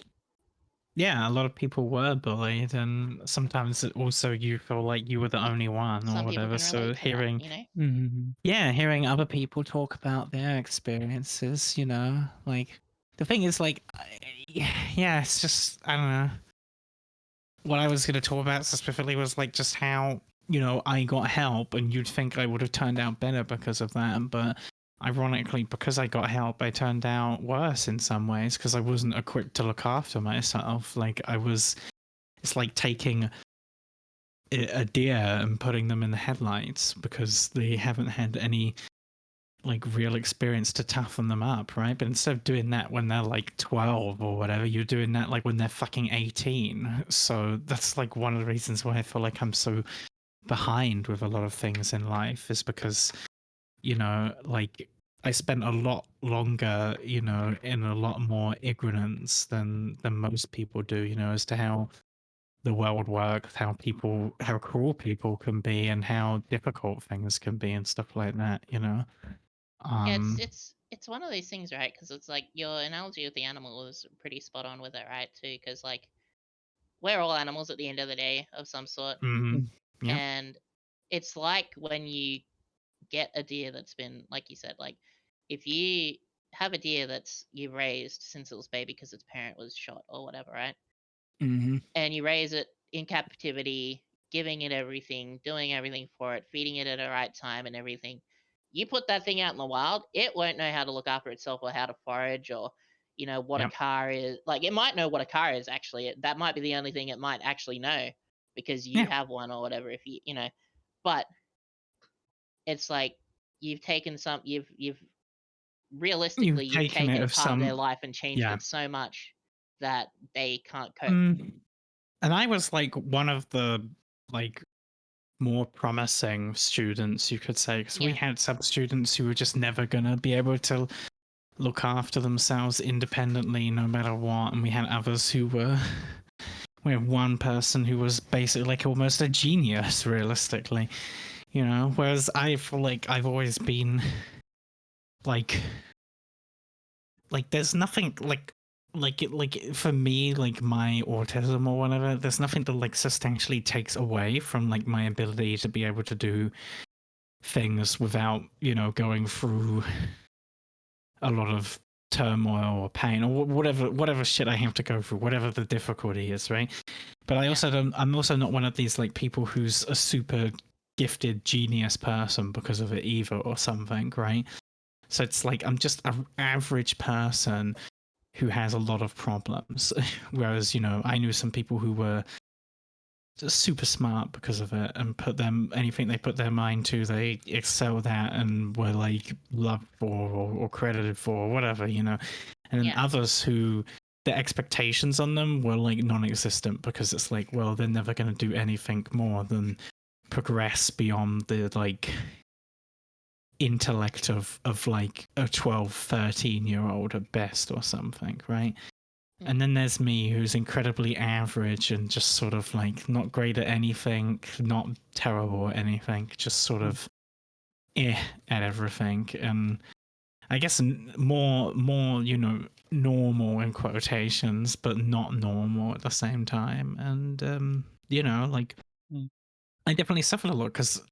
S5: yeah, a lot of people were bullied, and sometimes also you feel like you were the only one or
S2: Some people
S5: whatever.
S2: can
S5: So
S2: relate to
S5: hearing,
S2: that, you know?
S5: yeah, hearing other people talk about their experiences, you know, like the thing is, like, yeah, it's just, I don't know. What I was going to talk about specifically was like just how, you know, I got help, and you'd think I would have turned out better because of that, but ironically, because I got help, I turned out worse in some ways because I wasn't equipped to look after myself. Like it's like taking a deer and putting them in the headlights because they haven't had any like real experience to toughen them up, right? But instead of doing that when they're like 12 or whatever, you're doing that like when they're fucking 18. So that's like one of the reasons why I feel like I'm so behind with a lot of things in life, is because, you know, like I spent a lot longer, you know, in a lot more ignorance than most people do, you know, as to how the world works, how cruel people can be, and how difficult things can be and stuff like that, you know.
S2: Yeah, it's one of those things, right? Because it's like your analogy with the animal is pretty spot on with it, right? Too, because like we're all animals at the end of the day of some sort,
S5: Yeah.
S2: and it's like when you get a deer that's been, like you said, like if you have a deer that's you've raised since it was baby because its parent was shot or whatever, right? And you raise it in captivity, giving it everything, doing everything for it, feeding it at the right time and everything. You put that thing out in the wild, it won't know how to look after itself or how to forage or, you know, what a car is. Like, it might know what a car is, actually. That might be the only thing it might actually know because you have one or whatever, if you know. But it's like you've taken you've realistically, you've
S5: taken
S2: taken
S5: it
S2: a
S5: of
S2: part of their
S5: some,
S2: life and changed it so much that they can't cope.
S5: And I was like one of the like more promising students, you could say, because we had some students who were just never gonna be able to look after themselves independently no matter what, and we had others who were, we had one person who was basically like almost a genius realistically, you know, whereas I feel like I've always been like there's nothing like for me, like my autism or whatever, there's nothing that like substantially takes away from like my ability to be able to do things without, you know, going through a lot of turmoil or pain or whatever shit I have to go through, whatever the difficulty is, right? But I also don't, I'm also not one of these like people who's a super gifted genius person because of it either or something, right? So it's like I'm just an average person who has a lot of problems. Whereas, you know, I knew some people who were just super smart because of it and anything they put their mind to, they excelled at and were like loved for or credited for or whatever, you know. And then others who the expectations on them were like non-existent because it's like, well, they're never going to do anything more than progress beyond the like intellect of like a 12, 13-year-old at best or something, right? And then there's me, who's incredibly average and just sort of like not great at anything, not terrible at anything, just sort of at everything. And I guess more, you know, normal in quotations, but not normal at the same time. And you know, like I definitely suffered a lot because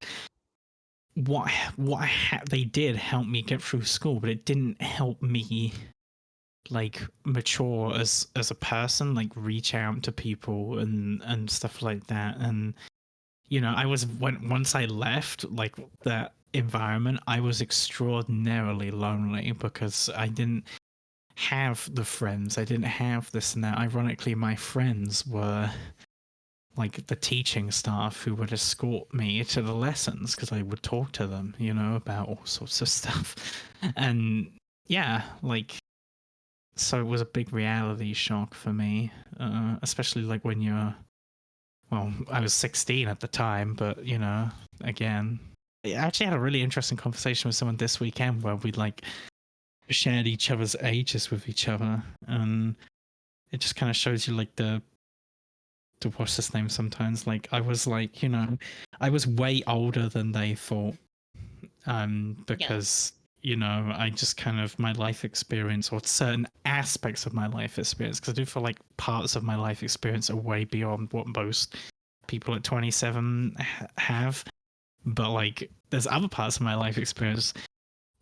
S5: they did help me get through school, but it didn't help me like mature as a person, like reach out to people and stuff like that. And you know, I was once I left like that environment, I was extraordinarily lonely because I didn't have the friends, I didn't have this and that. Ironically, my friends were like the teaching staff who would escort me to the lessons because I would talk to them, about all sorts of stuff. And yeah, like, so it was a big reality shock for me, especially like when well, I was 16 at the time, but again, I actually had a really interesting conversation with someone this weekend where we like shared each other's ages with each other, and it just kind of shows you like the what's his name sometimes. Like I was like, I was way older than they thought, because I just kind of my life experience or certain aspects of my life experience, because I do feel like parts of my life experience are way beyond what most people at 27 have, but like there's other parts of my life experience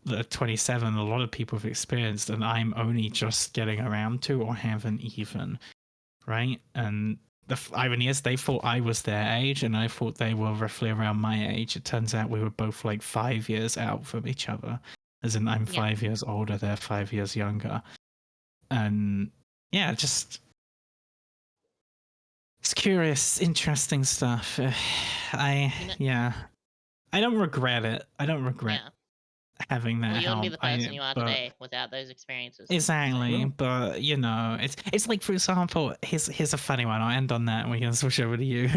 S5: that at 27 a lot of people have experienced and I'm only just getting around to or haven't even, right? And the irony is they thought I was their age and I thought they were roughly around my age. It turns out we were both like 5 years out from each other, as in I'm 5 years older, they're 5 years younger. And yeah, it's curious, interesting stuff. I don't regret it. I don't regret having that.
S2: Well, you wouldn't be
S5: help.
S2: the person you are today without those experiences.
S5: Exactly, but it's like, for example, here's a funny one. I'll end on that, and we can switch over to you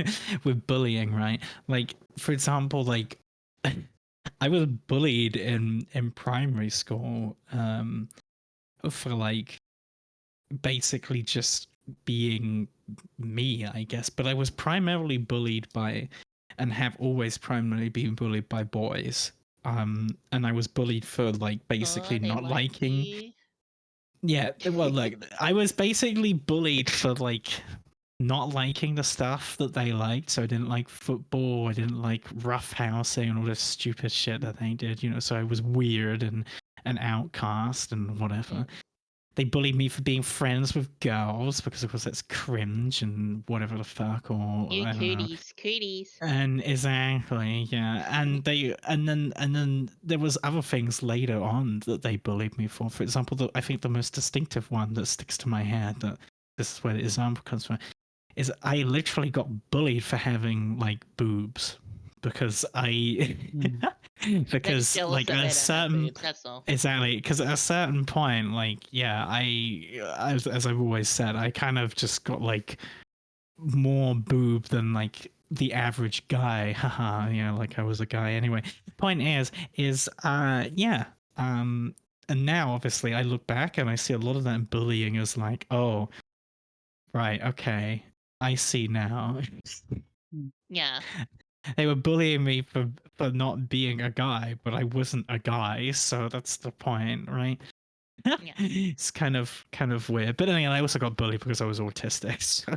S5: with bullying, right? Like, for example, like I was bullied in primary school, for like basically just being me, I guess. But I was primarily bullied by, and have always primarily been bullied by boys. And I was bullied for like basically not liking.
S2: You.
S5: Yeah, well, like I was basically bullied for like not liking the stuff that they liked. So I didn't like football. I didn't like roughhousing and all this stupid shit that they did. So I was weird and an outcast and whatever. They bullied me for being friends with girls because of course that's cringe and whatever the fuck, or
S2: You
S5: I don't know.
S2: cooties.
S5: And exactly, yeah. And then there was other things later on that they bullied me for. For example, I think the most distinctive one that sticks to my head, that this is where the example comes from, is I literally got bullied for having like boobs because because like a certain exactly, because at a certain point, like as I've always said, I kind of just got like more boob than like the average guy. Haha, like I was a guy anyway. Point is and now obviously I look back and I see a lot of that bullying as like, oh right, okay, I see now.
S2: Yeah.
S5: They were bullying me for not being a guy, but I wasn't a guy, so that's the point, right?
S2: Yeah.
S5: It's kind of weird. But anyway, I also got bullied because I was autistic. So.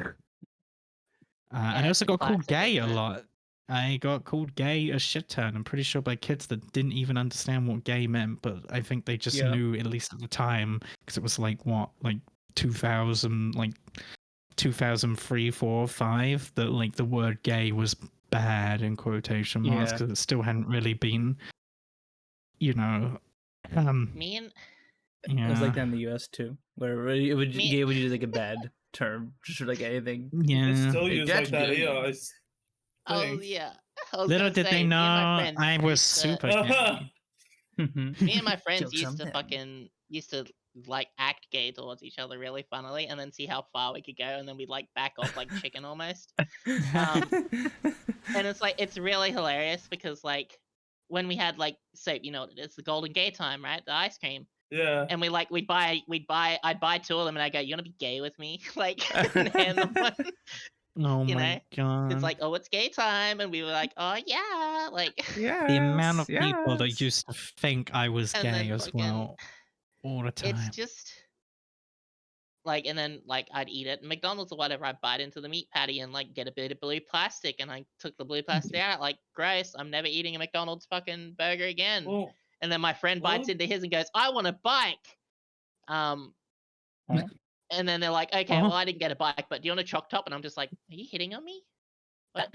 S5: And I also got called gay a lot. I got called gay a shit ton. I'm pretty sure by kids that didn't even understand what gay meant, but I think they just knew, at least at the time, because it was like 2000, like 2003, 4, 5, that like the word gay was bad in quotation marks because it still hadn't really been,
S2: Me and
S3: it was like that in the US too, where gay would use like a bad term, just for like anything.
S4: Yeah, it's still used like that here.
S2: Oh yeah.
S5: Little did they know I was super gay.
S2: Me and my friends used to like act gay towards each other really funnily, and then see how far we could go, and then we'd like back off like chicken almost. And it's like, it's really hilarious because like when we had like soap, you know what it is, the golden gay time, right? The ice cream.
S4: Yeah.
S2: And I'd buy 2 of them and I go, you wanna be gay with me? Like and hand them one.
S5: Oh my god.
S2: It's like, oh, it's gay time, and we were like, oh yeah, like
S5: the amount of people that used to think I was gay as well all the time.
S2: It's just like, and then like I'd eat it. McDonald's or whatever, I'd bite into the meat patty and like get a bit of blue plastic, and I took the blue plastic out, like, gross, I'm never eating a McDonald's fucking burger again.
S4: Well,
S2: and then my friend bites into his and goes, I want a bike. And then they're like, okay, well, I didn't get a bike, but do you want a choc top? And I'm just like, are you hitting on me? What?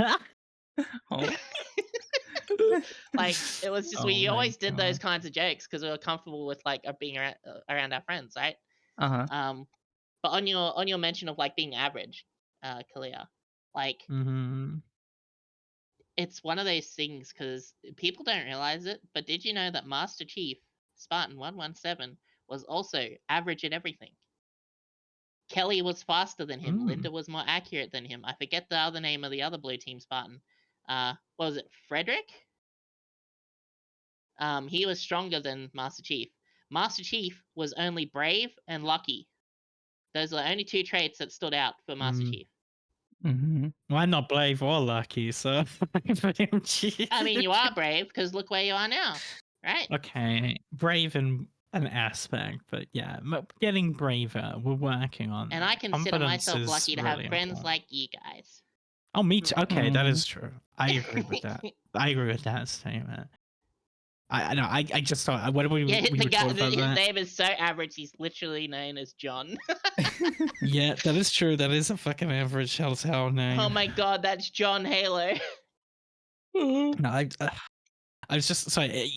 S2: Like, it was just, we always did those kinds of jokes because we were comfortable with like being around our friends, right? But on your mention of like being average, Kalia, Like,
S5: Mm-hmm.
S2: it's one of those things because people don't realize it, but did you know that Master Chief Spartan 117 was also average at everything? Kelly was faster than him. Linda was more accurate than him. I forget the other name of the other blue team Spartan. What was it? Frederick? He was stronger than Master Chief. Master Chief was only brave and lucky. Those are the only two traits that stood out for Master Chief.
S5: Mm-hmm. Well, I'm not brave or lucky, so
S2: I mean, you are brave because look where you are now, right?
S5: Okay, brave in an aspect, but yeah, getting braver. We're working on
S2: And
S5: that.
S2: I consider
S5: Confidence
S2: myself
S5: is
S2: lucky to
S5: really
S2: have friends
S5: important.
S2: like you guys.
S5: Oh, me too. Okay, that
S3: Mhm.
S5: is true. I agree with that. I agree with that statement. I know. I just thought. What we
S2: Yeah,
S5: we
S2: the
S5: were
S2: guy,
S5: talking about
S2: his
S5: that.
S2: name is so average. He's literally known as John.
S5: Yeah, that is true. That is a fucking average hell name.
S2: Oh my god, that's John Halo.
S5: No, I was just sorry.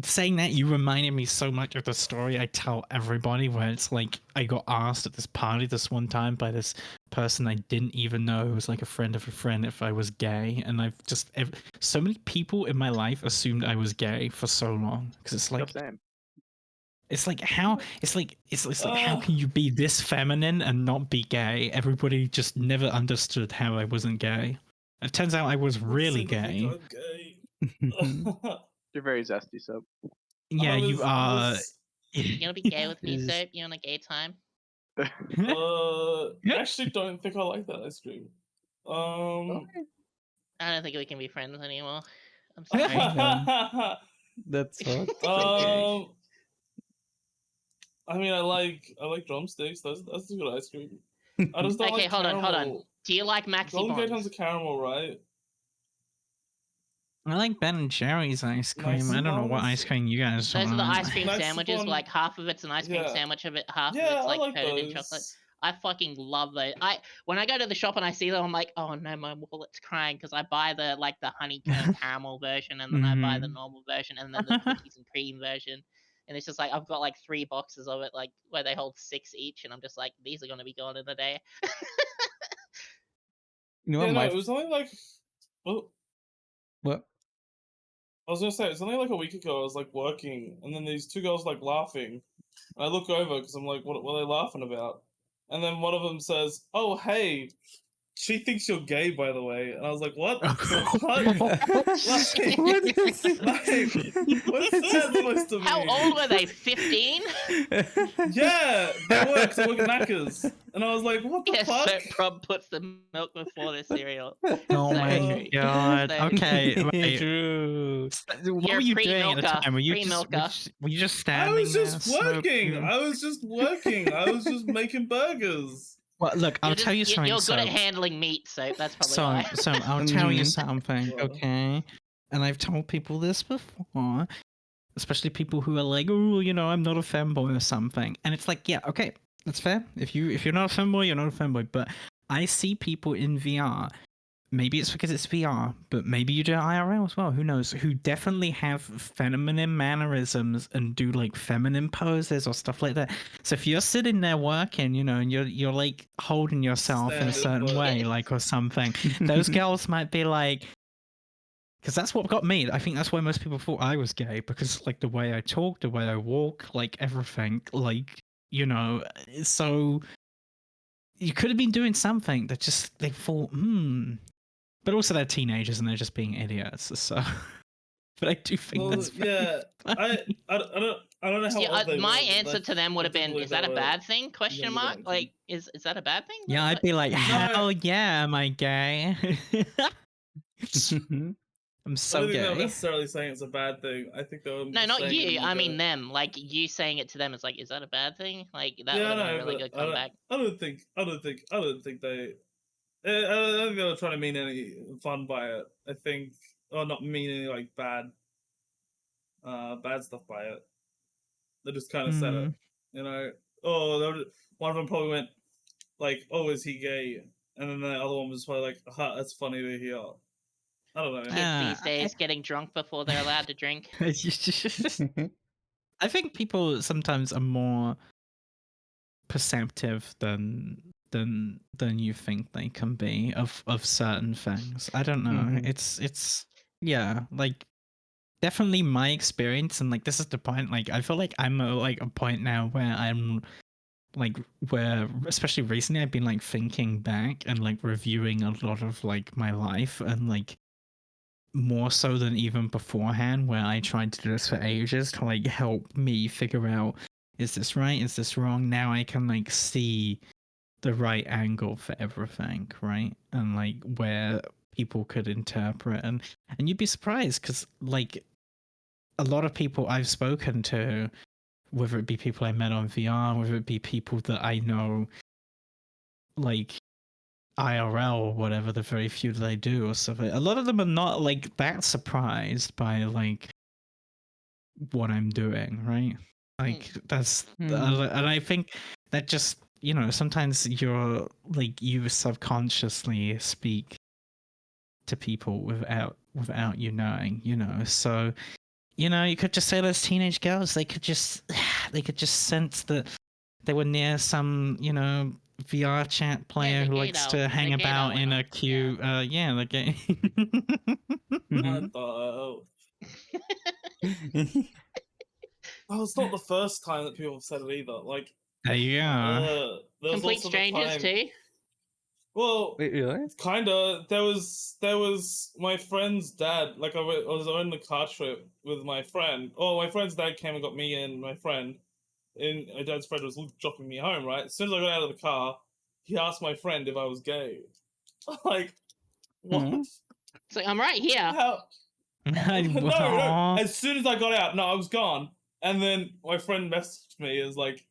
S5: Saying that, you reminded me so much of the story I tell everybody, where it's like I got asked at this party this one time by this person I didn't even know, who was like a friend of a friend, if I was gay, and I've just so many people in my life assumed I was gay for so long, because it's like
S1: Same.
S5: it's like how it's like how can you be this feminine and not be gay? Everybody just never understood how I wasn't gay. It turns out I was really gay.
S1: You're very zesty, so.
S5: Yeah, you are.
S2: You wanna be gay with me, Soap? You on a gay time?
S4: Actually, don't think I like that ice cream.
S2: I don't think we can be friends anymore. I'm
S3: Oh
S2: sorry.
S3: my God. That's hot.
S4: I mean, I like drumsticks. That's a good ice cream. I just don't
S2: Okay,
S4: like
S2: hold on.
S4: caramel.
S2: Do you like Maxi
S4: Golden Gate
S2: Bonds?
S4: has a caramel, right?
S5: I like Ben and Jerry's ice cream. I don't know what ice cream you guys
S2: Those are the
S5: want.
S2: ice cream
S4: Maxi
S2: sandwiches.
S4: Bond-
S2: Like half of it's an ice cream
S4: Yeah.
S2: sandwich, half of
S4: Yeah,
S2: it's
S4: I
S2: like
S4: like
S2: coated in
S4: those.
S2: chocolate. I fucking love those. When I go to the shop and I see them, I'm like, oh no, my wallet's crying because I buy the honeycomb caramel version, and then I buy the normal version, and then the cookies and cream version. And it's just like I've got like 3 boxes of it, like where they hold 6 each, and I'm just like, these are gonna be gone in a day.
S3: You know
S4: Yeah,
S3: what?
S4: no,
S3: My
S4: it was only like. Well,
S3: what?
S4: I was gonna say it's only like a week ago. I was like working, and then these 2 girls like laughing. And I look over because I'm like, what are they laughing about? And then one of them says, "Oh, hey, she thinks you're gay, by the way." And I was like, "What? What? What's that supposed to mean?"
S2: How old were they? 15?
S4: Yeah, they were, because I work at Macca's. And I was like, what the
S2: Yes,
S4: fuck?
S2: so Prob puts the milk before the cereal.
S5: Oh
S2: So
S5: my
S2: true.
S5: god.
S2: So
S5: Okay, wait.
S3: True.
S5: What
S2: You're
S5: were you doing at the
S2: pre-milker,
S5: time? Were you
S2: pre-milker.
S5: just
S4: I
S5: standing
S4: was just
S5: there?
S4: working.
S5: smoking?
S4: I was just working. I was just making burgers.
S5: Well, look, I'll tell you something.
S2: You're good at
S5: So,
S2: handling meat, so that's probably why.
S5: so I'll tell you
S3: Mhm.
S5: something,
S4: Well.
S5: okay? And I've told people this before, especially people who are like, oh, you know, I'm not a femboy or something. And it's like, yeah, okay, that's fair. If you're not a femboy, you're not a femboy. But I see people in VR. Maybe it's because it's VR, but maybe you do IRL as well. Who knows? Who definitely have feminine mannerisms and do like feminine poses or stuff like that. So if you're sitting there working, you know, and you're like holding yourself in a
S4: Standard,
S5: certain
S4: but-
S5: way, like or something, those girls might be like, because that's what got me. I think that's why most people thought I was gay, because like the way I talk, the way I walk, like everything, like, you know, so you could have been doing something that just they thought, but also they're teenagers and they're just being idiots. So, but I do think
S4: Well,
S5: that's very
S4: yeah.
S5: funny.
S4: I don't know how
S2: Yeah,
S4: old they
S2: my
S4: were, but
S2: answer to them would have been, "Is that a bad thing?" Question
S4: younger
S2: mark.
S4: than
S2: Like, is that a bad thing?
S5: Yeah, I'd be like, hell yeah, am I gay? I'm
S4: I
S5: so
S4: don't think they were
S5: gay.
S4: necessarily saying it's a bad thing. I think they were
S2: No,
S4: just
S2: not
S4: saying it
S2: you.
S4: in
S2: I
S4: like
S2: mean
S4: a-
S2: them. Like you saying it to them is like, is that a bad thing? Like that
S4: Yeah,
S2: would have been
S4: no,
S2: a really
S4: but
S2: good comeback.
S4: I don't think they. I don't think they were trying to mean any fun by it. I think, or not mean any like bad stuff by it. They just kind of said it, you know. Oh, one of them probably went like, "Oh, is he gay?" And then the other one was probably like, "Ha, that's funny to hear." I don't know.
S2: Kids these days getting drunk before they're allowed to drink.
S5: I think people sometimes are more perceptive than than you think they can be of certain things. I don't know.
S3: Mhm.
S5: It's yeah, like definitely my experience, and like this is the point. Like I feel like I'm like a point now where I'm like where especially recently I've been like thinking back and like reviewing a lot of like my life, and like more so than even beforehand, where I tried to do this for ages to like help me figure out, is this right, is this wrong. Now I can like see the right angle for everything, right? And like where people could interpret, and you'd be surprised because like a lot of people I've spoken to, whether it be people I met on VR, whether it be people that I know like IRL or whatever, the very few that I do or stuff, a lot of them are not like that surprised by like what I'm doing, right? Like that's and I think that just, you know, sometimes you're like you subconsciously speak to people without you knowing, you know. So, you know, you could just say those teenage girls, they could just sense that they were near some, you know, VR chat player who likes to hang about in a queue. Yeah, the gay.
S4: What the hell? Oh, it's not the first time that people have said it either. Like,
S5: yeah.
S4: there was
S2: Complete
S4: also
S2: strangers
S4: the time,
S2: too.
S4: Well,
S3: Wait, really?
S4: kinda. There was my friend's dad. Like I was on the car trip with my friend. Oh, my friend's dad came and got me and my friend. And my dad's friend was dropping me home. Right. As soon as I got out of the car, he asked my friend if I was gay. Like, what?
S2: So I'm right here.
S4: How? No. As soon as I got out, no, I was gone. And then my friend messaged me as like,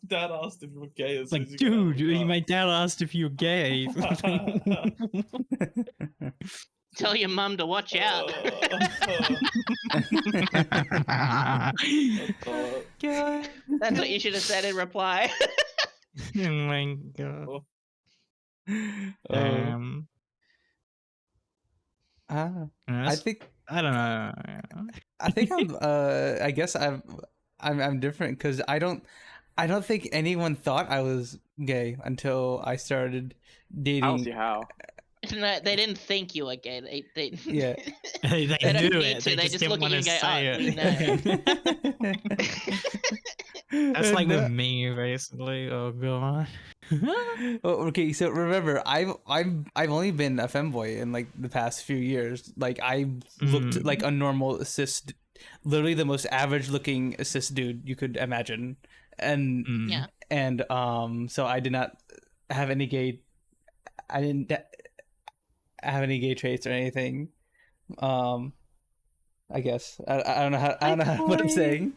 S4: Dad asked if you were gay. As
S5: like, dude, my dad asked if you were gay.
S2: Tell your mum to watch out. That's what you should have said in reply.
S5: Oh my god.
S3: I think
S5: I don't know.
S3: I think I'm I guess I'm different because I don't think anyone thought I was gay until I started dating.
S1: I don't see how.
S2: No, they didn't think you were gay. They
S3: Yeah.
S5: they
S2: don't
S5: knew
S2: need
S5: it.
S2: to. They
S5: just
S2: just look
S5: didn't
S2: at you
S5: want
S2: and
S5: to
S2: go,
S5: say
S2: "Oh, we know."
S5: That's like with me, basically. Oh god.
S3: Okay, so remember, I've only been a femboy in like the past few years. Like I looked like a normal cis, literally the most average looking cis dude you could imagine, and
S2: Yeah.
S3: and so I did not have any gay. I didn't have any gay traits or anything. I guess I don't know what I'm saying.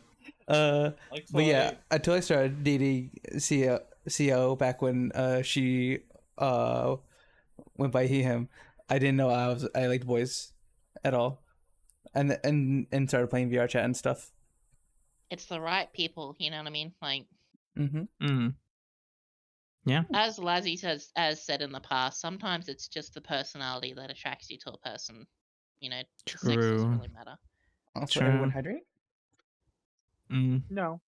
S3: But yeah, until I started dating CO back when she went by he him, I didn't know I liked boys at all, and started playing VR chat and stuff.
S2: It's the right people, you know what I mean? Like,
S5: yeah.
S2: As Lazzy has said in the past, sometimes it's just the personality that attracts you to a person. You know, the sex doesn't really matter.
S3: Also, everyone hydrate?
S1: No.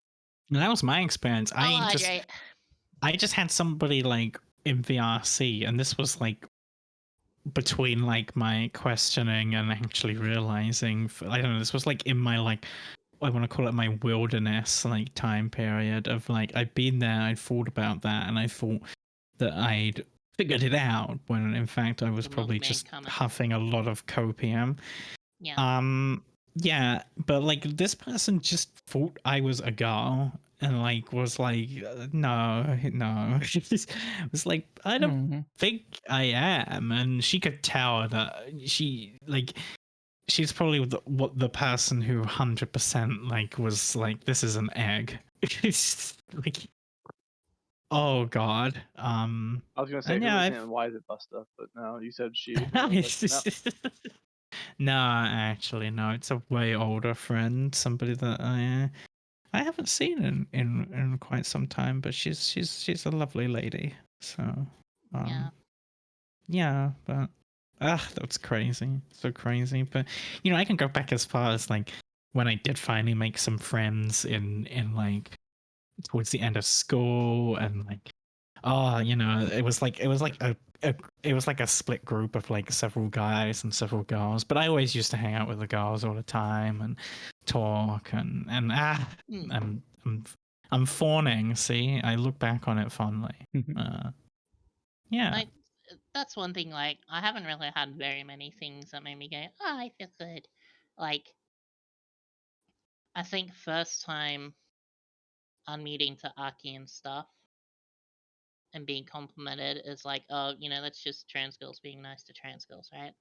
S5: That was my experience.
S2: Hydrate.
S5: I just had somebody like in VRC, and this was like between like my questioning and actually realizing. I don't know. This was like in my like, I want to call it my wilderness like time period of like I'd been there, I'd thought about that, and I thought that I'd figured it out when in fact I was probably just huffing a lot of copium.
S2: Yeah.
S5: Yeah, but like this person just thought I was a girl and like was like, no. It was like, I don't think I am, and she could tell that she's probably the person who 100% like was like, this is an egg. It's like, oh god.
S1: I was gonna say, why is it Busta? But no, you said she.
S5: No, actually, no. It's a way older friend, somebody that I haven't seen in quite some time, but she's a lovely lady. So, yeah, but that's crazy, so crazy. But you know, I can go back as far as like when I did finally make some friends in like towards the end of school, and like oh, you know, it was like a split group of like several guys and several girls. But I always used to hang out with the girls all the time and talk and I'm fawning. See, I look back on it fondly. Yeah.
S2: Like, that's one thing. Like, I haven't really had very many things that made me go, "Oh, I feel good." Like, I think first time unmuting to Aki and stuff and being complimented is like, oh, you know, that's just trans girls being nice to trans girls, right?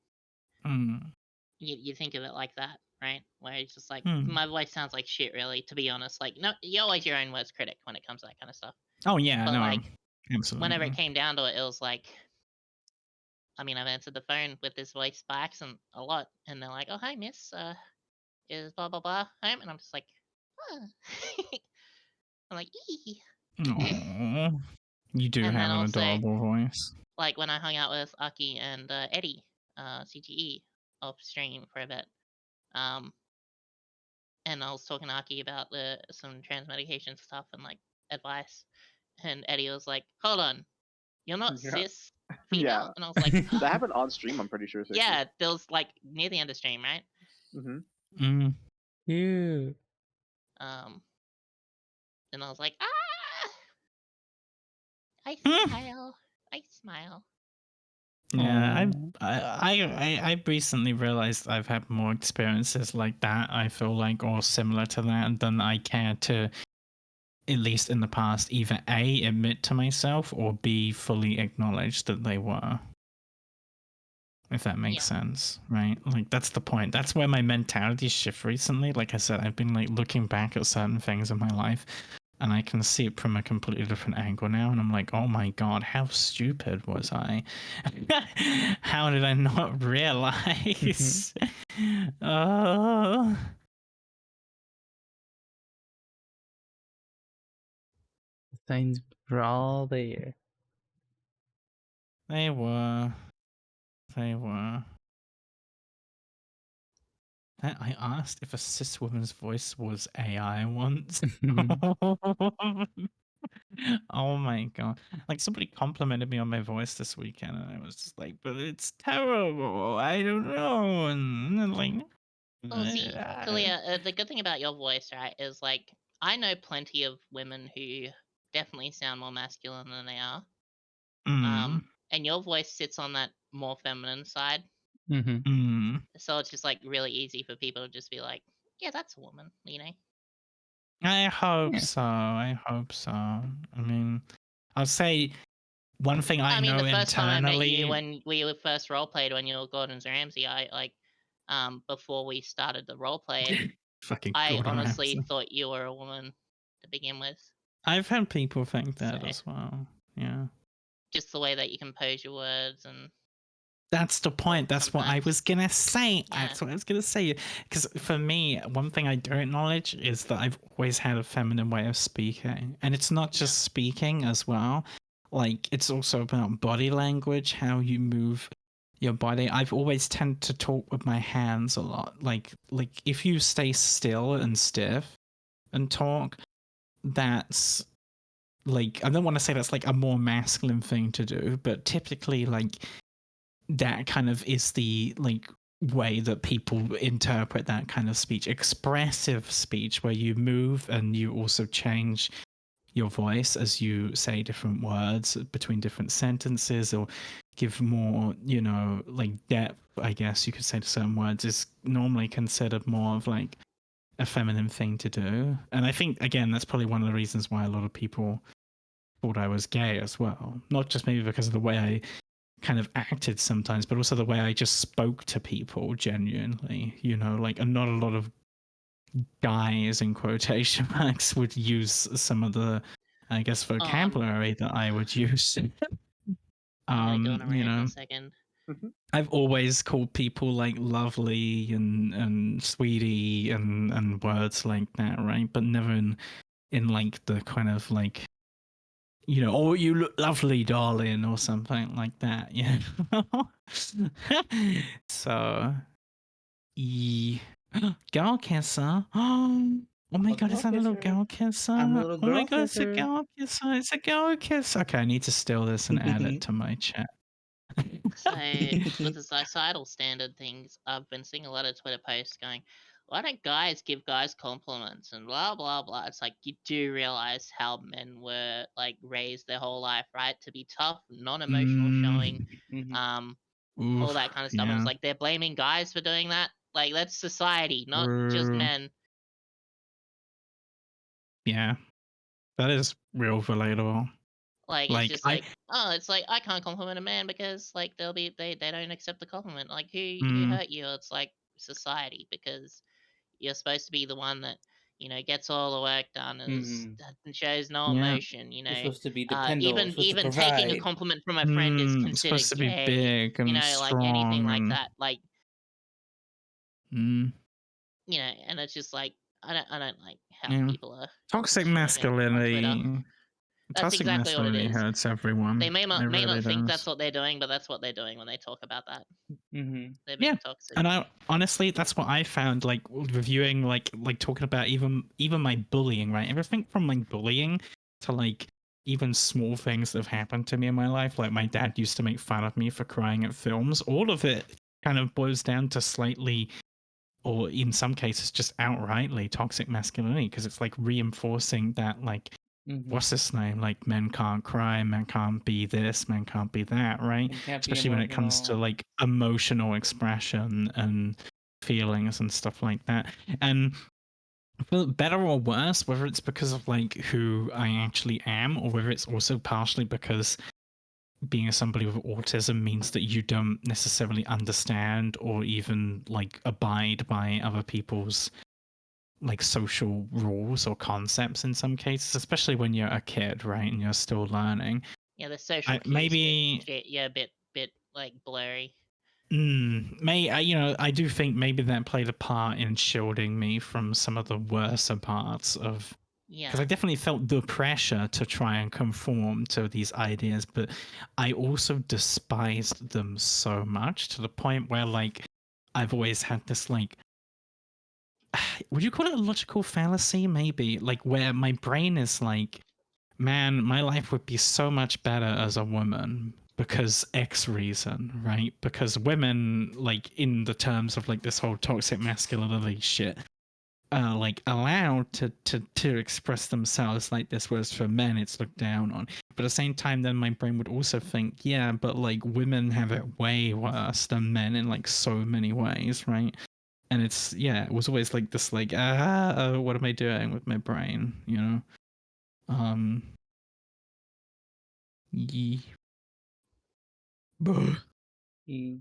S5: Mm.
S2: You think of it like that, right? Where it's just like,
S5: Mm.
S2: my voice sounds like shit, really, to be honest. Like, no, you're always your own worst critic when it comes to that kind of stuff.
S5: Oh yeah,
S2: But
S5: no,
S2: like,
S5: absolutely.
S2: whenever it came down to it, it was like, I mean, I've answered the phone with this voice by accident a lot, and they're like, "Oh, hi, miss. Is blah blah blah home?" And I'm just like, huh. I'm like, ee.
S5: Aww. You do
S2: And
S5: have
S2: then
S5: an
S2: also,
S5: adorable voice.
S2: like when I hung out with Aki and Eddie, CGE, off stream for a bit, and I was talking to Aki about some trans medication stuff and like advice, and Eddie was like, "Hold on, you're not
S1: Yeah.
S2: cis female?"
S1: Yeah.
S2: And I was like,
S1: That happened on stream, I'm pretty sure.
S2: "Yeah, there was like near the end of stream, right?"
S1: Mm-hmm.
S3: Cute.
S2: And I was like, I smile, I smile.
S5: Yeah, I recently realized I've had more experiences like that, I feel like, or similar to that, than I care to, at least in the past, either A, admit to myself, or B, fully acknowledge that they were. If that makes sense, right? Like, that's the point. That's where my mentality shift recently. Like I said, I've been like looking back at certain things in my life, and I can see it from a completely different angle now. And I'm like, oh my God, how stupid was I? How did I not realize?
S3: Signs were all there.
S5: They were. They were. I asked if a cis woman's voice was AI once. Oh my God. Like, somebody complimented me on my voice this weekend, and I was just like, but it's terrible. I don't know. And like,
S2: Well, see, Kalia, the good thing about your voice, right, is like, I know plenty of women who definitely sound more masculine than they are. And your voice sits on that more feminine side. So it's just like really easy for people to just be like, yeah, that's a woman, you know?
S5: I hope so. I hope so. I mean, I'll say one thing I know
S2: the first time I met you
S5: internally.
S2: when we were first roleplayed when you were Gordon's Ramsay, I like, before we started the roleplay,
S5: Fucking
S2: I
S5: Gordon
S2: honestly
S5: Ramsay.
S2: thought you were a woman to begin with.
S5: I've had people think that
S2: So,
S5: as well. Yeah.
S2: just the way that you compose your words and.
S5: That's the point. That's what I
S2: sometimes.
S5: was gonna say.
S2: Yeah.
S5: That's what I was gonna say. Because for me, one thing I don't acknowledge is that I've always had a feminine way of speaking, and it's not just speaking as well. Like, it's also about body language, how you move your body. I've always tended to talk with my hands a lot. Like if you stay still and stiff and talk, that's like, I don't want to say that's like a more masculine thing to do, but typically, like, that kind of is the like way that people interpret that kind of speech. Expressive speech, where you move and you also change your voice as you say different words between different sentences, or give more, you know, like depth, I guess you could say, to certain words, is normally considered more of like a feminine thing to do. And I think, again, that's probably one of the reasons why a lot of people thought I was gay as well. Not just maybe because of the way I kind of acted sometimes, but also the way I just spoke to people genuinely, you know, like, and not a lot of guys in quotation marks would use some of the, I guess, vocabulary that I would use.
S2: I'm gonna go on a
S5: you
S2: rant in
S5: know,
S2: a second.
S5: I've always called people like lovely and sweetie and words like that, right? But never in like the kind of like, you know, oh, you look lovely, darling, or something like that, you know? So, girl kisser. Oh my
S3: A
S5: god, is
S3: girl
S5: that a little
S3: kisser.
S5: girl kisser?
S3: I'm a little
S5: Oh my
S3: girl
S5: god, it's a
S3: kisser.
S5: girl kisser. It's a girl kiss. Okay, I need to steal this and add it to my chat.
S2: So with the societal standard things, I've been seeing a lot of Twitter posts going, "Why don't guys give guys compliments?" and blah blah blah. It's like you do realize how men were like raised their whole life, right? To be tough, non-emotional showing,
S3: Mhm.
S2: all that kind of stuff. And it's
S5: Yeah.
S2: like they're blaming guys for doing that. Like that's society, not just
S5: True.
S2: men.
S5: Yeah. That is real relatable.
S2: Like it's
S5: Like
S2: just
S5: I
S2: like, oh, it's like I can't compliment a man because like they don't accept the compliment. Like who
S5: mm,
S2: hurt you? It's like society, because you're supposed to be the one that gets all the work done
S3: Mhm.
S2: and shows no
S5: yeah.
S2: emotion.
S3: You're supposed to be dependable.
S2: Even
S3: Supposed to
S2: even taking a
S3: provide.
S2: compliment from a friend is
S5: It's
S2: considered
S5: supposed to be
S2: gay.
S5: big and
S2: Like anything
S5: strong
S2: like
S5: and
S2: that. Like
S5: mm,
S2: and it's just like I don't like how
S5: yeah.
S2: people are
S5: Toxic
S2: showing it on Twitter.
S5: masculinity.
S2: That's
S5: Toxic
S2: exactly what it
S5: masculinity
S2: is.
S5: hurts everyone.
S2: They may
S5: It
S2: not
S5: really
S2: think
S5: does.
S2: that's what they're doing, but that's what they're doing when they talk about that.
S3: Mhm.
S2: They're
S5: Yeah.
S2: being toxic.
S5: And I honestly, that's what I found. Like reviewing, like talking about even my bullying, right? Everything from like bullying to like even small things that have happened to me in my life. Like my dad used to make fun of me for crying at films. All of it kind of boils down to slightly, or in some cases, just outrightly toxic masculinity, because it's like reinforcing that, like,
S3: Mhm.
S5: what's this name? Like, men can't cry, men can't be this, men can't be that, right?
S3: Men can't be
S5: Especially when it comes to
S3: emotional.
S5: like emotional expression and feelings and stuff like that. And for better or worse, whether it's because of like who I actually am, or whether it's also partially because being somebody with autism means that you don't necessarily understand or even like abide by other people's like social rules or concepts in some cases, especially when you're a kid, right, and you're still learning.
S2: Yeah, the social cues
S5: Maybe
S2: get a bit like blurry.
S5: I do think maybe that played a part in shielding me from some of the worser parts of, because I
S2: Yeah.
S5: definitely felt the pressure to try and conform to these ideas, but I also despised them so much to the point where like I've always had this like, would you call it a logical fallacy? Maybe, like where my brain is like, man, my life would be so much better as a woman because X reason, right? Because women, like in the terms of like this whole toxic masculinity shit, are like allowed to express themselves like this, whereas for men it's looked down on. But at the same time, then my brain would also think, yeah, but like women have it way worse than men in like so many ways, right? And it's, yeah, it was always like this, like, what am I doing with my brain, you know? Yeah.
S3: Mm.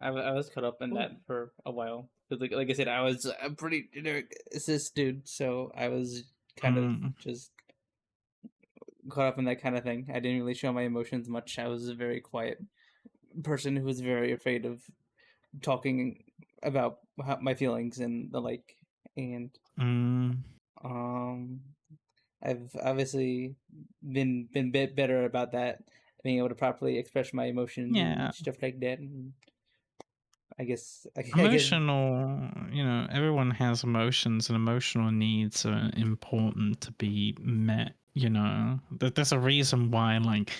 S3: I was caught up in that for a while because, like I said, I was a pretty generic cis dude, so I was kind of just caught up in that kind of thing. I didn't really show my emotions much. I was a very quiet person who was very afraid of talking about my feelings and the like. And I've obviously been bit better about that, being able to properly express my emotions
S5: Yeah.
S3: and stuff like that. And I guess
S5: Emotional, everyone has emotions, and emotional needs are important to be met, There's a reason why, like,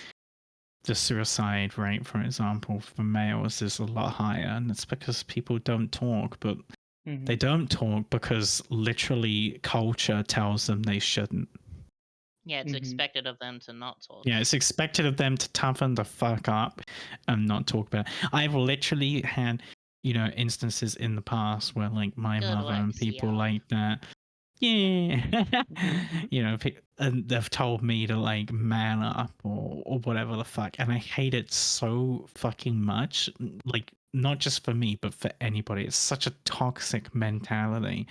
S5: the suicide rate, for example, for males is a lot higher, and it's because people don't talk, but they don't talk because literally culture tells them they shouldn't.
S2: Yeah, it's expected of them to not talk.
S5: Yeah, it's expected of them to toughen the fuck up and not talk about it. I've literally had, instances in the past where like my
S2: Good
S5: mother and
S2: work,
S5: people
S2: Siel.
S5: like that, and they've told me to like man up or whatever the fuck, and I hate it so fucking much. Like, not just for me, but for anybody. It's such a toxic mentality,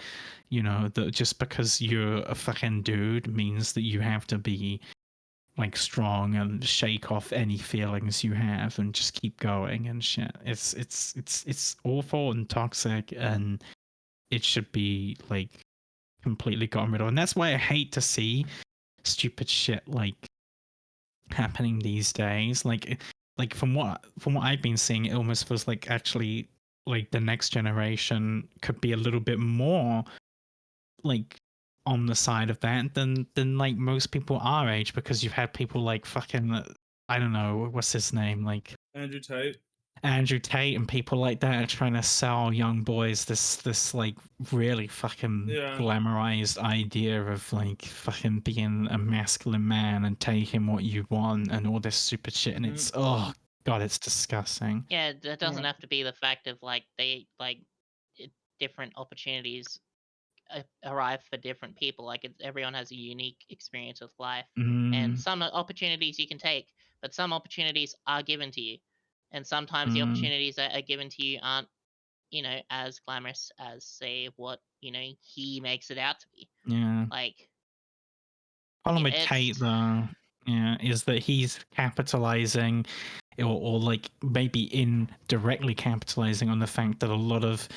S5: that just because you're a fucking dude means that you have to be like strong and shake off any feelings you have and just keep going and shit. It's awful and toxic, and it should be like completely gotten rid of. And that's why I hate to see stupid shit like happening these days. Like from what I've been seeing, it almost feels like actually like the next generation could be a little bit more like on the side of that than like most people our age, because you've had people like fucking I don't know what's his name, like Andrew Tate and people like that are trying to sell young boys this like really fucking glamorized idea of like fucking being a masculine man and taking what you want and all this stupid shit, and it's oh god, it's disgusting.
S2: Yeah, it doesn't have to be the fact of like different opportunities arrive for different people. Like everyone has a unique experience with life, and some opportunities you can take, but some opportunities are given to you, and sometimes the opportunities that are given to you aren't, as glamorous as say what he makes it out to be.
S5: Yeah.
S2: Like
S5: problem with Tate though, is that he's capitalizing, or like maybe indirectly capitalizing on the fact that a lot of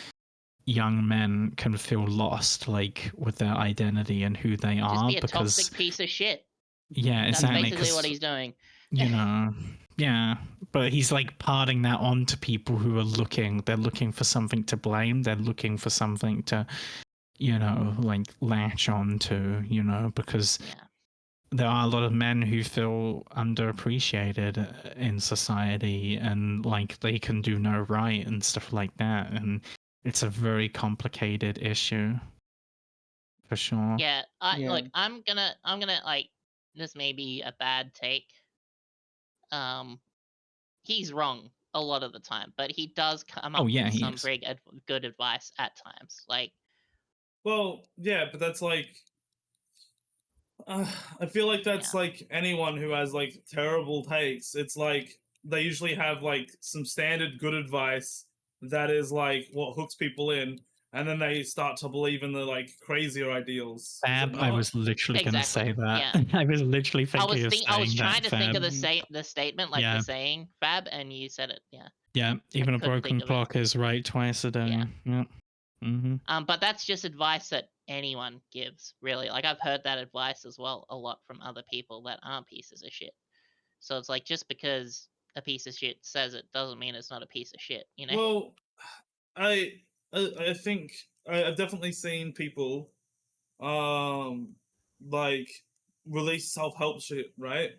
S5: young men can feel lost, like with their identity and who they are,
S2: just be a
S5: because
S2: toxic piece of shit.
S5: Yeah,
S2: That's
S5: exactly.
S2: basically what he's doing.
S5: Yeah, but he's like parting that on to people who are looking. They're looking for something to blame. They're looking for something to, like latch on to, because there are a lot of men who feel underappreciated in society, and like they can do no right and stuff like that. And it's a very complicated issue, for sure.
S2: Yeah, look, I'm gonna like, this may be a bad take. He's wrong a lot of the time, but he does come up with some very good advice at times. Like,
S4: well, yeah, but that's like, I feel like that's like anyone who has like terrible takes. It's like they usually have like some standard good advice that is like what hooks people in, and then they start to believe in the like crazier ideals.
S5: Fab, I was literally going to say that. I was literally thinking of saying that.
S2: I was trying to think of the statement, like the saying, Fab, and you said it.
S5: Yeah, even a broken clock is right twice a day. Yeah.
S2: But that's just advice that anyone gives, really. Like, I've heard that advice as well a lot from other people that aren't pieces of shit. So it's like, just because a piece of shit says it doesn't mean it's not a piece of shit,
S4: Well, I think I've definitely seen people like release self-help shit, right?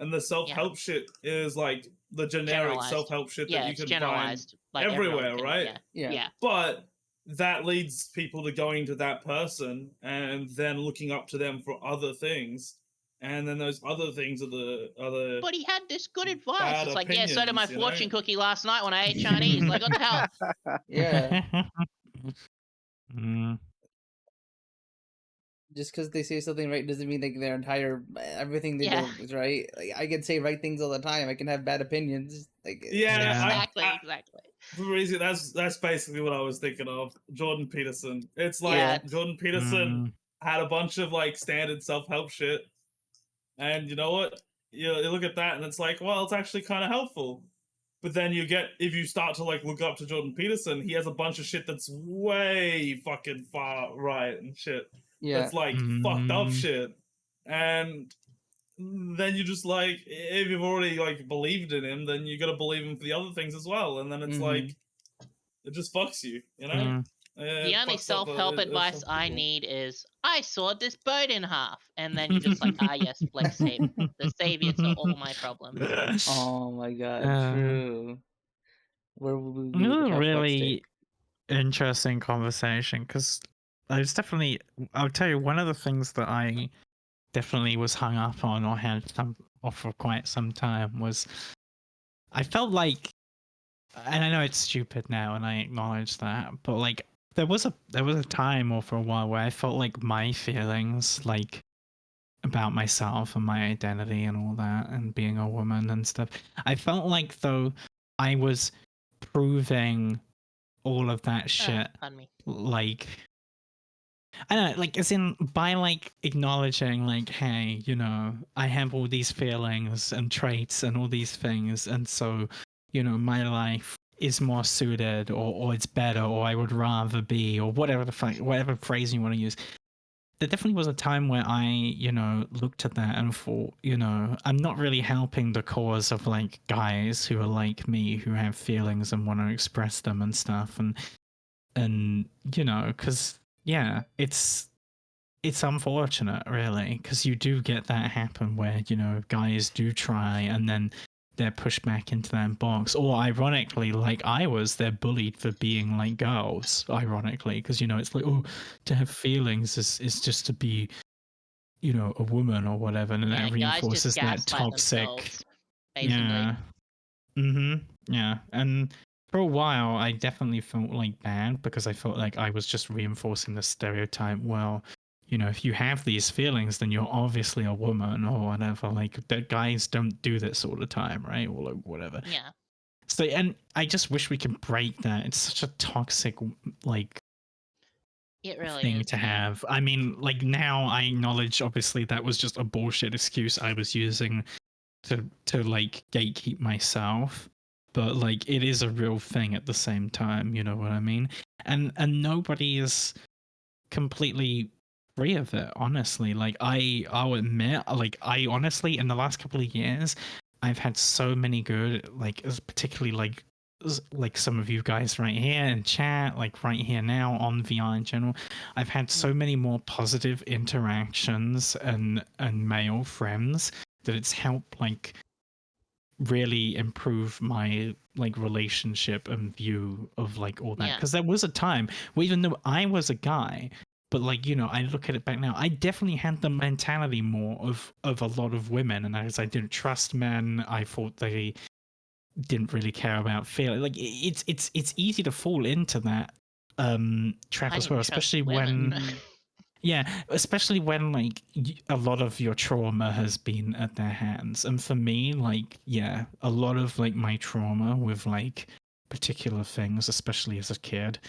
S4: And the self-help shit is like the generic self-help shit that you can find like everywhere, right?
S2: Yeah.
S4: But that leads people to going to that person and then looking up to them for other things. And then those other things are the other.
S2: But he had this good advice. It's like, so did my fortune cookie last night when I ate Chinese. Like, what the hell?
S7: Yeah. Just because they say something right doesn't mean like their entire everything they do is right. Like, I can say right things all the time. I can have bad opinions. Like,
S2: exactly.
S4: That's basically what I was thinking of. Jordan Peterson. It's like Jordan Peterson had a bunch of like standard self-help shit, and you know what? You look at that and it's like, well, it's actually kind of helpful. But then if you start to like look up to Jordan Peterson, he has a bunch of shit that's way fucking far right and shit. That's like fucked up shit. And then you just like, if you've already like believed in him, then you gotta believe him for the other things as well. And then it's like, it just fucks you,
S2: The only self-help advice I need is, I sawed this bird in half. And then you're just like, yes, Flex save. The savior to all my problems.
S7: Oh my god, true. Where would we be
S5: without really interesting conversation, because I'll tell you, one of the things that I definitely was hung up on or had for quite some time was, I felt like, and I know it's stupid now and I acknowledge that, but like there was a time, or for a while, where I felt like my feelings like about myself and my identity and all that and being a woman and stuff, I felt like though I was proving all of that shit, like, I don't know, like, as in, by like acknowledging like, hey, I have all these feelings and traits and all these things, and so my life is more suited, or it's better, or I would rather be, or whatever phrase you want to use. There definitely was a time where I, looked at that and thought, I'm not really helping the cause of like guys who are like me, who have feelings and want to express them and stuff, and because it's it's unfortunate, really, because you do get that happen where, you know, guys do try and then they're pushed back into that box. Or ironically, like they're bullied for being like girls, ironically, because, you know, it's like, oh, to have feelings is just to be, you know, a woman or whatever. And
S2: Yeah,
S5: that
S2: guys just
S5: reinforces that
S2: gaslight
S5: toxic.
S2: themselves, basically.
S5: Yeah. Yeah. And for a while, I definitely felt like bad because I felt like I was just reinforcing the stereotype. Well, you know, if you have these feelings, then you're obviously a woman or whatever. Like, that guys don't do this all the time, right? Or like, whatever.
S2: Yeah.
S5: So, and I just wish we could break that. It's such a toxic, like,
S2: It really
S5: thing
S2: is,
S5: to
S2: man.
S5: have. I mean, like, now I acknowledge, obviously, that was just a bullshit excuse I was using to like gatekeep myself, but like it is a real thing at the same time, you know what I mean? And nobody is completely free of it, honestly. Like I'll admit, like I honestly in the last couple of years I've had so many good, like particularly like some of you guys right here in chat, like right here now on VR in general, I've had so many more positive interactions and male friends that it's helped like really improve my like relationship and view of like all that.
S2: Yeah.
S5: Because there was a time where even though I was a guy, but like, you know, I look at it back now, I definitely had the mentality more of a lot of women, and as I didn't trust men, I thought they didn't really care about feeling. Like it's easy to fall into that trap
S2: I
S5: as
S2: didn't
S5: well,
S2: trust
S5: especially
S2: women.
S5: when yeah, especially when like a lot of your trauma has been at their hands. And for me, like, yeah, a lot of like my trauma with like particular things, especially as a kid,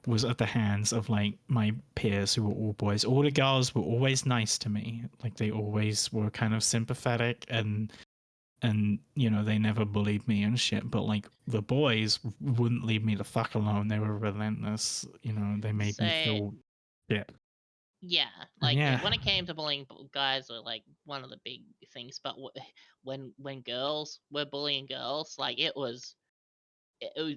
S5: was at the hands of like my peers who were all boys. All the girls were always nice to me. Like they always were kind of sympathetic and you know, they never bullied me and shit. But like the boys wouldn't leave me the fuck alone. They were relentless. You know, they made me feel shit.
S2: Yeah,
S5: And
S2: like
S5: yeah.
S2: when it came to bullying, guys were like one of the big things. But when girls were bullying girls, like it was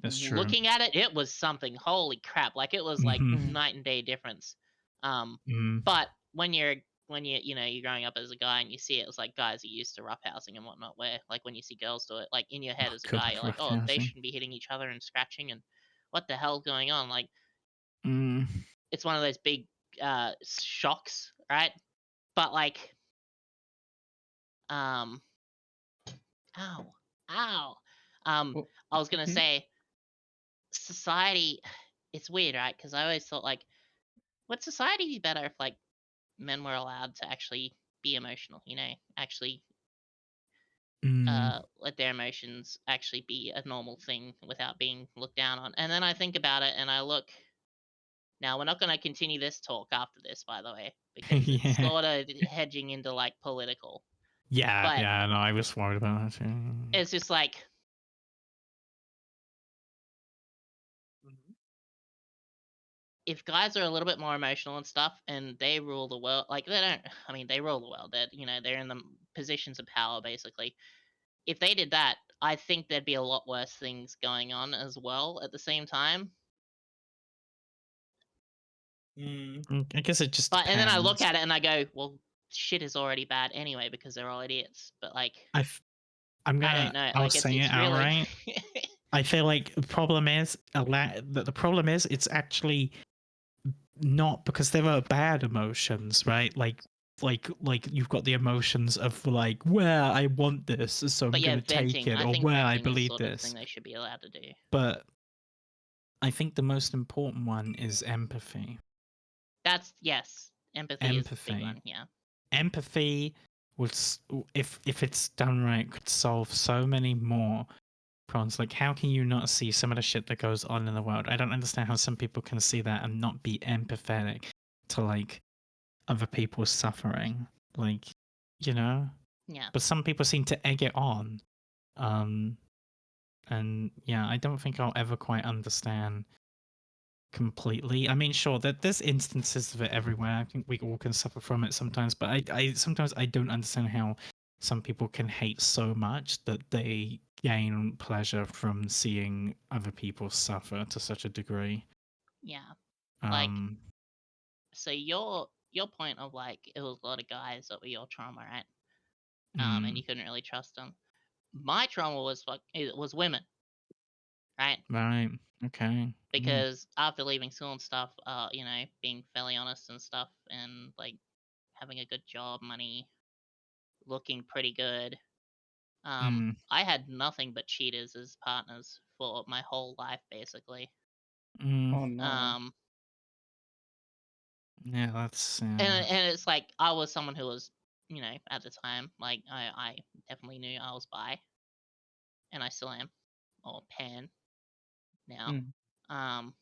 S5: That's true.
S2: looking at it, it was something. Holy crap! Like it was like night and day difference. But when you're you're growing up as a guy and you see it, it's like guys are used to roughhousing and whatnot. Where like when you see girls do it, like in your head as a guy, you're like, oh, they shouldn't be hitting each other and scratching, and what the hell's going on? Like, it's one of those big shocks, right? But like, ow. I was gonna say, society. It's weird, right? Because I always thought like, would society be better if like men were allowed to actually be emotional? You know, actually let their emotions actually be a normal thing without being looked down on. And then I think about it, and I look. Now we're not going to continue this talk after this, by the way, because it's sort of hedging into like political.
S5: Yeah,
S2: but
S5: yeah, no, I was worried about that too.
S2: It's just like, if guys are a little bit more emotional and stuff, and they rule the world, like they don't. I mean, they rule the world. That they're in the positions of power, basically. If they did that, I think there'd be a lot worse things going on as well at the same time.
S5: I guess it just depends.
S2: And then I look at it and I go, well, shit is already bad anyway because they're all idiots. But like,
S5: I don't know.
S2: I'll
S5: like,
S2: say
S5: it's
S2: it really...
S5: outright. I feel like the problem is it's actually not because there are bad emotions, right? Like you've got the emotions of like, where I want this, so I'm going to take it, or where I believe
S2: sort of
S5: this.
S2: Thing they should be allowed to do.
S5: But I think the most important one is empathy.
S2: Yes, empathy is the big one. Yeah,
S5: empathy would, if it's done right, could solve so many more problems. Like, how can you not see some of the shit that goes on in the world? I don't understand how some people can see that and not be empathetic to like other people's suffering. Like, yeah. But some people seem to egg it on. And yeah, I don't think I'll ever quite understand completely. I mean, sure, that there's instances of it everywhere. I think we all can suffer from it sometimes, but I sometimes I don't understand how some people can hate so much that they gain pleasure from seeing other people suffer to such a degree.
S2: Yeah. Like, so your point of like it was a lot of guys that were your trauma, right?
S5: Mm.
S2: And you couldn't really trust them. My trauma was it was women, right?
S5: Right. Okay.
S2: Because after leaving school and stuff, being fairly honest and stuff, and like having a good job, money, looking pretty good, I had nothing but cheaters as partners for my whole life, basically.
S7: Oh no.
S5: Yeah, that's.
S2: And it's like I was someone who was, at the time, like I definitely knew I was bi, and I still am, or pan now. And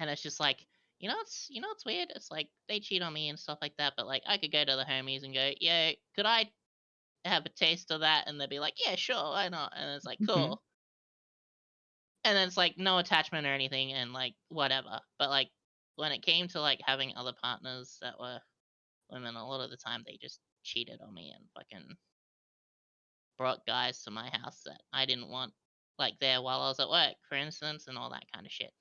S2: it's just like, it's weird. It's like they cheat on me and stuff like that, but like I could go to the homies and go, yeah, could I have a taste of that? And they'd be like, yeah, sure, why not? And it's like, cool. And then it's like no attachment or anything, and like whatever. But like when it came to like having other partners that were women, a lot of the time they just cheated on me and fucking brought guys to my house that I didn't want, like there while I was at work, for instance, and all that kind of shit.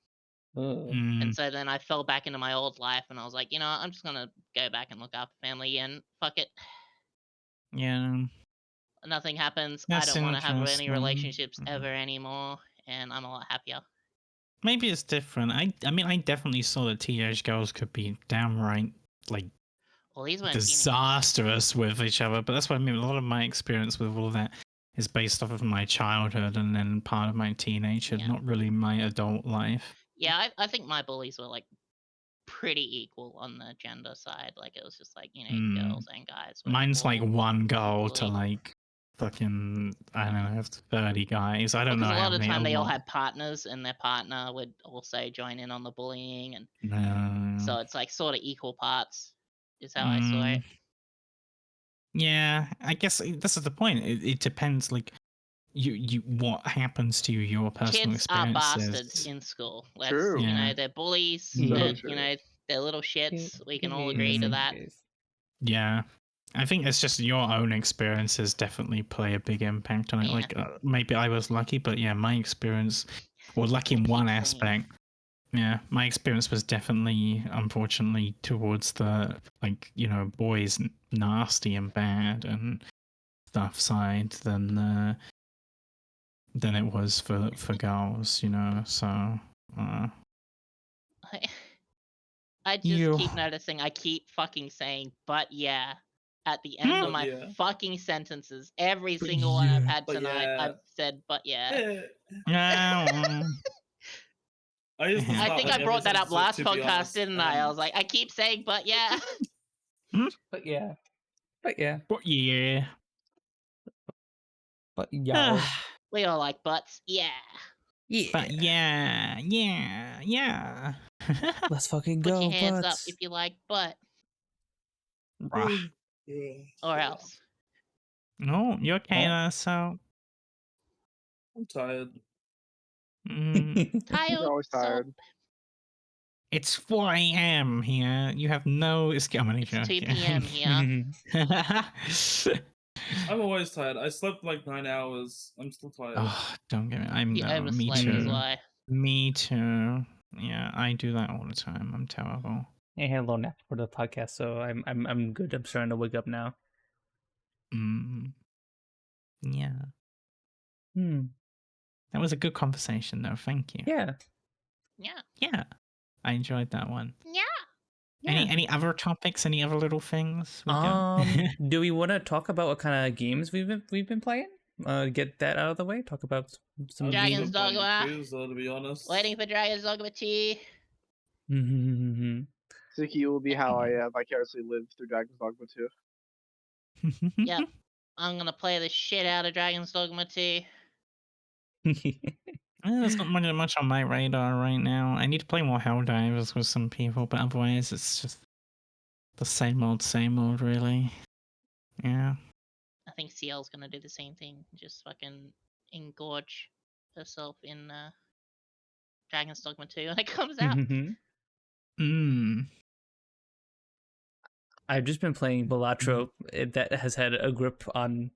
S2: And so then I fell back into my old life, and I was like, I'm just gonna go back and look after family, and fuck it.
S5: Yeah.
S2: Nothing happens.
S5: That's
S2: I don't want to have any
S5: interesting.
S2: relationships ever anymore, and I'm a lot happier.
S5: Maybe it's different. I mean, I definitely saw that teenage girls could be downright like
S2: Well, these weren't
S5: disastrous with each other, but that's what I mean. A lot of my experience with all of that is based off of my childhood and then part of my teenagehood, not really my adult life.
S2: Yeah, I think my bullies were like pretty equal on the gender side. Like it was just like girls and guys.
S5: Mine's like one girl
S2: equally.
S5: to like fucking I don't know 30 guys. I don't know.
S2: Because a lot of the time they all
S5: lot.
S2: had partners, and their partner would also join in on the bullying, and so it's like sort of equal parts. Is how I saw it.
S5: Yeah, I guess this is the point. It depends. Like you what happens to you, your personal
S2: Kids are
S5: experiences.
S2: bastards in school.
S1: True.
S2: They're bullies.
S1: So
S2: They're,
S1: true.
S2: they're little shits. We can all agree to that.
S5: Yeah, I think it's just your own experiences definitely play a big impact on it.
S2: Yeah.
S5: Like maybe I was lucky, but yeah, my experience, well, lucky in one aspect. Yeah, my experience was definitely, unfortunately, towards the like boys nasty and bad and stuff side than it was for girls. So.
S2: I just keep noticing. I keep fucking saying, but yeah, at the end of my fucking sentences. Every single one I've had tonight, I've said, but yeah. I think I brought that up last podcast, didn't I? I was like, I keep saying, but yeah.
S7: But yeah. But yeah.
S5: But yeah.
S7: But y'all.
S2: We all like butts. Yeah.
S7: Yeah.
S5: But yeah.
S7: Let's fucking go.
S2: Put your hands up
S7: butts.
S2: if you like butt. Or else.
S5: No, you're okay, so.
S4: I'm tired.
S2: Tired.
S1: You're always tired.
S5: It's 4 a.m. here. You have no.
S2: It's 2 p.m. here.
S4: I'm always tired. I slept like 9 hours. I'm still tired.
S5: Oh, don't get me. Me
S2: overslept
S5: too.
S2: is why.
S5: Me too. Yeah, I do that all the time. I'm terrible.
S7: I had a little nap for the podcast, so I'm good. I'm starting to wake up now.
S5: Yeah. That was a good conversation, though. Thank you.
S7: Yeah.
S5: Yeah. I enjoyed that one.
S2: Yeah.
S5: Any other topics? Any other little things?
S7: Do we want to talk about what kind of games we've been playing? Get that out of the way. Talk about some
S2: Dragon's Dogma.
S4: To be honest.
S2: Waiting for Dragon's Dogma 2.
S1: Sooky will be how I vicariously live through Dragon's Dogma 2.
S2: Yep. I'm gonna play the shit out of Dragon's Dogma 2.
S5: There's not much on my radar right now. I need to play more Helldivers with some people, but otherwise it's just the same old, really. Yeah.
S2: I think Siel's gonna do the same thing. Just fucking engorge herself in Dragon's Dogma 2 when it comes out.
S7: I've just been playing Balatro. That has had a grip on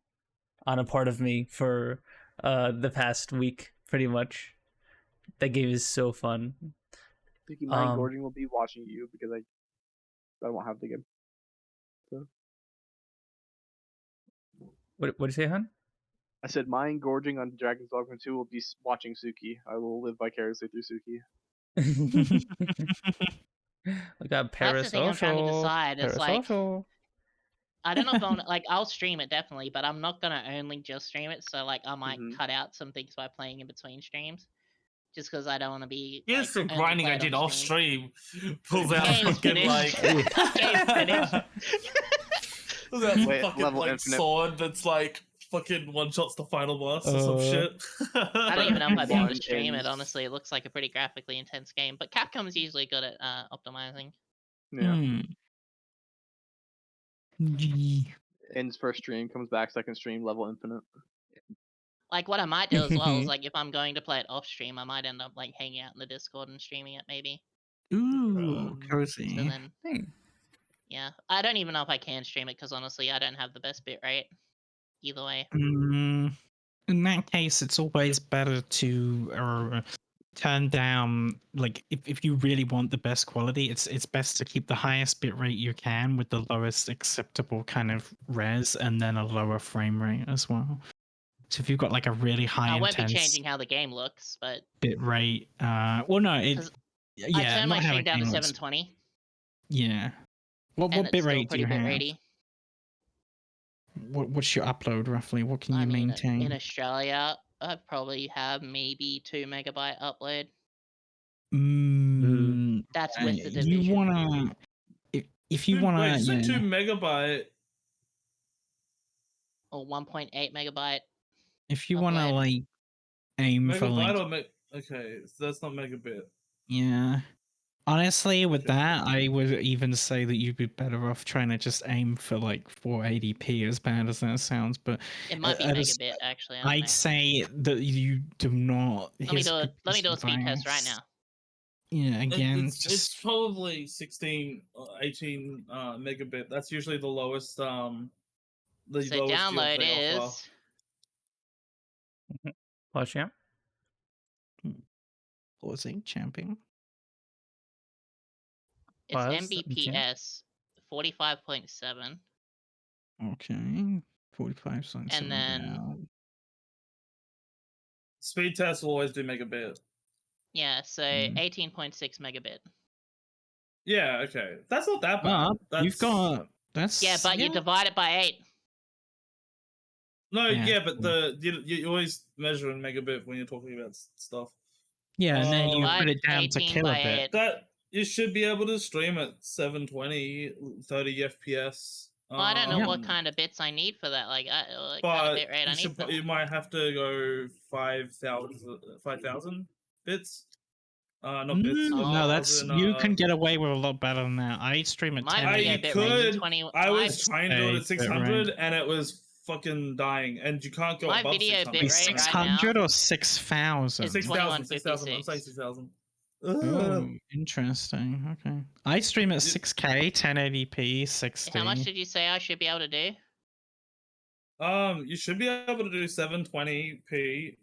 S7: a part of me for the past week, pretty much. That game is so fun.
S1: Thinking my engorging will be watching you because I won't have the game. So.
S7: What did you say, hun?
S1: I said mine gorging on Dragon's Dogma 2 will be watching Sooky. I will live vicariously through Sooky.
S7: We got
S2: That's the thing I'm trying to
S7: parasocial.
S2: decide. It's like
S7: Parasocial.
S2: I don't know if I'll stream it definitely, but I'm not gonna only just stream it. So like I might cut out some things by playing in between streams, just because I don't want to be.
S4: Here's some
S2: only
S4: grinding
S2: play
S4: I
S2: it
S4: did
S2: on
S4: off stream. Pulls out
S2: Game's
S4: fucking
S2: finished.
S4: like.
S2: Game's finished.
S4: Pulls out
S1: Wait,
S4: fucking
S1: level
S4: like
S1: infinite.
S4: sword that's like fucking one shots the final boss or some shit.
S2: I don't even know if I'd be able to
S1: Blind
S2: stream it.
S1: games.
S2: Honestly, it looks like a pretty graphically intense game, but Capcom's usually good at optimizing.
S1: Yeah.
S5: Gee.
S1: Ends first stream, comes back second stream, level infinite.
S2: Like what I might do as well is like if I'm going to play it off stream, I might end up like hanging out in the Discord and streaming it maybe.
S5: Ooh, cozy.
S2: So then, yeah, I don't even know if I can stream it because honestly, I don't have the best bit rate. Either way.
S5: In that case, it's always better to turn down, like if you really want the best quality, it's best to keep the highest bit rate you can with the lowest acceptable kind of res, and then a lower frame rate as well. So if you've got like a really high
S2: I won't be
S5: intense
S2: changing how the game looks, but
S5: bit rate, well no, it
S2: 'cause
S5: yeah,
S2: I turned my
S5: not how
S2: stream
S5: the
S2: down to
S5: game looks.
S2: 720,
S5: Yeah.
S2: and
S5: What
S2: it's
S5: bit
S2: still
S5: rate do
S2: pretty
S5: you
S2: bit
S5: have?
S2: ratey.
S5: What's your upload roughly? What can
S2: I
S5: you
S2: mean,
S5: maintain?
S2: in Australia, I probably have maybe 2 megabyte upload. That's with the division.
S5: You wanna if you wanna
S4: Wait, you said 2 megabyte
S2: or 1.8 megabyte.
S5: if you wanna
S2: upload.
S5: like aim for
S4: megabyte
S5: like
S4: or okay, so that's not megabit.
S5: yeah. Honestly, with
S4: Okay.
S5: that, I would even say that you'd be better off trying to just aim for like 480p, as bad as that sounds. But
S2: It might be megabit actually. I don't
S5: I'd
S2: know.
S5: say that you do not.
S2: Let me do a speed test right now.
S5: Yeah, again,
S4: It's probably 16 or 18 megabit. That's usually the lowest
S2: So
S4: lowest
S2: download
S4: they offer.
S2: is
S7: Watch out.
S5: pausing, champion.
S2: it's Mbps 45.7.
S5: Okay, 45.7
S2: And then
S5: down.
S4: Speed test will always do megabit.
S2: yeah, so 18.6 megabit.
S4: Yeah, okay, that's not that bad.
S5: You've got that's
S2: Yeah, but you divide it by 8.
S4: No,
S5: Yeah.
S4: but you always measure in megabit when you're talking about stuff.
S5: Yeah, and then you
S2: Divide
S5: put it down to
S2: 18 by
S5: kilobit.
S2: 8.
S4: That you should be able to stream at 720, 30 FPS.
S2: Well, I don't know what kind of bits I need for that. Like, kind of bit rate I need for that.
S4: You might have to go 5,000 bits. Not bits.
S5: No, that's
S4: 5,000,
S5: you can get away with a lot better than that. I stream at
S2: My
S5: 10.
S2: video bit rate is 20.
S4: I was trying to do it at
S5: Bit
S4: 600
S5: rate.
S4: and it was fucking dying, and you can't go
S2: My
S4: above
S2: video
S4: 600.
S2: bit rate right now
S5: 600 or 6,000?
S2: is
S4: 6,000. 6,000. I'm
S2: 2156.
S4: saying 6,000.
S5: Oh, interesting. Okay. I stream at 6K, 1080p, 60.
S2: How much did you say I should be able to do?
S4: You should be able to do 720p,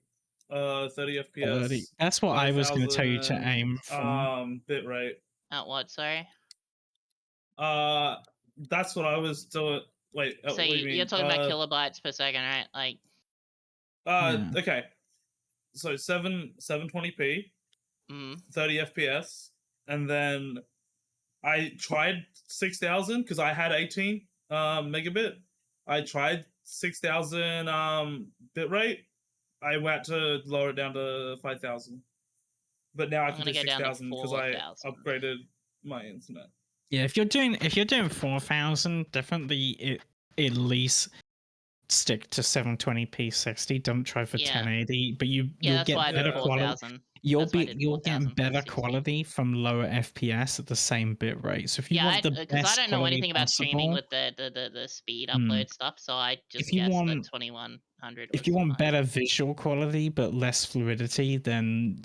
S4: 30 FPS.
S5: 30. That's what I was going to tell you to aim for.
S4: Bit rate.
S2: At what? Sorry.
S4: That's what I was doing. Wait,
S2: So
S4: what do you mean?
S2: you're talking about kilobytes per second, right? Like.
S5: Yeah.
S4: Okay. So 720p, 30 FPS, and then I tried 6,000 because I had 18 megabit. I tried 6,000 bit rate. I went to lower it down to 5,000, but now I can do 6,000 because I upgraded my internet.
S5: Yeah, if you're doing 4,000, definitely at least stick to 720p 60. Don't try for 1080, but you'll get better quality. You'll get better quality from lower FPS at the same bit rate. So if you want the best
S2: because I don't know anything about
S5: possible,
S2: streaming with the speed upload stuff, so I just guessed that 2100.
S5: If you want better visual quality but less fluidity, then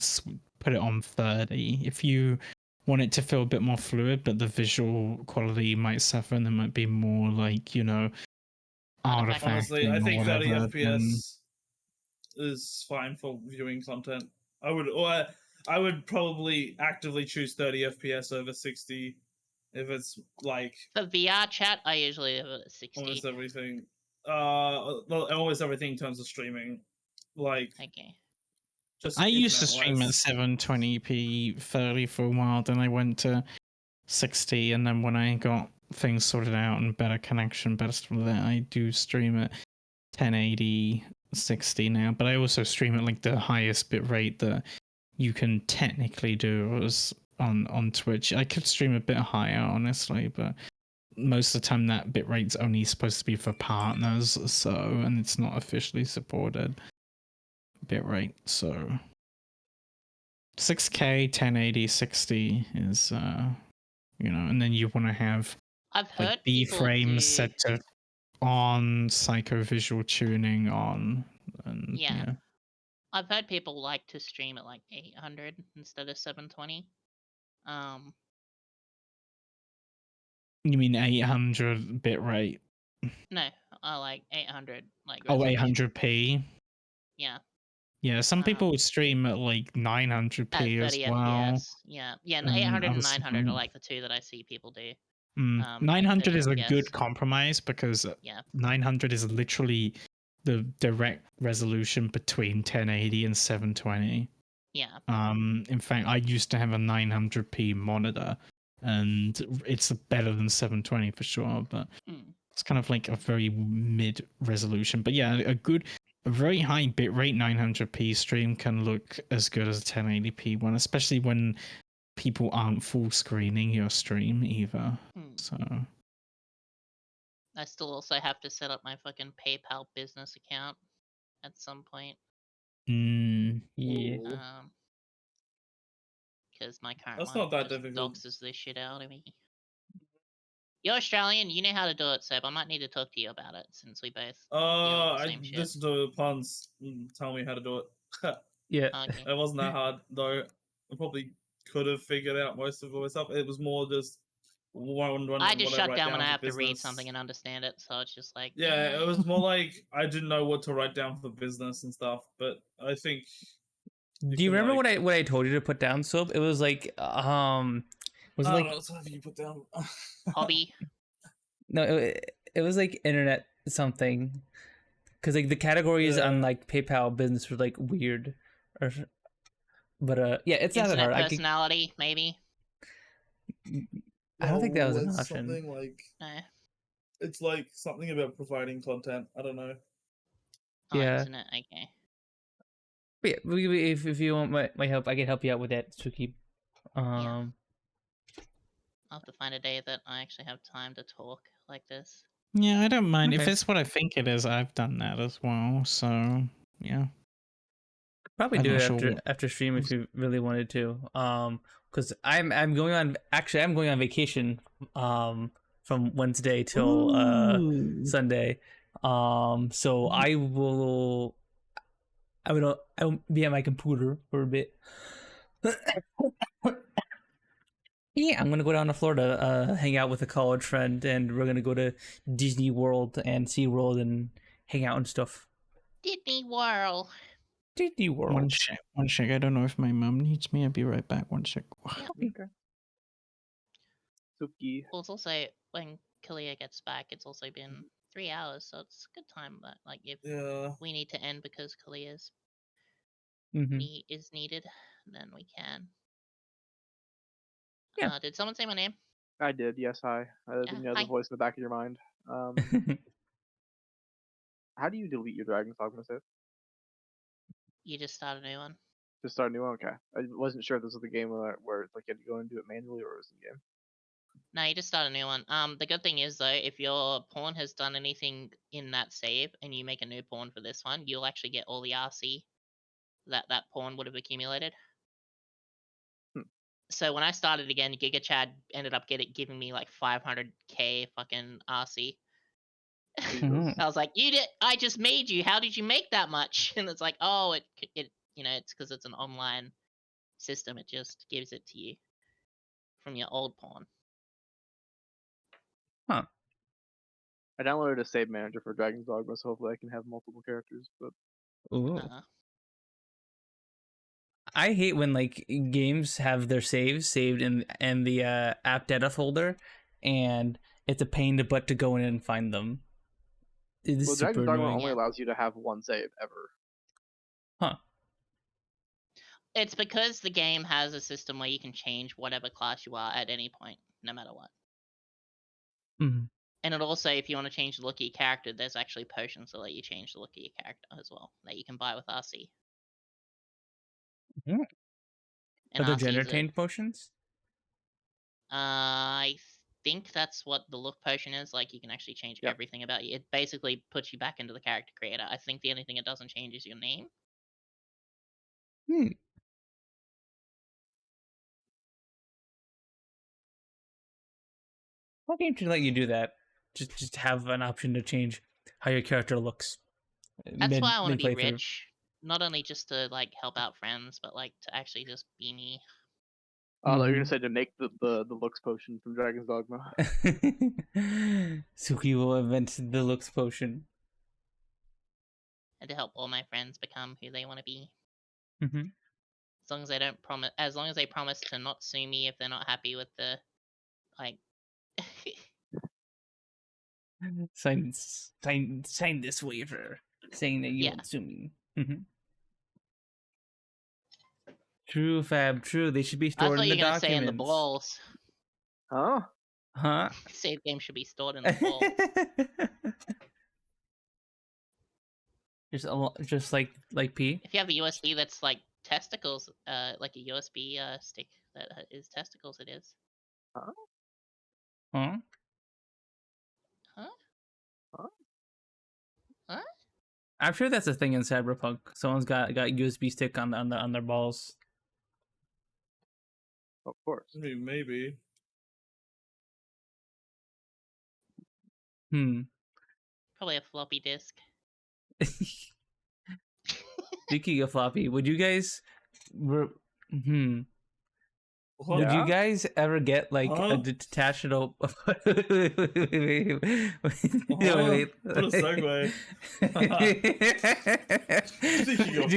S5: put it on 30. If you want it to feel a bit more fluid, but the visual quality might suffer, and there might be more like artifacting.
S4: Honestly, I think 30
S5: whatever,
S4: FPS is fine for viewing content. I would probably actively choose 30 FPS over 60 If it's like
S2: For VR chat, I usually have it at 60.
S4: almost everything, almost everything in terms of streaming, like
S2: Okay.
S4: just
S5: I used to stream at
S4: internet-wise.
S5: 720p 30 for a while, then I went to 60, and then when I got things sorted out and better connection, better stuff like that, I do stream at 1080 60 now, but I also stream at like the highest bit rate that you can technically do is on Twitch. I could stream a bit higher, honestly, but most of the time that bit rate's only supposed to be for partners, so, and it's not officially supported bit rate, so 6K 1080 60 is you know, and then you want to have
S2: I've heard
S5: like
S2: people
S5: B-frames
S2: do...
S5: set to on, psycho-visual tuning on, and
S2: Yeah. I've heard people like to stream at like 800 instead of 720.
S5: You mean 800 bit rate?
S2: No, I like 800 like
S5: Oh,
S2: resolution.
S5: 800p.
S2: Yeah.
S5: Yeah, some people would stream at like 900p
S2: at
S5: as
S2: 30
S5: well.
S2: FPS. Yeah, and 800 and
S5: other
S2: 900 are
S5: stuff.
S2: like the two that I see people do.
S5: 900 is a
S2: 30
S5: good
S2: FPS.
S5: compromise because
S2: Yeah.
S5: 900 is literally the direct resolution between 1080 and 720.
S2: Yeah.
S5: In fact, I used to have a 900p monitor, and it's better than 720 for sure, but it's kind of like a very mid resolution. But yeah, a very high bitrate 900p stream can look as good as a 1080p one, especially when people aren't full screening your stream either. So
S2: I still also have to set up my fucking PayPal business account at some point.
S7: Yeah.
S2: Because my current
S4: That's
S2: one
S4: not that
S2: just
S4: difficult.
S2: doxes this shit out of me. You're Australian, you know how to do it, Seb. I might need to talk to you about it since we both deal with the
S4: I
S2: same shit.
S4: listened to Punz tell me how to do it.
S7: Yeah.
S2: Okay.
S4: It wasn't that hard though. I probably could have figured out most of it myself. It was more just wondering
S2: I just
S4: what
S2: shut
S4: write
S2: down when I
S4: for
S2: have to read
S4: business.
S2: something and understand it, so it's just like
S4: Yeah, it was more like I didn't know what to write down for business and stuff. But I think.
S7: Do you remember what I told you to put down, Soap? It was like was it
S4: I
S7: like
S4: don't know, something you put down.
S2: hobby.
S7: no, it was like internet something, because like the categories on like PayPal business were like weird, or but yeah, it's not that
S2: Internet
S7: hard.
S2: personality, maybe.
S7: I don't think that was an
S4: it's
S7: option.
S4: Something like
S2: No.
S4: it's like something about providing content. I don't know.
S2: Oh,
S7: Yeah.
S2: internet. Okay.
S7: But yeah, if you want my help, I can help you out with that, Sooky.
S2: I'll have to find a day that I actually have time to talk like this.
S5: yeah, I don't mind if
S7: Okay.
S5: it's what I think it is. I've done that as well, so yeah.
S7: Probably
S5: I'm
S7: do
S5: not
S7: it
S5: sure
S7: after stream if you really wanted to. Because I'm going on vacation from Wednesday till Sunday. So I will be at my computer for a bit. Yeah, I'm gonna go down to Florida, hang out with a college friend, and we're gonna go to Disney World and SeaWorld and hang out and stuff.
S2: Disney World.
S7: Disney World.
S5: One sec. I don't know if my mom needs me. I'll be right back. One sec.
S2: Yeah.
S1: Okay. Sooky.
S2: Well, it's also when Kalia gets back. It's also been 3 hours, so it's a good time. But like, if we need to end because Kalia's is needed, then we can.
S7: Yeah.
S2: Did someone say my name?
S1: I did. Yes, hi. Then you have the
S2: Hi.
S1: voice in the back of your mind. How do you delete your Dragon's Dogma save?
S2: You just start a new one.
S1: Just start a new one. Okay. I wasn't sure if this was the game where like you had to go and do it manually, or it was in game.
S2: No, you just start a new one. The good thing is though, if your pawn has done anything in that save and you make a new pawn for this one, you'll actually get all the RC that pawn would have accumulated. So when I started again, Giga Chad ended up giving me like 500k fucking RC. I was like, I just made you. How did you make that much? And it's like, oh, it it's because it's an online system. It just gives it to you from your old pawn.
S7: Huh.
S1: I downloaded a save manager for Dragon's Dogma, so hopefully I can have multiple characters. But
S7: Ooh. I hate when like games have their saves saved in the app data folder, and it's a pain in the butt to go in and find them. It is
S1: Well,
S7: super
S1: Dragon's Dogma
S7: annoying.
S1: only allows you to have one save ever.
S7: Huh.
S2: It's because the game has a system where you can change whatever class you are at any point, no matter what.
S7: Mhm.
S2: And it also, if you want to change the look of your character, there's actually potions that let you change the look of your character as well, that you can buy with RC.
S7: Mhm.
S2: And
S7: Are there
S2: RC
S7: gender
S2: is
S7: change potions?
S2: I think that's what the look potion is. Like, you can actually change
S1: Yep.
S2: everything about you. It basically puts you back into the character creator. I think the only thing it doesn't change is your name.
S7: Hmm. What game should let you do that? Just have an option to change how your character looks.
S2: That's why I want to be
S7: mid-playthrough.
S2: rich. Not only just to, like, help out friends, but, like, to actually just be me.
S1: Oh, I thought you were
S7: Mhm.
S1: gonna say to make the looks potion from Dragon's Dogma.
S7: Sooky will invent the looks potion.
S2: And to help all my friends become who they want to be.
S7: Mm-hmm.
S2: As long as they promise to not sue me if they're not happy with the, like...
S7: Sign this waiver saying that you
S2: Yeah.
S7: won't sue me. Mm-hmm. True, Fab. True. They should be
S2: I
S7: stored
S2: thought
S7: in
S2: you
S7: the
S2: were going to say in the
S7: documents.
S2: balls.
S1: Huh?
S7: Huh?
S2: Save game should be stored in the balls.
S7: just like P.
S2: If you have a USB that's like testicles, like a USB stick that is testicles, it is.
S7: Huh?
S2: Huh?
S1: Huh?
S2: Huh?
S7: I'm sure that's a thing in Cyberpunk. Someone's got USB stick on their balls.
S1: Of course.
S4: I mean, maybe.
S2: Probably a floppy disk.
S7: Speaking of floppy, would you guys Would you
S1: Yeah?
S7: guys ever get like
S4: Huh?
S7: a detachable? Wait.
S4: What a segue. Speaking of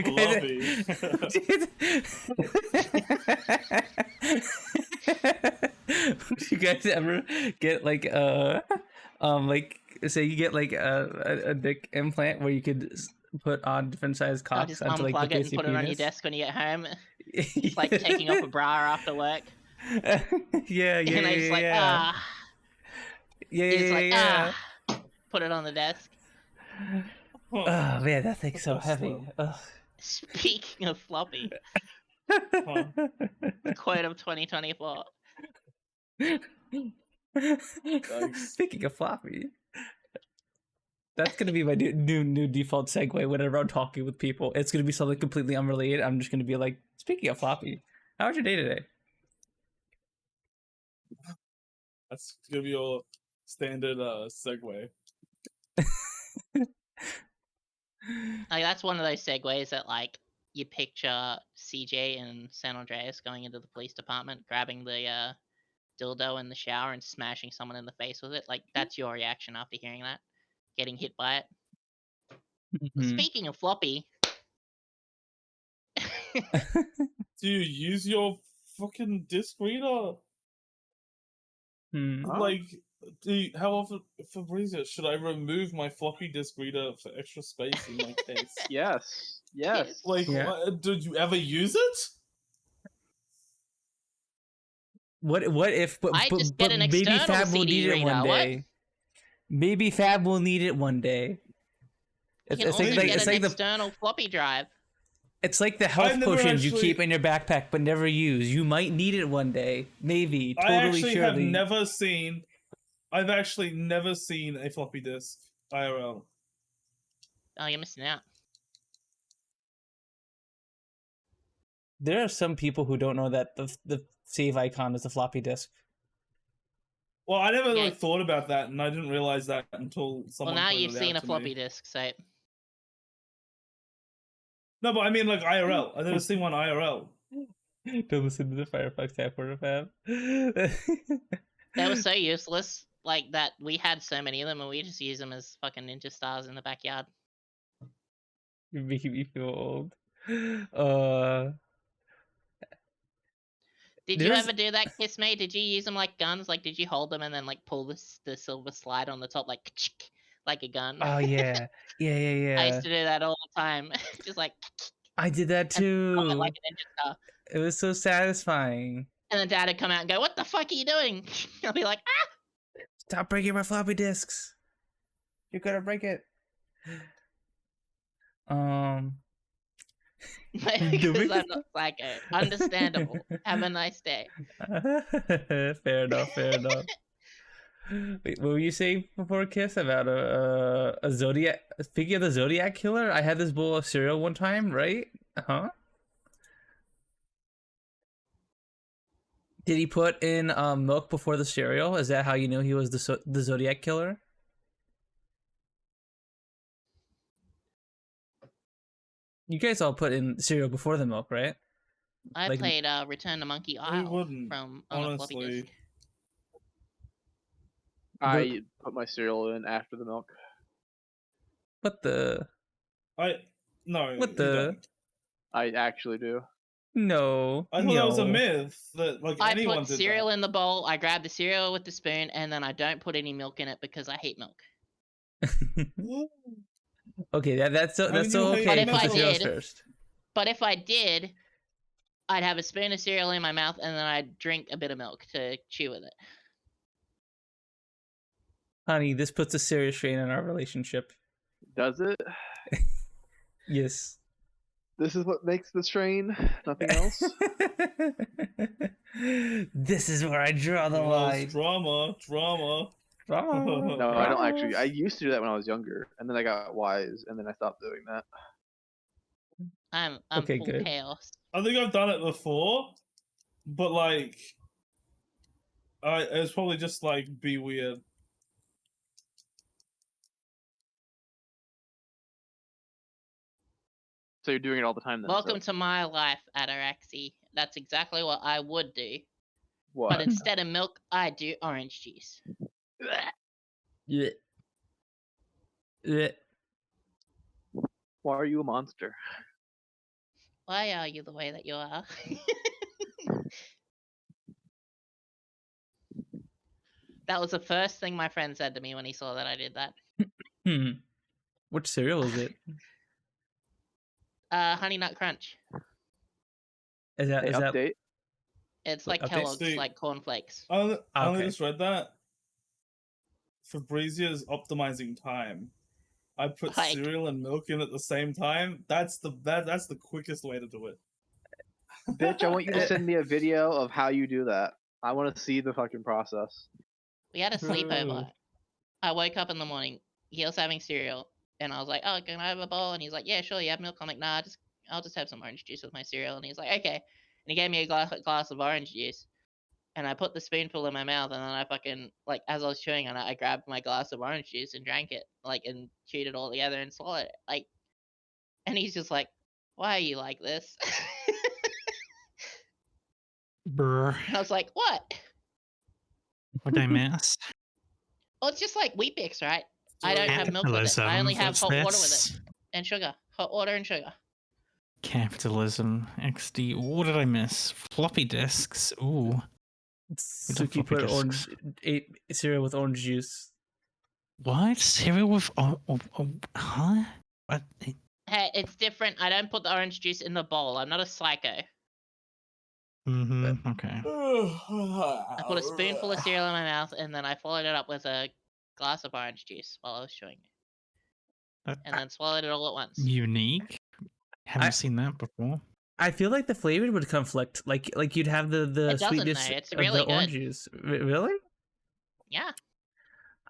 S7: Would you guys ever get like like say you get like a dick implant where you could put on different size
S2: I'll
S7: cocks
S2: just
S7: onto like the
S2: unplug it
S7: base
S2: and
S7: of your
S2: put it on your
S7: penis?
S2: desk when you get home. It's like taking off a bra after work.
S7: Yeah,
S2: And I just like,
S7: yeah.
S2: You just like, put it on the desk.
S7: Oh man, that thing's so heavy. Ugh.
S2: Speaking of floppy, quote of 2024.
S7: Speaking of floppy, that's gonna be my new default segue whenever I'm talking with people. It's gonna be something completely unrelated. I'm just gonna be like, speaking of floppy, how was your day today?
S4: That's gonna be your standard segue.
S2: Like, that's one of those segues that, like, you picture CJ and San Andreas going into the police department, grabbing the dildo in the shower and smashing someone in the face with it. Like, that's your reaction after hearing that, getting hit by it. Well, speaking of floppy,
S4: do you use your fucking disc reader? Like, how often, Fabrizio, should I remove my floppy disk reader for extra space in my case?
S1: Yes.
S4: Like, did you ever use it?
S7: What if? But
S2: get an
S7: maybe
S2: external
S7: Fab will
S2: CD
S7: need it one
S2: reader, what?
S7: day. Maybe Fab will need it one day.
S2: You can also get an external floppy drive.
S7: It's like the health potions you keep in your backpack but never use. You might need it one day. Maybe. Totally,
S4: I've actually never seen a floppy disk IRL.
S2: Oh, you're missing out.
S7: There are some people who don't know that the save icon is a floppy disk.
S4: Well, I never really thought about that, and I didn't realize that until someone.
S2: Well, now
S4: pointed
S2: you've
S4: it
S2: seen
S4: out
S2: a
S4: to me.
S2: floppy disk, so.
S4: No, but I mean like IRL. I've never seen one IRL.
S7: Don't listen to the Firefox app for a Fab.
S2: They were so useless, like that we had so many of them and we just use them as fucking ninja stars in the backyard.
S7: You're making me feel old.
S2: Did you ever do that, Kiss Me? Did you use them like guns? Like, did you hold them and then like pull the silver slide on the top like a gun?
S7: Oh yeah, yeah.
S2: I used to do that all the time. Just like.
S7: I did that too.
S2: Like a ninja star.
S7: It was so satisfying.
S2: And then Dad would come out and go, "What the fuck are you doing?" I'll be like, "Ah!"
S7: Stop breaking my floppy disks. You're gonna break it.
S2: Because I'm not psycho. Understandable. Have a nice day.
S7: Fair enough. Wait, what were you saying before Kiss about a Zodiac? Speaking of the Zodiac killer, I had this bowl of cereal one time, right? Huh? Did he put in milk before the cereal? Is that how you knew he was the Zodiac killer? You guys all put in cereal before the milk, right?
S2: I
S7: Like-
S2: played Return to Monkey Isle
S4: wouldn't,
S2: from on a floppy
S4: honestly.
S2: disk.
S1: I put my cereal in after the milk.
S7: What the?
S4: No.
S7: What
S4: you
S7: the-
S4: don't.
S1: I actually do.
S7: No.
S4: I thought that was a
S7: no.
S4: myth that like
S2: I
S4: anyone
S2: put
S4: did
S2: cereal
S4: that.
S2: in the bowl. I grab the cereal with the spoon, and then I don't put any milk in it because I hate milk.
S7: Okay, that's so
S4: How
S7: that's
S4: do you
S7: so
S4: hate
S7: okay.
S2: But if
S7: Put
S2: I
S7: the cereals
S2: did-
S7: first.
S2: But if I did, I'd have a spoon of cereal in my mouth, and then I'd drink a bit of milk to chew with it.
S7: Honey, this puts a serious strain on our relationship.
S1: Does it?
S7: Yes.
S1: This is what makes the strain. Nothing else.
S7: This is where I draw the line.
S4: Drama.
S7: Drama.
S1: No, I don't actually. I used to do that when I was younger, and then I got wise, and then I stopped doing that.
S2: I'm
S7: Okay,
S2: full
S7: good.
S2: chaos.
S4: I think I've done it before, but like, it was probably just like be weird.
S1: So you're doing it all the time then.
S2: Welcome
S1: so
S2: to my life, Ataraxy. That's exactly what I would do.
S1: what?
S2: But instead of milk, I do orange juice.
S7: Yeah. Yeah.
S1: Why are you a monster?
S2: Why are you the way that you are? That was the first thing my friend said to me when he saw that I did that.
S7: Which cereal is it?
S2: Honey Nut Crunch.
S7: Is that
S1: Hey,
S7: is that
S1: update.
S2: It's
S7: Wait,
S2: like
S7: update?
S2: Kellogg's,
S4: See-
S2: like cornflakes.
S4: I only
S7: Okay.
S4: just read that. Fabrizia's optimizing time. I put
S2: Like-
S4: cereal and milk in at the same time. That's the quickest way to do it.
S1: Bitch, I want you to send me a video of how you do that. I want to see the fucking process.
S2: We had a sleepover.
S4: Bro.
S2: I woke up in the morning. He was having cereal, and I was like, "Oh, can I have a bowl?" And he's like, "Yeah, sure. You have milk." I'm like, "Nah, I'll just have some orange juice with my cereal." And he's like, "Okay." And he gave me a glass of orange juice, and I put the spoonful in my mouth, and then I fucking like as I was chewing on it, I grabbed my glass of orange juice and drank it, like and chewed it all together and swallowed it, like. And he's just like, "Why are you like this?"
S5: Brr.
S2: And I was like, "What?"
S5: What did I miss?
S2: Well, it's just like Wheat Bix, right? I don't have milk with it. I only have
S5: What's
S2: hot water with
S5: this?
S2: it and sugar. Hot water and sugar.
S5: Capitalism. XD. What did I miss? Floppy disks. Ooh.
S7: Sooky put
S5: discs.
S7: ate cereal with orange juice.
S5: What? Cereal with huh? What?
S2: Hey, it's different. I don't put the orange juice in the bowl. I'm not a psycho.
S5: Mm-hmm. Okay.
S2: I put a spoonful of cereal in my mouth, and then I followed it up with a glass of orange juice while I was chewing it, and then swallowed it all at once.
S5: Unique. Haven't
S7: I-
S5: seen that before.
S7: I feel like the flavor would conflict. Like you'd have the
S2: It doesn't,
S7: sweetness
S2: though. It's
S7: of
S2: really
S7: the orange
S2: good.
S7: juice. Really?
S2: Yeah.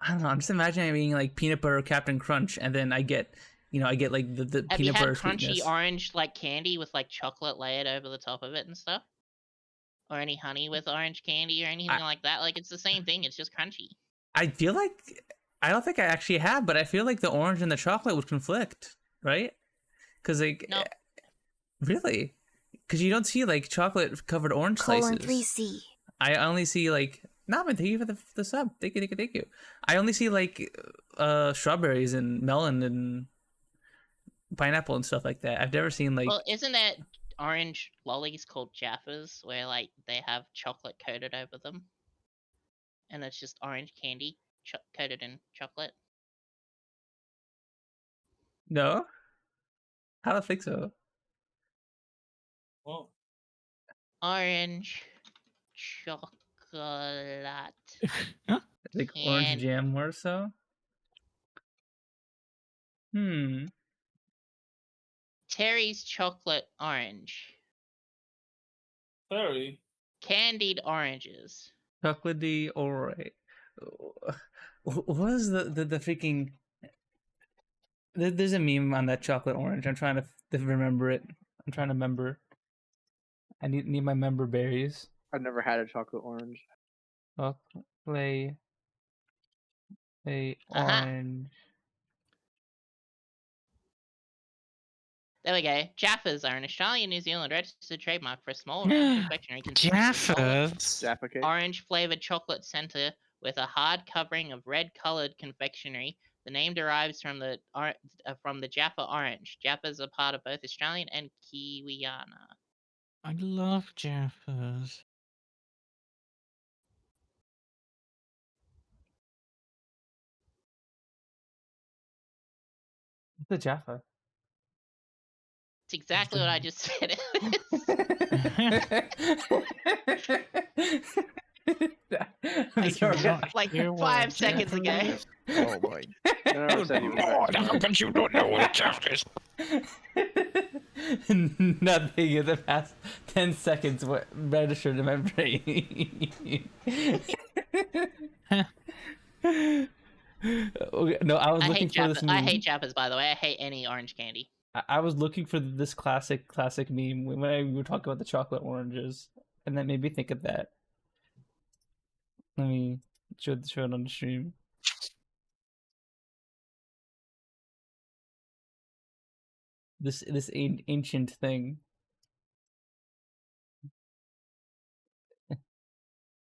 S7: I don't know. I'm just imagining being like peanut butter Captain Crunch, and then I get like the
S2: Have you
S7: peanut
S2: had
S7: butter
S2: crunchy
S7: sweetness.
S2: orange like candy with like chocolate layered over the top of it and stuff? Or any honey with orange candy or anything like that? Like it's the same thing. It's just crunchy.
S7: I feel like I don't think I actually have, but I feel like the orange and the chocolate would conflict, right? Because like,
S2: No.
S7: really, because you don't see like chocolate covered orange
S8: Colon
S7: slices.
S8: 3C.
S7: I only see like. No, man, thank you for the sub. Thank you. I only see like strawberries and melon and pineapple and stuff like that. I've never seen like.
S2: Well, isn't it orange lollies called Jaffas, where like they have chocolate coated over them, and it's just orange candy coated in chocolate?
S7: No, I don't think so.
S4: Well,
S2: Orange chocolate
S7: Like orange jam or so.
S2: Terry's chocolate orange.
S4: Terry.
S2: Candied oranges.
S7: Chocolatey, alright. What is the freaking? There's a meme on that chocolate orange. I'm trying to remember it. I'm trying to remember. I need my member berries.
S1: I've never had a chocolate orange.
S7: Chocolate, orange.
S2: There we go. Jaffas are an Australian New Zealand registered trademark for a small range of confectionery consisting of
S5: Jaffas.
S1: Jaffa cake.
S2: orange flavored chocolate center with a hard covering of red colored confectionery. The name derives from the Jaffa orange. Jaffas are part of both Australian and Kiwiana.
S5: I love Jaffas.
S7: The Jaffa.
S2: It's exactly what I just said. Like 5 seconds ago.
S8: Oh boy.
S1: I never said you was right.
S8: But you don't know what Jaffa is.
S7: Nothing in the past 10 seconds registered in my brain. Okay, no, I was looking for this meme.
S2: I hate Jaffas, by the way. I hate any orange candy.
S7: I was looking for this classic meme when we were talking about the chocolate oranges, and that made me think of that. Let me show it on the stream. This ancient thing.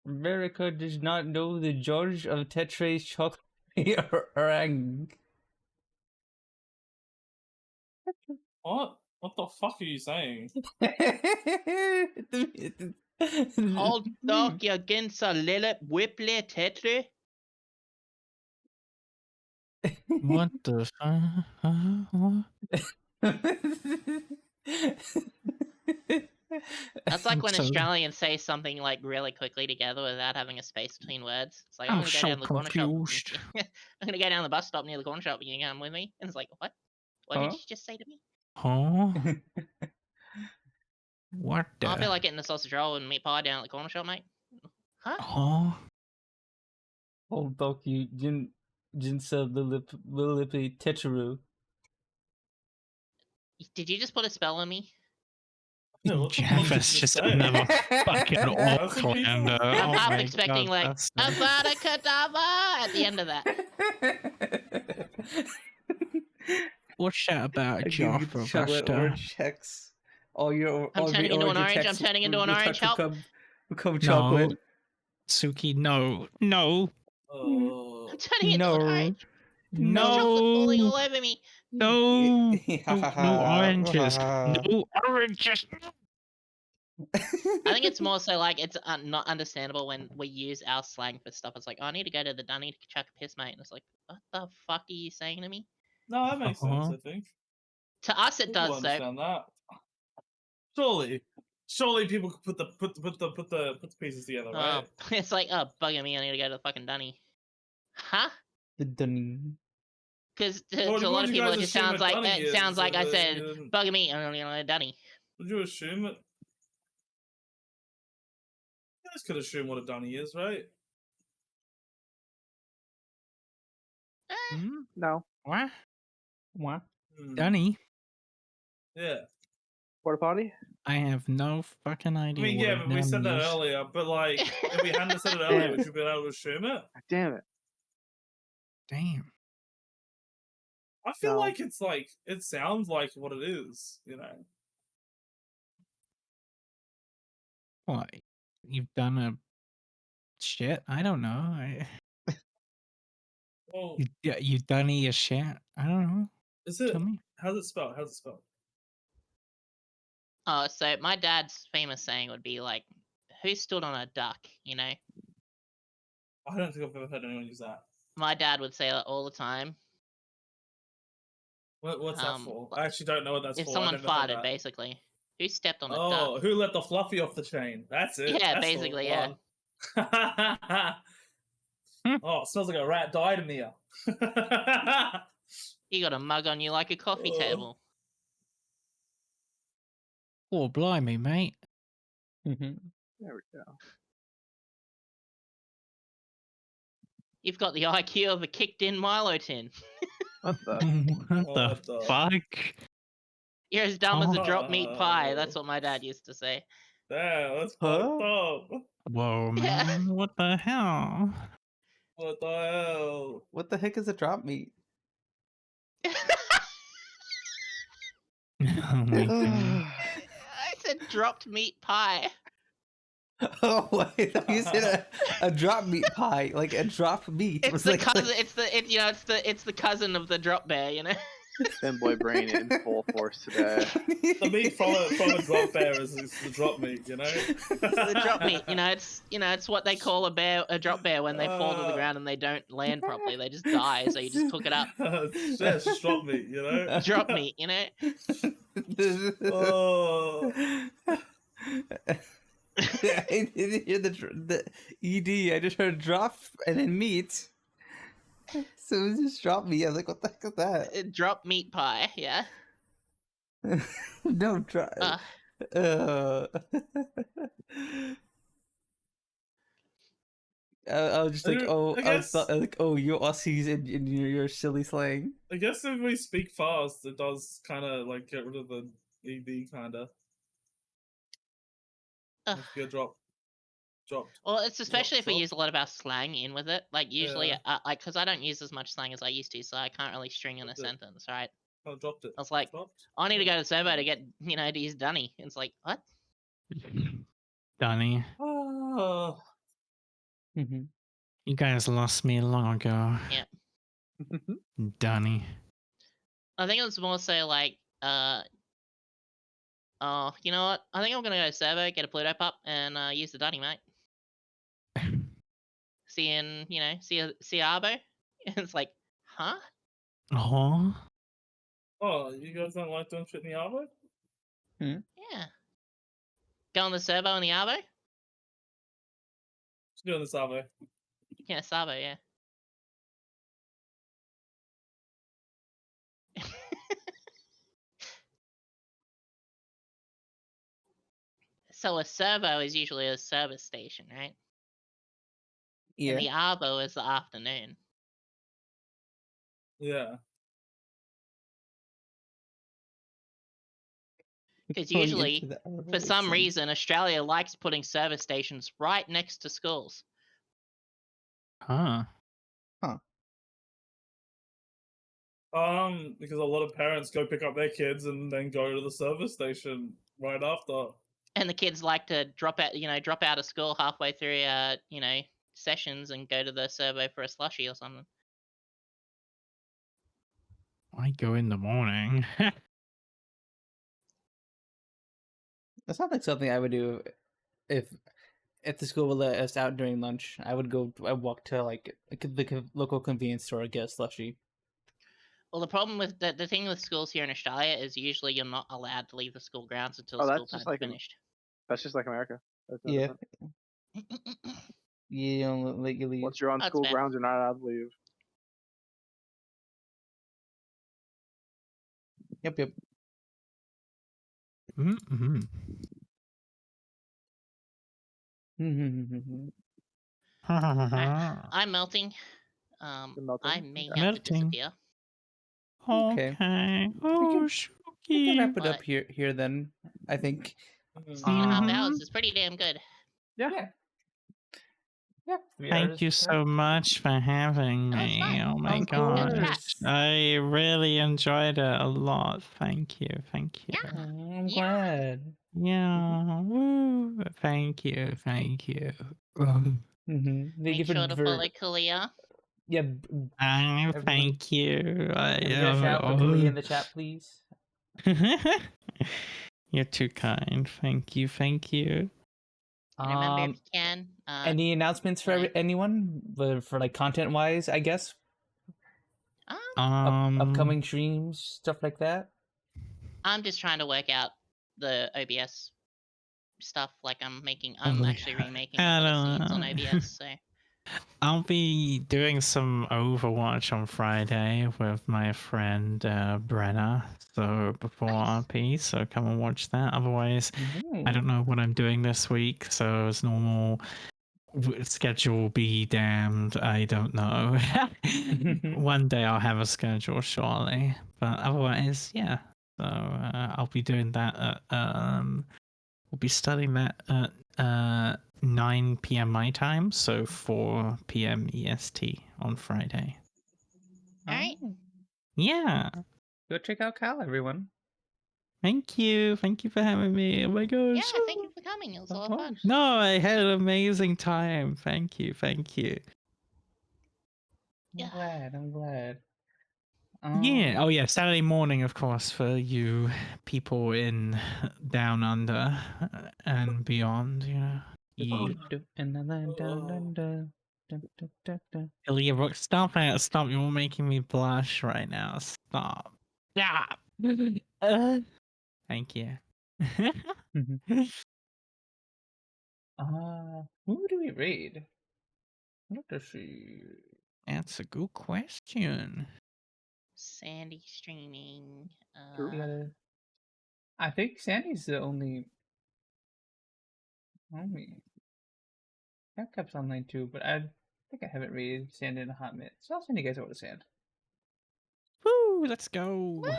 S7: America does not know the George of Tetre's chocolate meringue.
S4: What? What the fuck are you saying?
S2: Hold dog against a lillet whiplet tetre.
S5: What the fuck?
S2: That's like when
S5: So-
S2: Australians say something like really quickly together without having a space between words. It's like, I'm
S5: I'm
S2: gonna go
S5: so
S2: down to the corner shop.
S5: confused.
S2: I'm gonna go down the bus stop near the corner shop. You can come with me? And it's like, what? What
S7: Huh?
S2: did you just say to me?
S5: Huh? What the?
S2: I feel like getting a sausage roll and meat pie down at the corner shop, mate. Huh?
S5: Huh?
S7: Old Doki Jinsa Lilipi Teteru.
S2: Did you just put a spell on me?
S4: Yeah, what the fuck did
S5: Jaffas
S4: you
S5: just
S4: say?
S5: another fucking
S4: That's
S5: awful
S4: what people-
S5: and
S2: I'm
S5: oh
S2: half
S5: my
S2: expecting
S5: God,
S2: like
S5: that's-
S2: Avada Kedavra at the end of that.
S5: What's that about
S7: I give you
S5: Jaffa,
S7: the chocolate
S5: Buster?
S7: orange checks. All your
S2: I'm
S7: all
S2: turning
S7: your
S2: into an
S7: orange
S2: orange. I'm
S7: checks
S2: turning into an orange. Help!
S7: become
S5: No.
S7: chocolate.
S5: Suki, no. No.
S2: I'm turning into an
S5: No.
S2: orange. Chocolate falling
S5: No.
S2: all over me.
S5: No. No oranges. No oranges.
S2: I think it's more so like it's not understandable when we use our slang for stuff. It's like, oh, I need to go to the dunny to chuck a piss, mate. And it's like, what the fuck are you saying to me?
S4: No, that makes sense,
S5: Uh-huh.
S4: I think.
S2: To us, it
S4: People
S2: does, though.
S4: understand that. Surely people could put the pieces together, right?
S2: It's like, oh, bugger me, I need to go to the fucking dunny. Huh?
S7: The dunny.
S2: Because
S4: Well,
S2: to a
S4: what
S2: lot
S4: did
S2: of
S4: you
S2: people,
S4: guys
S2: it just
S4: assume
S2: sounds
S4: a
S2: like
S4: dunny
S2: it
S4: is,
S2: sounds like I said,
S4: you didn't-
S2: bugger me, I'm going to a dunny.
S4: Would you assume it? You guys could assume what a dunny is, right?
S5: Hmm?
S1: No.
S5: What?
S7: What?
S5: Dunny?
S4: Yeah.
S1: Porta potty?
S5: I have no fucking
S4: I
S5: idea.
S4: mean,
S5: what
S4: yeah,
S5: a
S4: but we said
S5: dunny
S4: that
S5: is.
S4: earlier. But like, if we hadn't said it earlier, would you be able to assume it?
S1: Damn it.
S5: Damn.
S4: I feel
S1: No.
S4: like it sounds like what it is, you know.
S5: What? You've done a shit? I don't know.
S4: Well,
S5: You've done a shit? I don't know.
S4: is it?
S5: Tell me.
S4: How's it spelled? How's it spelled?
S2: Oh, so my dad's famous saying would be like, "Who stood on a duck?" You know.
S4: I don't think I've ever heard anyone use that.
S2: My dad would say that all the time.
S4: What's that for? I
S2: like,
S4: actually don't know what that's
S2: If
S4: for. I've
S2: someone
S4: never heard
S2: farted,
S4: that.
S2: basically, who stepped on a
S4: Oh,
S2: duck?
S4: who let the fluffy off the chain? That's it.
S2: Yeah,
S4: That's
S2: basically,
S4: the
S2: yeah.
S4: one. Oh, it smells like a rat died in here.
S2: You got a mug on you like a coffee
S4: Oh.
S2: table.
S5: Oh, blimey, mate.
S7: Mm-hmm.
S1: There we go.
S2: You've got the IQ of a kicked-in Milo tin.
S1: What the?
S5: What the fuck?
S2: You're as dumb as a
S5: Oh.
S2: drop meat pie. That's what my dad used to say.
S4: Damn, that's
S7: Huh?
S4: fucked up.
S5: Whoa, man. What the hell?
S4: What the hell?
S7: What the heck is a drop meat?
S5: Oh my god.
S2: I said dropped meat pie.
S7: Oh wait, you said a drop meat pie, like a drop meat.
S2: It's
S7: was
S2: the
S7: like,
S2: cousin. It's the cousin of the drop bear. You know.
S1: Fanboy brain in full force today.
S4: The meat from a drop bear is the drop meat, you know?
S2: It's the drop meat. It's what they call a drop bear when they fall to the ground and they don't land properly. They just die. So you just cook it up.
S4: It's just drop meat, you know?
S2: Drop meat. You know.
S4: Oh.
S7: I didn't hear the ed. I just heard drop and then meat. So it was just drop meat. I was like, what the heck is that?
S2: Drop meat pie. Yeah.
S7: No drop. I was just like, you Aussies and your silly slang.
S4: I guess if we speak fast, it does kind of like get rid of the ED kind of. If you dropped.
S2: Well, it's especially if we
S4: drop.
S2: use a lot of our slang in with it. Like usually,
S4: Yeah.
S2: because I don't use as much slang as I used to, so I can't really string in a sentence, right?
S4: I dropped it.
S2: I was like, I need to go to servo to get, to use Dunny. It's like, what?
S5: Dunny.
S4: Oh.
S7: Mm-hmm.
S5: You guys lost me long ago.
S2: Yeah.
S5: Dunny.
S2: I think it was more so like, oh, you know what? I think I'm gonna go to servo, get a Pluto pup, and use the Dunny, mate. See Arbo. It's like, huh?
S5: Oh.
S4: Oh, you guys don't like doing shit in the armor?
S2: Yeah. Go on the servo and the Arbo?
S4: Just doing this armor.
S2: Yeah, Sabo, yeah. So a servo is usually a service station, right?
S7: Yeah.
S2: And the Arbo is the afternoon.
S4: Yeah.
S2: Because
S7: Going
S2: usually,
S7: into the Arbo
S2: for some
S7: makes
S2: reason, Australia likes putting service stations right next to schools.
S5: Huh.
S4: Because a lot of parents go pick up their kids and then go to the service station right after.
S2: And the kids like to drop out of school halfway through, sessions and go to the servo for a slushie or something.
S5: I go in the morning.
S7: That sounds like something I would do if the school would let us out during lunch. I would walk to like the local convenience store, get a slushie.
S2: Well, the problem with the thing with schools here in Australia is usually you're not allowed to leave the school grounds until
S1: Oh,
S2: school
S1: that's just
S2: time's
S1: like
S2: finished.
S1: That's just like America. That's no
S7: Yeah.
S1: different.
S7: You don't let you leave.
S1: Once you're on
S2: That's
S1: school
S2: fair.
S1: grounds, you're not allowed to leave.
S7: Yep.
S5: Mm-hmm.
S2: Alright, I'm melting.
S1: You're melting?
S2: I may
S1: Okay.
S2: have to
S5: Melting.
S2: disappear.
S7: Okay.
S5: Oh,
S7: We can
S5: Sooky.
S7: wrap it up
S2: What?
S7: here then. I think.
S2: 3.5
S5: Mhm.
S2: hours is pretty damn good.
S7: Yeah.
S5: Thank you so much for having
S2: Oh, it's
S5: me.
S2: fun.
S5: Oh my
S7: Of
S5: gosh.
S2: course.
S5: I really enjoyed it a lot. Thank you.
S2: Yeah.
S7: I'm
S2: Yeah.
S7: glad.
S5: Yeah. Woo. Thank you. Thank you.
S7: Thank
S2: Make
S7: you
S2: sure to
S7: for
S2: follow Kalia.
S7: yeah.
S5: Thank you.
S7: Can we get a shout out for Kalia in the chat, please?
S5: You're too kind. Thank you. Thank you.
S2: And remember, if you can,
S7: Any announcements for
S2: you know.
S7: anyone for like content wise? I guess
S2: Um,
S7: upcoming streams, stuff like that.
S2: I'm just trying to work out the OBS stuff. Like I'm
S5: Oh,
S2: actually remaking
S5: I
S2: one of the
S5: don't
S2: scenes on
S5: know.
S2: OBS. So
S5: I'll be doing some Overwatch on Friday with my friend Brenna. So before
S2: Nice.
S5: RP, so come and watch that. Otherwise, I don't know what I'm doing this week. So as normal, schedule be damned. I don't know. One day I'll have a schedule, surely. But otherwise, yeah. So I'll be doing that. We'll be studying that at 9 p.m. my time, so 4 p.m. EST on Friday.
S2: all right.
S5: Yeah.
S7: Go check out Kyle, everyone.
S5: Thank you. Thank you for having me. Oh my gosh.
S2: Yeah, thank you for coming. It was a lot of fun.
S5: No, I had an amazing time. Thank you. Thank you.
S2: Yeah.
S7: I'm glad.
S5: Yeah. Oh, yeah. Saturday morning, of course, for you people in Down Under and beyond, you know. Ilya Brooks, stop it. Stop. You're making me blush right now. Stop. Stop. Thank you.
S7: Who do we raid? Let us see.
S5: That's a good question.
S2: Sandy streaming.
S7: I think Sandy's the only. Capcap's online too, but I think I haven't raided Sand in a hot minute. So I'll send you guys over to Sand.
S5: Woo! Let's go.
S2: Woo!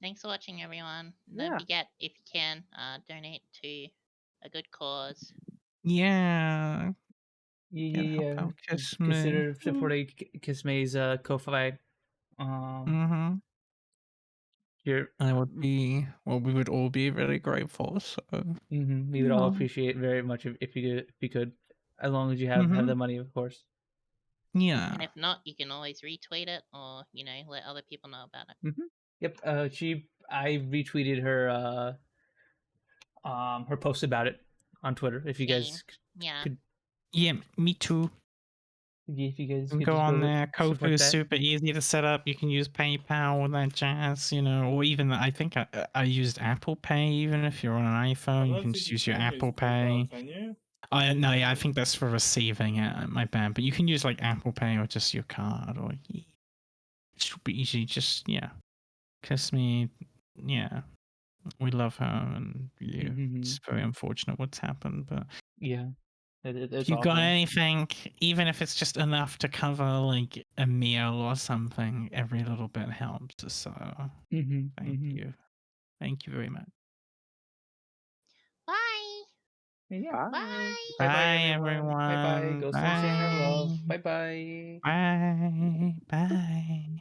S2: Thanks for watching, everyone.
S1: Yeah.
S2: Don't forget, if you can, donate to a good cause.
S5: Yeah.
S7: Yeah.
S5: Help out Kisme.
S7: Consider supporting Kisme's Ko-Fi. Here,
S5: I would be. Well, we would all be really grateful. So.
S7: We would all appreciate very much if you could, as long as you have the money, of course.
S5: Yeah.
S2: And if not, you can always retweet it or, let other people know about it.
S7: Yep. I retweeted her her post about it on Twitter. If you guys could.
S5: Yeah, me too.
S7: If you guys
S5: You can
S7: could
S5: go
S7: just
S5: on there. Kofu is
S7: that.
S5: super easy to set up. You can use PayPal, all that jazz, or even I think I used Apple Pay. Even if you're on an iPhone, you can just use your Apple Pay. Yeah, I think that's for receiving it. My bad, but you can use like Apple Pay or just your card, or it should be easy. Just kiss me. Yeah, we love her, and it's very unfortunate what's happened, but
S7: yeah.
S5: If you got anything, even if it's just enough to cover like a meal or something, every little bit helps. So thank you. Thank you very much.
S2: Bye.
S7: Yeah.
S2: Bye.
S5: Bye, everyone.
S7: Bye bye. Go send Santa love. Bye bye.
S5: Bye. Bye.